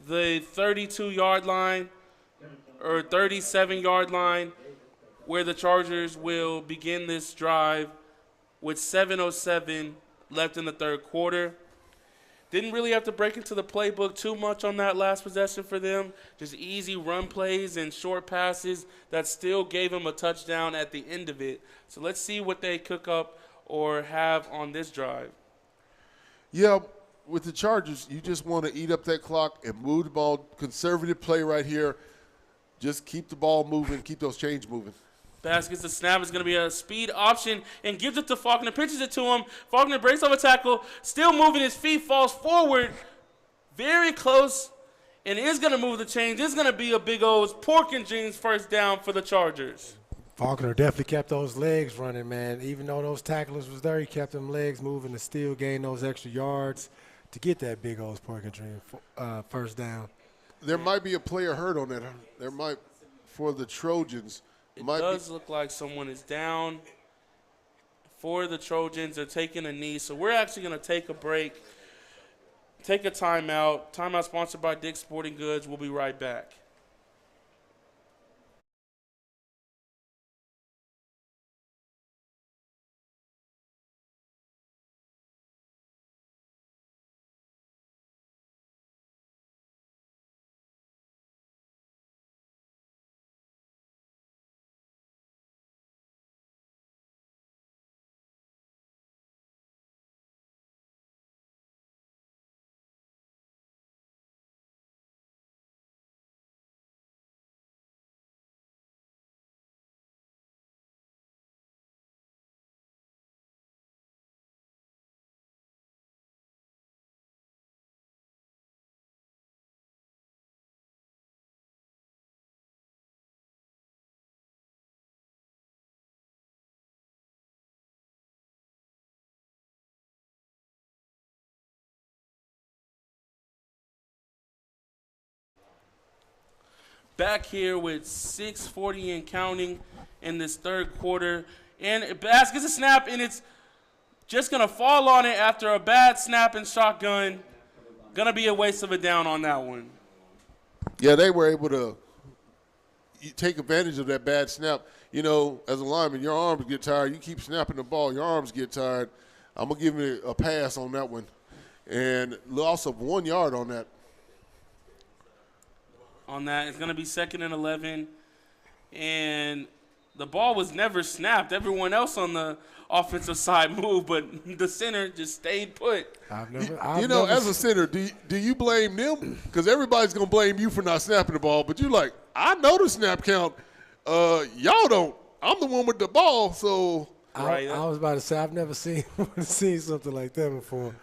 the 32-yard line or 37-yard line, where the Chargers will begin this drive with 7:07 left in the third quarter. Didn't really have to break into the playbook too much on that last possession for them. Just easy run plays and short passes that still gave them a touchdown at the end of it. So let's see what they cook up or have on this drive. Yeah, with the Chargers, you just want to eat up that clock and move the ball. Conservative play right here. Just keep the ball moving, keep those chains moving. Bass gets the snap. It's going to be a speed option and gives it to Faulkner. Pitches it to him. Faulkner breaks off a tackle. Still moving his feet. Falls forward. Very close. And is going to move the chains. It's going to be a big old pork and jeans first down for the Chargers. Faulkner definitely kept those legs running, man. Even though those tacklers was there, he kept them legs moving to still gain those extra yards to get that big old Pork and Dream first down. There might be a player hurt on that. There might, for the Trojans. It does look like someone is down. For the Trojans, they're taking a knee. So we're actually going to take a break, take a timeout. Timeout sponsored by Dick's Sporting Goods. We'll be right back. Back here with 6:40 and counting in this third quarter. And Bass gets a snap, and it's just going to fall on it after a bad snap and shotgun. Going to be a waste of a down on that one. Yeah, they were able to take advantage of that bad snap. You know, as a lineman, your arms get tired. You keep snapping the ball, your arms get tired. I'm going to give you a pass on that one. And loss of 1 yard on that. On that, it's going to be 2nd and 11. And the ball was never snapped. Everyone else on the offensive side moved, but the center just stayed put. As a center, do you blame them? Because everybody's going to blame you for not snapping the ball, but you're like, I know the snap count. Y'all don't. I'm the one with the ball, so. I was about to say, I've never seen something like that before.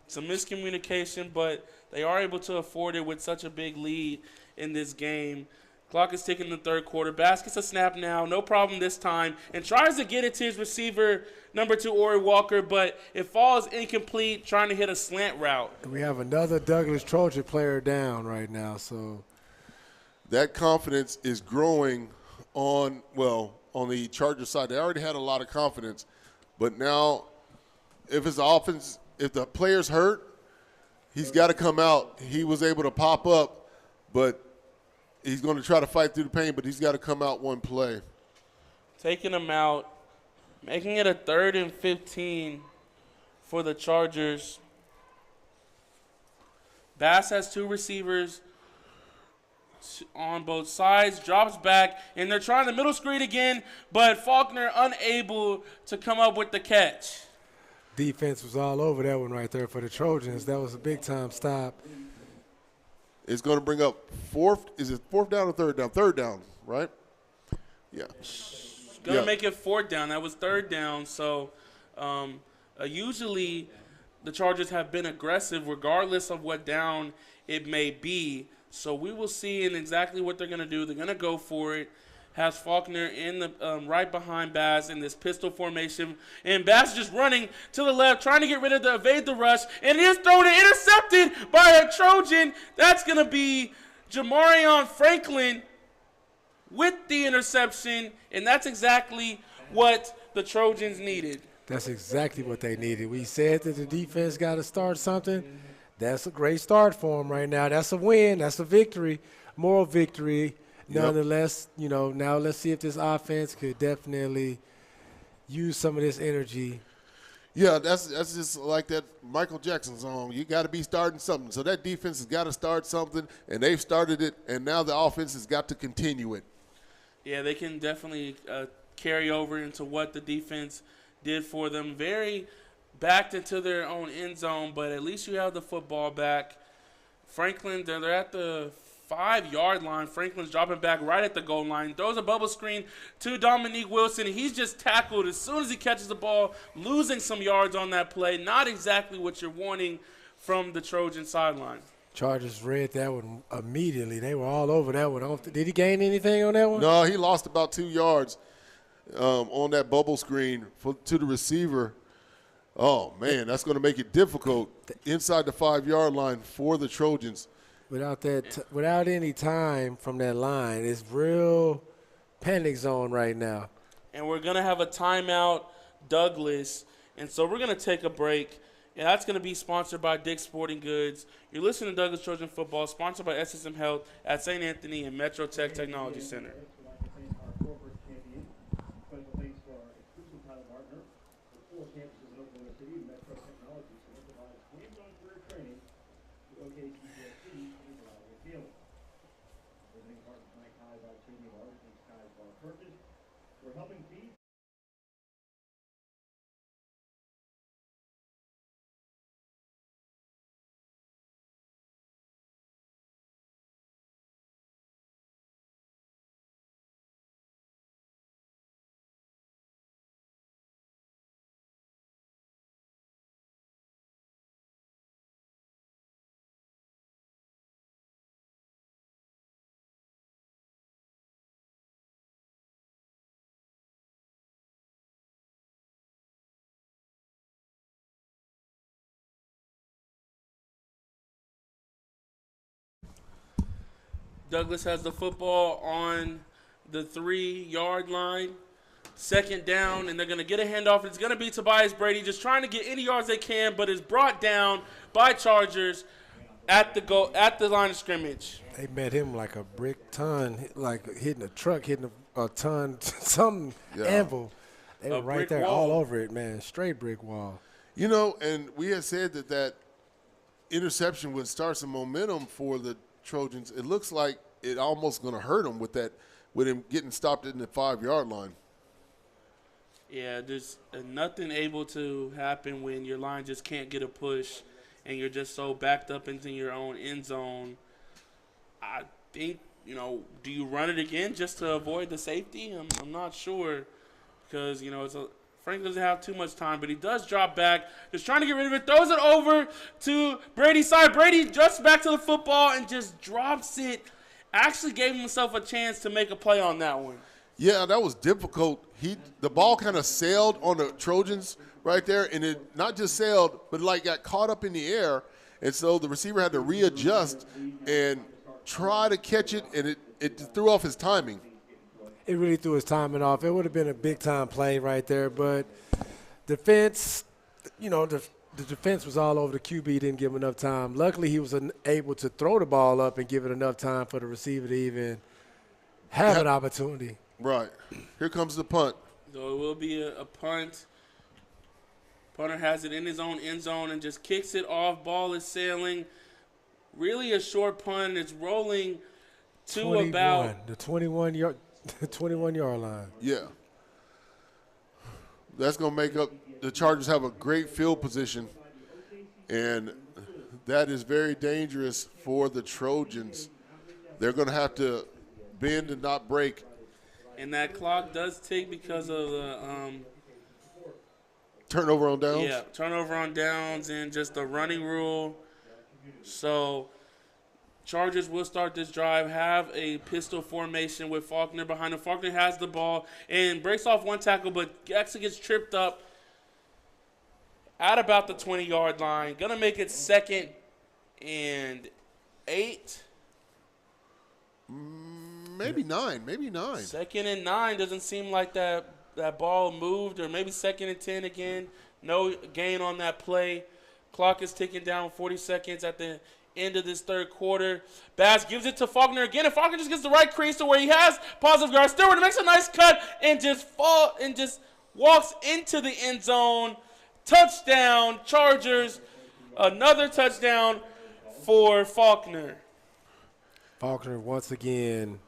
Some miscommunication, but they are able to afford it with such a big lead in this game. Clock is ticking in the third quarter. Bass gets a snap now, no problem this time, and tries to get it to his receiver, number 2, Ori Walker, but it falls incomplete, trying to hit a slant route. We have another Douglas Trojan player down right now, so. That confidence is growing on the Chargers side. They already had a lot of confidence, but now if it's offense, if the player's hurt, he's got to come out. He was able to pop up, but he's going to try to fight through the pain, but he's got to come out one play. Taking him out, making it a 3rd and 15 for the Chargers. Bass has 2 receivers on both sides, drops back, and they're trying the middle screen again, but Faulkner unable to come up with the catch. Defense was all over that one right there for the Trojans. That was a big-time stop. It's going to bring up fourth down or third down? Third down, right? Yeah. Going to make it 4th down. That was 3rd down. So usually the Chargers have been aggressive regardless of what down it may be. So we will see in exactly what they're going to do. They're going to go for it. Has Faulkner in the right behind Bass in this pistol formation. And Bass just running to the left, trying to get rid of evade the rush. And he is thrown and intercepted by a Trojan. That's going to be Jamarion Franklin with the interception. And that's exactly what the Trojans needed. That's exactly what they needed. We said that the defense got to start something. That's a great start for them right now. That's a win. That's a victory, moral victory. Nonetheless, now let's see if this offense could definitely use some of this energy. Yeah, that's just like that Michael Jackson song. You got to be starting something. So that defense has got to start something, and they've started it, and now the offense has got to continue it. Yeah, they can definitely carry over into what the defense did for them. Very backed into their own end zone, but at least you have the football back. Franklin, they're at the 5-yard line. Franklin's dropping back right at the goal line. Throws a bubble screen to Dominique Wilson. He's just tackled as soon as he catches the ball, losing some yards on that play. Not exactly what you're wanting from the Trojan sideline. Chargers read that one immediately. They were all over that one. Did he gain anything on that one? No, he lost about 2 yards on that bubble screen to the receiver. Oh, man, that's going to make it difficult inside the 5-yard line for the Trojans. Without any time from that line, it's real panic zone right now. And we're going to have a timeout, Douglas. And so we're going to take a break. And that's going to be sponsored by Dick's Sporting Goods. You're listening to Douglas Trojan Football, sponsored by SSM Health at St. Anthony and Metro Tech Technology Center. Our corporate champion. Special thanks to our exclusive title partner, the 4 campuses in Oklahoma City, Metro Technology Center provides hands-on career training to OKCPSC and Broadway Field. Visiting partners Mike High by Cheney Bars and Sky's Bar Purchase. We're helping feed. Douglas has the football on the 3-yard line. Second down, and they're going to get a handoff. It's going to be Tobias Brady just trying to get any yards they can, but is brought down by Chargers at the line of scrimmage. They met him like a brick ton, like hitting a truck, hitting a ton, some anvil. They were right there all over it, man. Straight brick wall. You know, and we had said that interception would start some momentum for the Trojans. It looks like it almost going to hurt him with him getting stopped in the 5-yard line. Yeah, there's nothing able to happen when your line just can't get a push and you're just so backed up into your own end zone. I think, do you run it again just to avoid the safety? I'm not sure because, Frank doesn't have too much time, but he does drop back. Just trying to get rid of it. Throws it over to Brady's side. Brady just back to the football and just drops it. Actually gave himself a chance to make a play on that one. Yeah, that was difficult. The ball kind of sailed on the Trojans right there, and it not just sailed, but got caught up in the air, and so the receiver had to readjust and try to catch it, and it threw off his timing. It really threw his timing off. It would have been a big-time play right there, but defense, the defense was all over the QB, didn't give him enough time. Luckily, he was able to throw the ball up and give it enough time for the receiver to even have an opportunity. Right. Here comes the punt. So it will be a punt. Punter has it in his own end zone and just kicks it off. Ball is sailing. Really a short punt. It's rolling to about the 21-yard line. Yeah. That's going to make up – the Chargers have a great field position, and that is very dangerous for the Trojans. They're going to have to bend and not break. And that clock does tick because of the turnover on downs? Yeah, turnover on downs and just the running rule. So Chargers will start this drive, have a pistol formation with Faulkner behind him. Faulkner has the ball and breaks off one tackle, but actually gets tripped up at about the 20-yard line. Going to make it 2nd and 8. Maybe 9. 2nd and 9 doesn't seem like that ball moved, or maybe 2nd and 10 again. No gain on that play. Clock is ticking down 40 seconds at the end of this third quarter. Bass gives it to Faulkner again, and Faulkner just gets the right crease to where he has positive guard. Stewart makes a nice cut and just walks into the end zone. Touchdown, Chargers. Another touchdown for Faulkner. Faulkner once again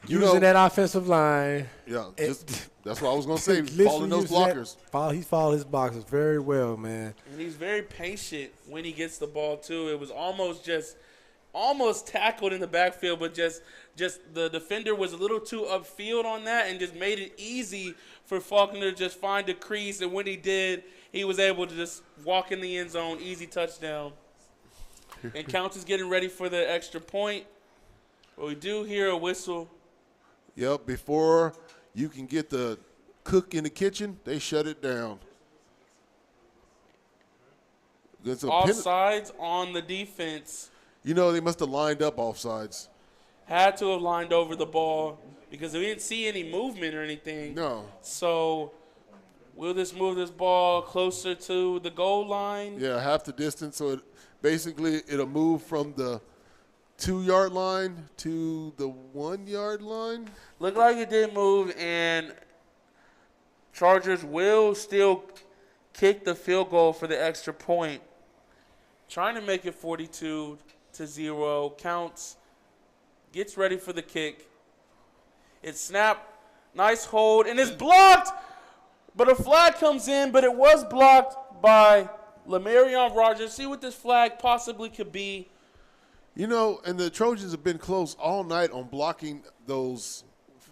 using that offensive line. Yeah, that's what I was going to say. Following those blockers. He followed his boxers very well, man. And he's very patient when he gets the ball, too. It was almost tackled in the backfield, but just the defender was a little too upfield on that and just made it easy for Faulkner to just find a crease. And when he did, he was able to just walk in the end zone, easy touchdown. And Counts is getting ready for the extra point. But we do hear a whistle. Yep, before you can get the cook in the kitchen, they shut it down. It's a Offsides on the defense. they must have lined up offsides. Had to have lined over the ball because we didn't see any movement or anything. No. So we'll just move this ball closer to the goal line. Yeah, half the distance. So it'll move from the 2-yard line to the 1-yard line. Looked like it did move, and Chargers will still kick the field goal for the extra point. Trying to make it 42-0. Counts. Gets ready for the kick. It's snapped. Nice hold, and it's blocked. But a flag comes in, but it was blocked by Lamarion Rogers. See what this flag possibly could be. And the Trojans have been close all night on blocking those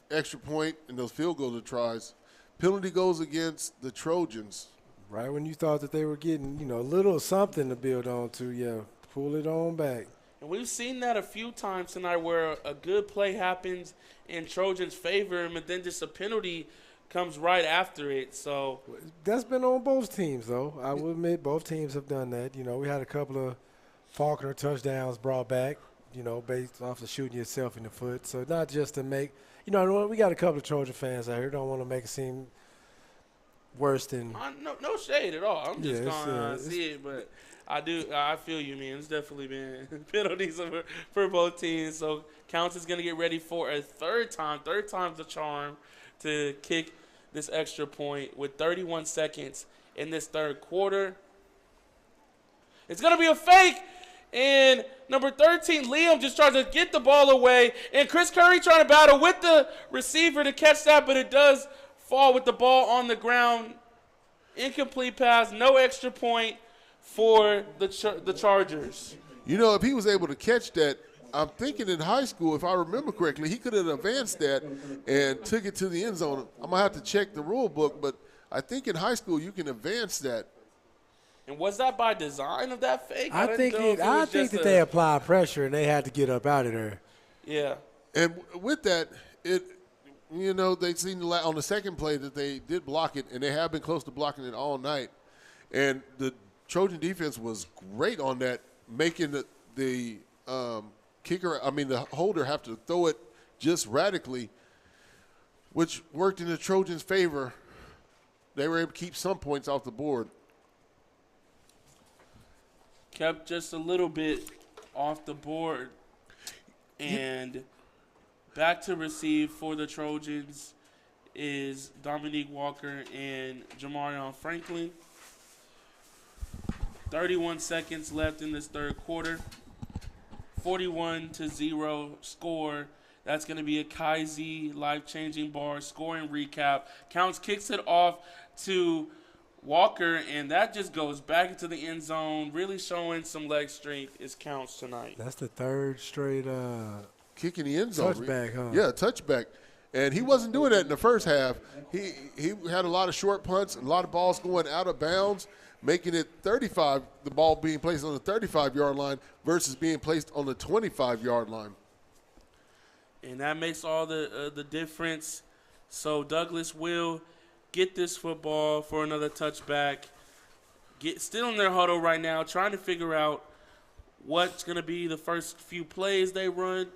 extra point and those field goal tries. Penalty goes against the Trojans. Right when you thought that they were getting, a little something to build on to, pull it on back. And we've seen that a few times tonight where a good play happens in Trojans' favor, but then just a penalty comes right after it. So That's been on both teams, though. I will admit both teams have done that. We had a couple of Faulkner touchdowns brought back, based off of shooting yourself in the foot. So not just to make – we got a couple of Trojan fans out here. Don't want to make it seem worse than – no shade at all. I'm just going to it's- see it, but – I feel you, man. It's definitely been penalties for both teams. So Counts is going to get ready for a third time. Third time's the charm to kick this extra point with 31 seconds in this third quarter. It's going to be a fake. And number 13, Liam, just tries to get the ball away. And Chris Curry trying to battle with the receiver to catch that, but it does fall with the ball on the ground. Incomplete pass, no extra point for the Chargers. If he was able to catch that, I'm thinking in high school, if I remember correctly, he could have advanced that and took it to the end zone. I'm going to have to check the rule book, but I think in high school you can advance that. And was that by design of that fake? I think that they applied pressure and they had to get up out of there. Yeah. And with that, they seen on the second play that they did block it, and they have been close to blocking it all night. And the Trojan defense was great on that, making the holder have to throw it just radically, which worked in the Trojans' favor. They were able to keep some points off the board. Kept just a little bit off the board. And back to receive for the Trojans is Dominique Walker and Jamarion Franklin. 31 seconds left in this third quarter. 41-0 score. That's going to be a Kaiser life-changing bar scoring recap. Counts kicks it off to Walker, and that just goes back into the end zone, really showing some leg strength is Counts tonight. That's the third straight kick in the end zone. Touchback, huh? Yeah, touchback. And he wasn't doing that in the first half. He had a lot of short punts, a lot of balls going out of bounds, making it 35, the ball being placed on the 35-yard line versus being placed on the 25-yard line. And that makes all the difference. So Douglas will get this football for another touchback. Still in their huddle right now, trying to figure out what's going to be the first few plays they run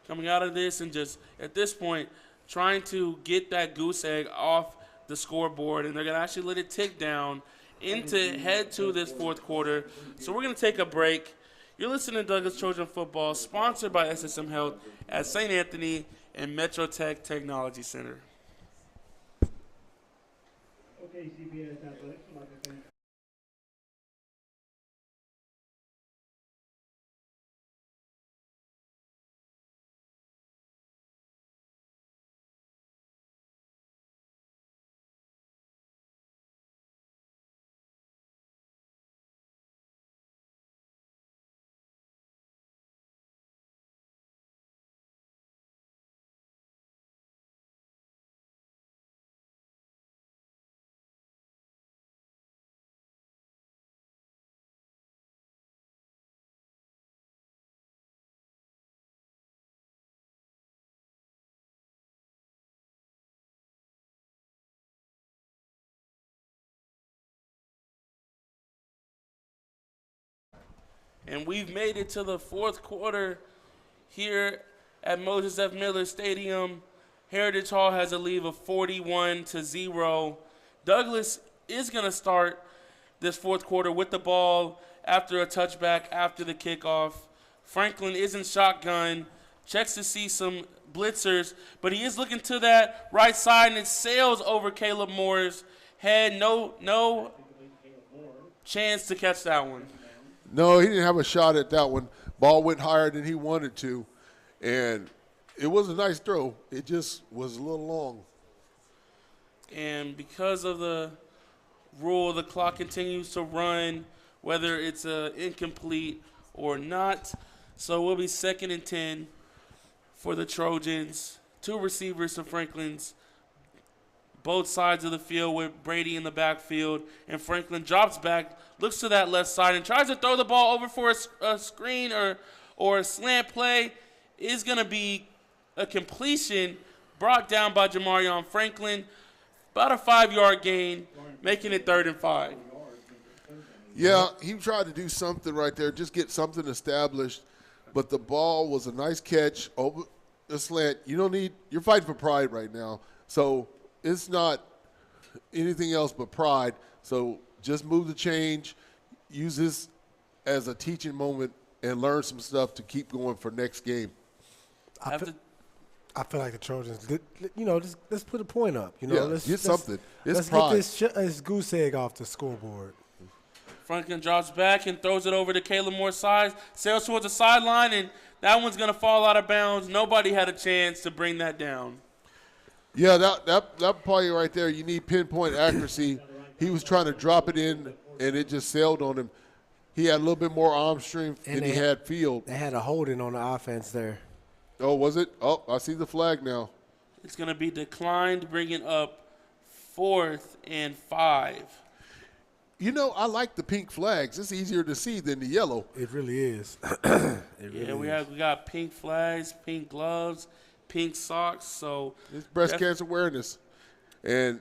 coming out of this, and just at this point trying to get that goose egg off the scoreboard. And they're going to actually let it tick down head to this fourth quarter. So we're going to take a break. You're listening to Douglas Trojan Football, sponsored by SSM Health at St. Anthony and Metro Tech Technology Center. Okay, CBS Athletics, like I said, And we've made it to the fourth quarter here at Moses F. Miller Stadium. Heritage Hall has a lead of 41-0. Douglas is going to start this fourth quarter with the ball after a touchback after the kickoff. Franklin is in shotgun, checks to see some blitzers, but he is looking to that right side, and it sails over Caleb Moore's head. No chance to catch that one. No, he didn't have a shot at that one. Ball went higher than he wanted to, and it was a nice throw. It just was a little long. And because of the rule, the clock continues to run, whether it's incomplete or not. So it will be 2nd and 10 for the Trojans. 2 receivers to Franklin's. Both sides of the field with Brady in the backfield. And Franklin drops back, looks to that left side, and tries to throw the ball over for a screen or a slant play. Is going to be a completion brought down by Jamarion Franklin. About a 5-yard gain, making it 3rd and 5. Yeah, he tried to do something right there, just get something established. But the ball was a nice catch over the slant. You're fighting for pride right now. So it's not anything else but pride. So just move the change, use this as a teaching moment, and learn some stuff to keep going for next game. I feel like the Trojans, let's put a point up. Let's get something. Let's pride. get this goose egg off the scoreboard. Franklin drops back and throws it over to Caleb Moore's side, sails towards the sideline, and that one's going to fall out of bounds. Nobody had a chance to bring that down. Yeah, that play right there, you need pinpoint accuracy. He was trying to drop it in, and it just sailed on him. He had a little bit more arm strength than he had field. They had a holding on the offense there. Oh, was it? Oh, I see the flag now. It's going to be declined, bringing up 4th and 5. I like the pink flags. It's easier to see than the yellow. It really is. We got pink flags, pink gloves, pink socks. So it's breast cancer awareness. And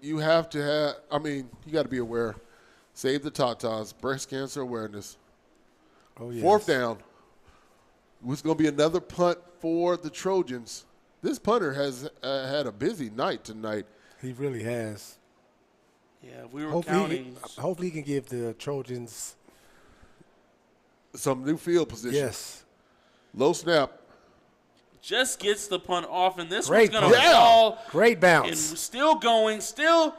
you have to have, you got to be aware. Save the Tatas, breast cancer awareness. Oh, yes. 4th down. It's going to be another punt for the Trojans. This punter has had a busy night tonight. He really has. Yeah, we were counting. Hopefully he can give the Trojans some new field position. Yes. Low snap. Just gets the punt off, and this Great one's going to fall. Great bounce. And still going, still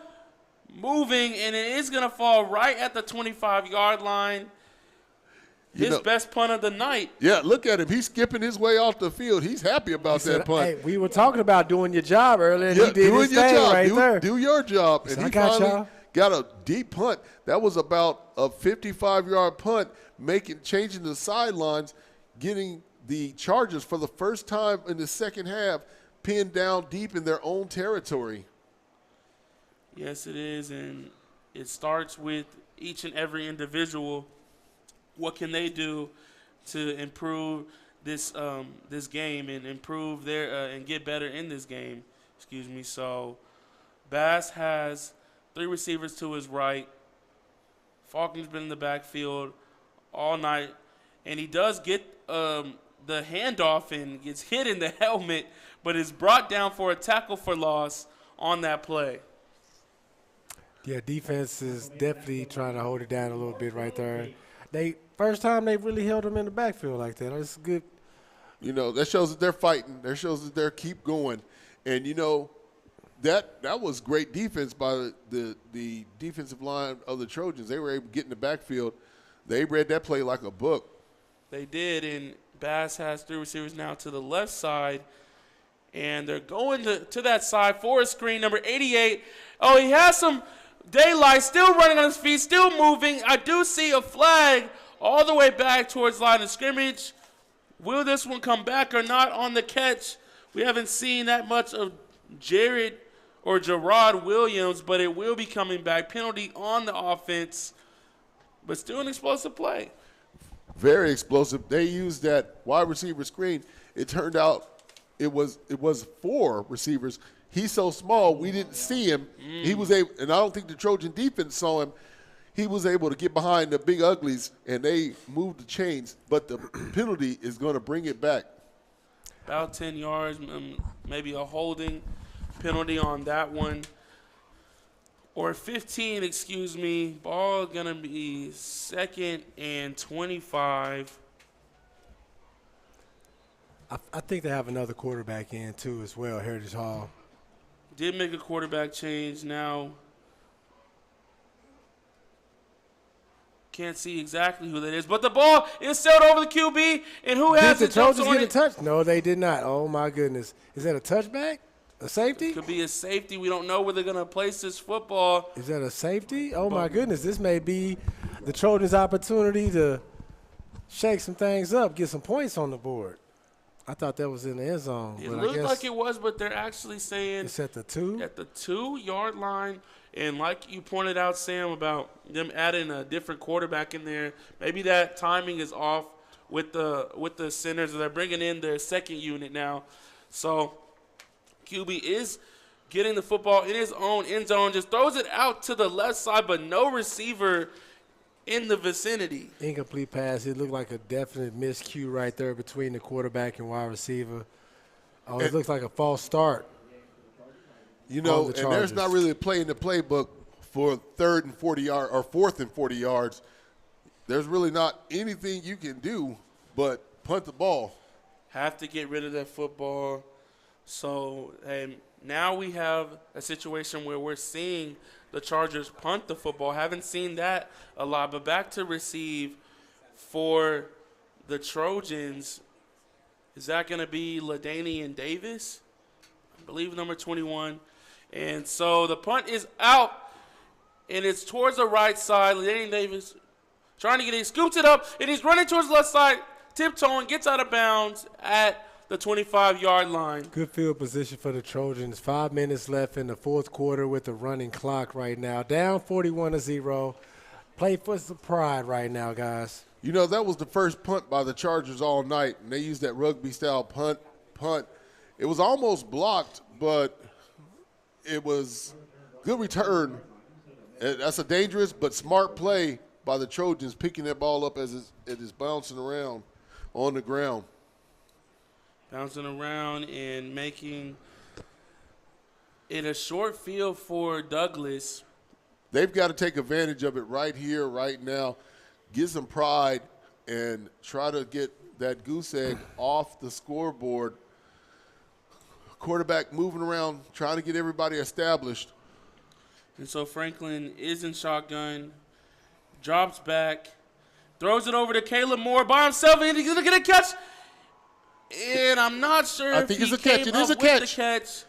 moving, and it is going to fall right at the 25-yard line. His best punt of the night. Yeah, look at him. He's skipping his way off the field. He's happy about that punt. Hey, we were talking about doing your job earlier, and he did doing his your thing job. right there. Do your job. So and I he got finally y'all. got a deep punt. That was about a 55-yard punt, changing the sidelines, getting the Chargers for the first time in the second half pinned down deep in their own territory. Yes, it is, and it starts with each and every individual. What can they do to improve this this game and improve their and get better in this game? Excuse me. So Bass has 3 receivers to his right. Falcon's been in the backfield all night, and he does get the handoff and gets hit in the helmet, but is brought down for a tackle for loss on that play. Yeah, defense is definitely trying to hold it down a little bit right there. First time they really held them in the backfield like that. That's good. That shows that they're fighting. That shows that they're keep going. And, that was great defense by the defensive line of the Trojans. They were able to get in the backfield. They read that play like a book. They did, and Bass has 3 receivers now to the left side. And they're going to that side for a screen, number 88. Oh, he has some daylight, still running on his feet, still moving. I do see a flag all the way back towards line of scrimmage. Will this one come back or not on the catch? We haven't seen that much of Gerard Williams, but it will be coming back. Penalty on the offense, but still an explosive play. Very explosive. They used that wide receiver screen. It turned out it was 4 receivers. He's so small, we didn't see him. He was able, and I don't think the Trojan defense saw him. he was able to get behind the big uglies, and they moved the chains. But the penalty is going to bring it back. About 10 yards, maybe a holding penalty on that one. Or 15, excuse me. Ball going to be 2nd and 25. I think they have another quarterback in, too, as well, Heritage Hall. Did make a quarterback change now. Can't see exactly who that is, but the ball is sailed over the QB, and who has Did it? the Trojans on get a it? touch? No, they did not. Oh, my goodness. Is that a touchback? A safety? Could be a safety. We don't know where they're going to place this football. Is that a safety? Oh, my goodness. This may be the Trojans' opportunity to shake some things up, get some points on the board. I thought that was in the end zone. It but I looked guess like it was, but they're actually saying it's at the 2. at the 2-yard line. And like you pointed out, Sam, about them adding a different quarterback in there, maybe that timing is off with the centers. They're bringing in their second unit now. So QB is getting the football in his own end zone, just throws it out to the left side, but no receiver in the vicinity. Incomplete pass. It looked like a definite miscue right there between the quarterback and wide receiver. Oh, it looks like a false start. You know, the and there's Chargers. not really a play in the playbook for 3rd and 40 yards or 4th and 40 yards. There's really not anything you can do but punt the ball. Have to get rid of that football. So, now we have a situation where we're seeing the Chargers punt the football. Haven't seen that a lot, but back to receive for the Trojans. Is that going to be LaDainian Davis? I believe number 21. And so the punt is out, and it's towards the right side. LaDainian Davis trying to get it. Scoops it up, and he's running towards the left side, tiptoeing, gets out of bounds at the 25-yard line. Good field position for the Trojans. 5 minutes left in the fourth quarter with the running clock right now. Down 41-0. Play for some pride right now, guys. You know, that was the first punt by the Chargers all night, and they used that rugby-style punt. It was almost blocked, but it was good return. And that's a dangerous but smart play by the Trojans, picking that ball up as it is bouncing around on the ground. Bouncing around and making it a short field for Douglas. They've got to take advantage of it right here, right now, get some pride, and try to get that goose egg off the scoreboard. Quarterback moving around, trying to get everybody established. And so Franklin is in shotgun, drops back, throws it over to Caleb Moore by himself, and he's going to get a catch. And I'm not sure I if think he it's a catch. came It is up a with catch. the catch.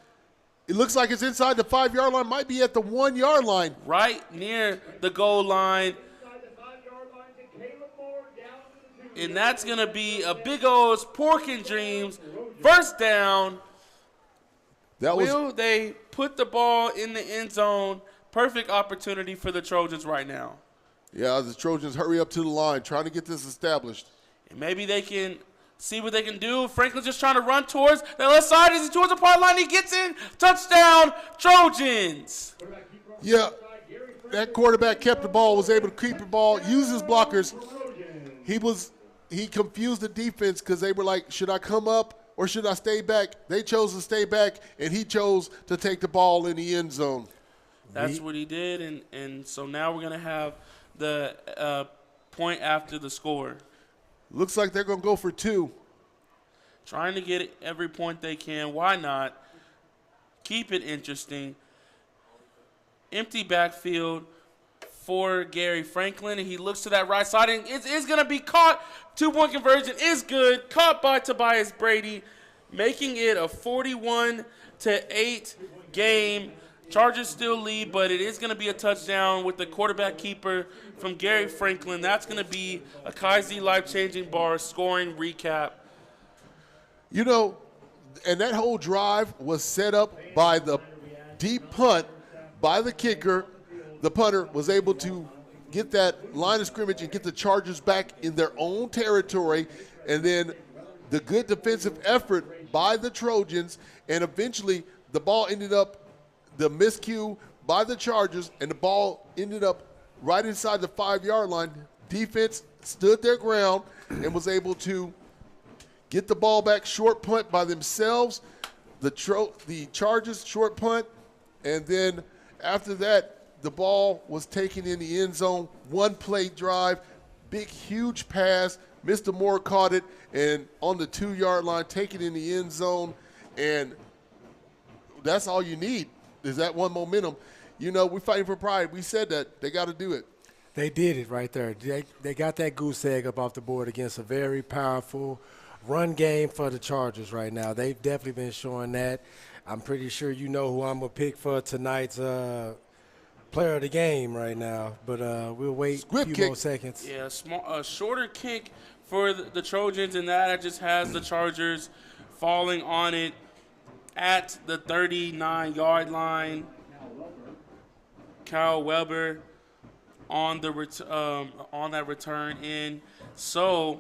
It looks like it's inside the 5-yard line, might be at the 1-yard line. Right near the goal line. Inside the 5-yard line to Caleb Moore, down to the 2. And that's going to be a big old pork and dreams. First down. That was Will they put the ball in the end zone? Perfect opportunity for the Trojans right now. yeah. The Trojans hurry up to the line, trying to get this established. And maybe they can see what they can do. Franklin's just trying to run towards the left side. Is he towards the part line? He gets in. Touchdown, Trojans. Yeah, that quarterback kept the ball, was able to keep the ball, use his blockers. He confused the defense because they were like, should I come up or should I stay back? They chose to stay back, and he chose to take the ball in the end zone. That's what he did, and so now we're going to have the point after the score. Looks like they're going to go for 2. Trying to get every point they can. Why not? Keep it interesting. Empty backfield for Gary Franklin, and he looks to that right side, and it is going to be caught. 2-point conversion is good. Caught by Tobias Brady, making it a 41-8 game. Chargers still lead, but it is going to be a touchdown with the quarterback keeper from Gary Franklin. That's going to be a Kaiser life-changing bar scoring recap. You know, and that whole drive was set up by the deep punt by the kicker. The punter was able to get that line of scrimmage and get the Chargers back in their own territory, and then the good defensive effort by the Trojans, and eventually the ball ended up the miscue by the Chargers, and the ball ended up right inside the 5-yard line. Defense stood their ground and was able to get the ball back, short punt by themselves. The Chargers short punt, and then after that, the ball was taken in the end zone. One-play drive, big, huge pass. Mr. Moore caught it, and on the 2-yard line, take it in the end zone, and that's all you need is that one momentum. You know, we're fighting for pride. We said that. They got to do it. They did it right there. They got that goose egg up off the board against a very powerful run game for the Chargers right now. They've definitely been showing that. I'm pretty sure you know who I'm going to pick for tonight's player of the game right now. But we'll wait a few more seconds. Yeah, a shorter kick for the Trojans, and that just has the Chargers falling on it at the 39-yard line. Kyle Weber on that return in. So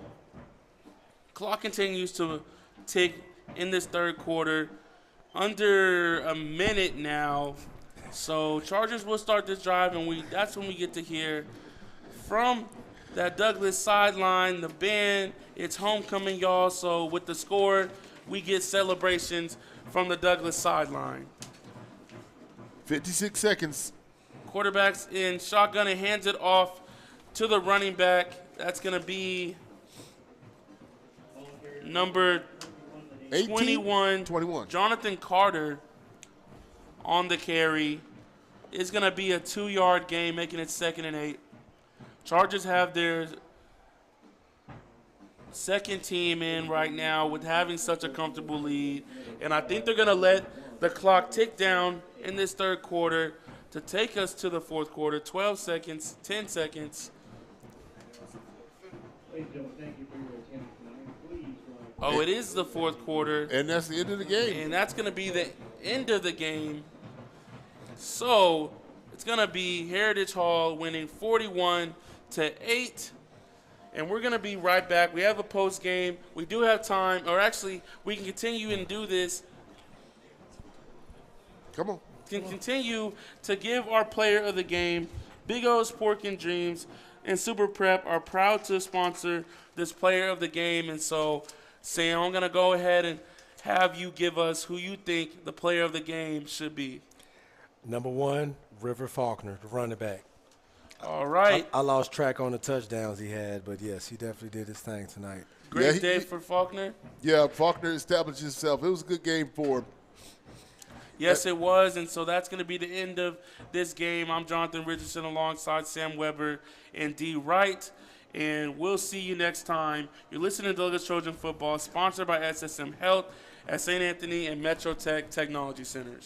clock continues to tick in this third quarter. Under a minute now. So Chargers will start this drive, and that's when we get to hear from that Douglas sideline, the band. It's homecoming, y'all. So with the score, we get celebrations from the Douglas sideline. 56 seconds. Quarterback's in shotgun and hands it off to the running back. That's going to be number 21, Jonathan Carter on the carry. It's going to be a 2-yard gain, making it 2nd and 8. Chargers have their second team in right now with having such a comfortable lead. And I think they're going to let the clock tick down in this third quarter to take us to the fourth quarter. 12 seconds, 10 seconds. Ladies and gentlemen, thank you for your attendance tonight. Please Oh, it is the fourth quarter. And that's the end of the game. And that's going to be the end of the game. So it's going to be Heritage Hall winning 41-8. And we're going to be right back. We have a post game. We do have time. Or actually, we can continue and do this. Come on. Can continue to give our player of the game. Big O's Pork and Dreams and Super Prep are proud to sponsor this player of the game. And so, Sam, I'm going to go ahead and have you give us who you think the player of the game should be. Number 1, River Faulkner, the running back. All right. I lost track on the touchdowns he had, but yes, he definitely did his thing tonight. Great day for Faulkner. Yeah, Faulkner established himself. It was a good game for him. Yes, it was, and so that's going to be the end of this game. I'm Jonathan Richardson alongside Sam Weber and D. Wright, and we'll see you next time. You're listening to Douglas Trojan Football, sponsored by SSM Health at St. Anthony and Metro Tech Technology Centers.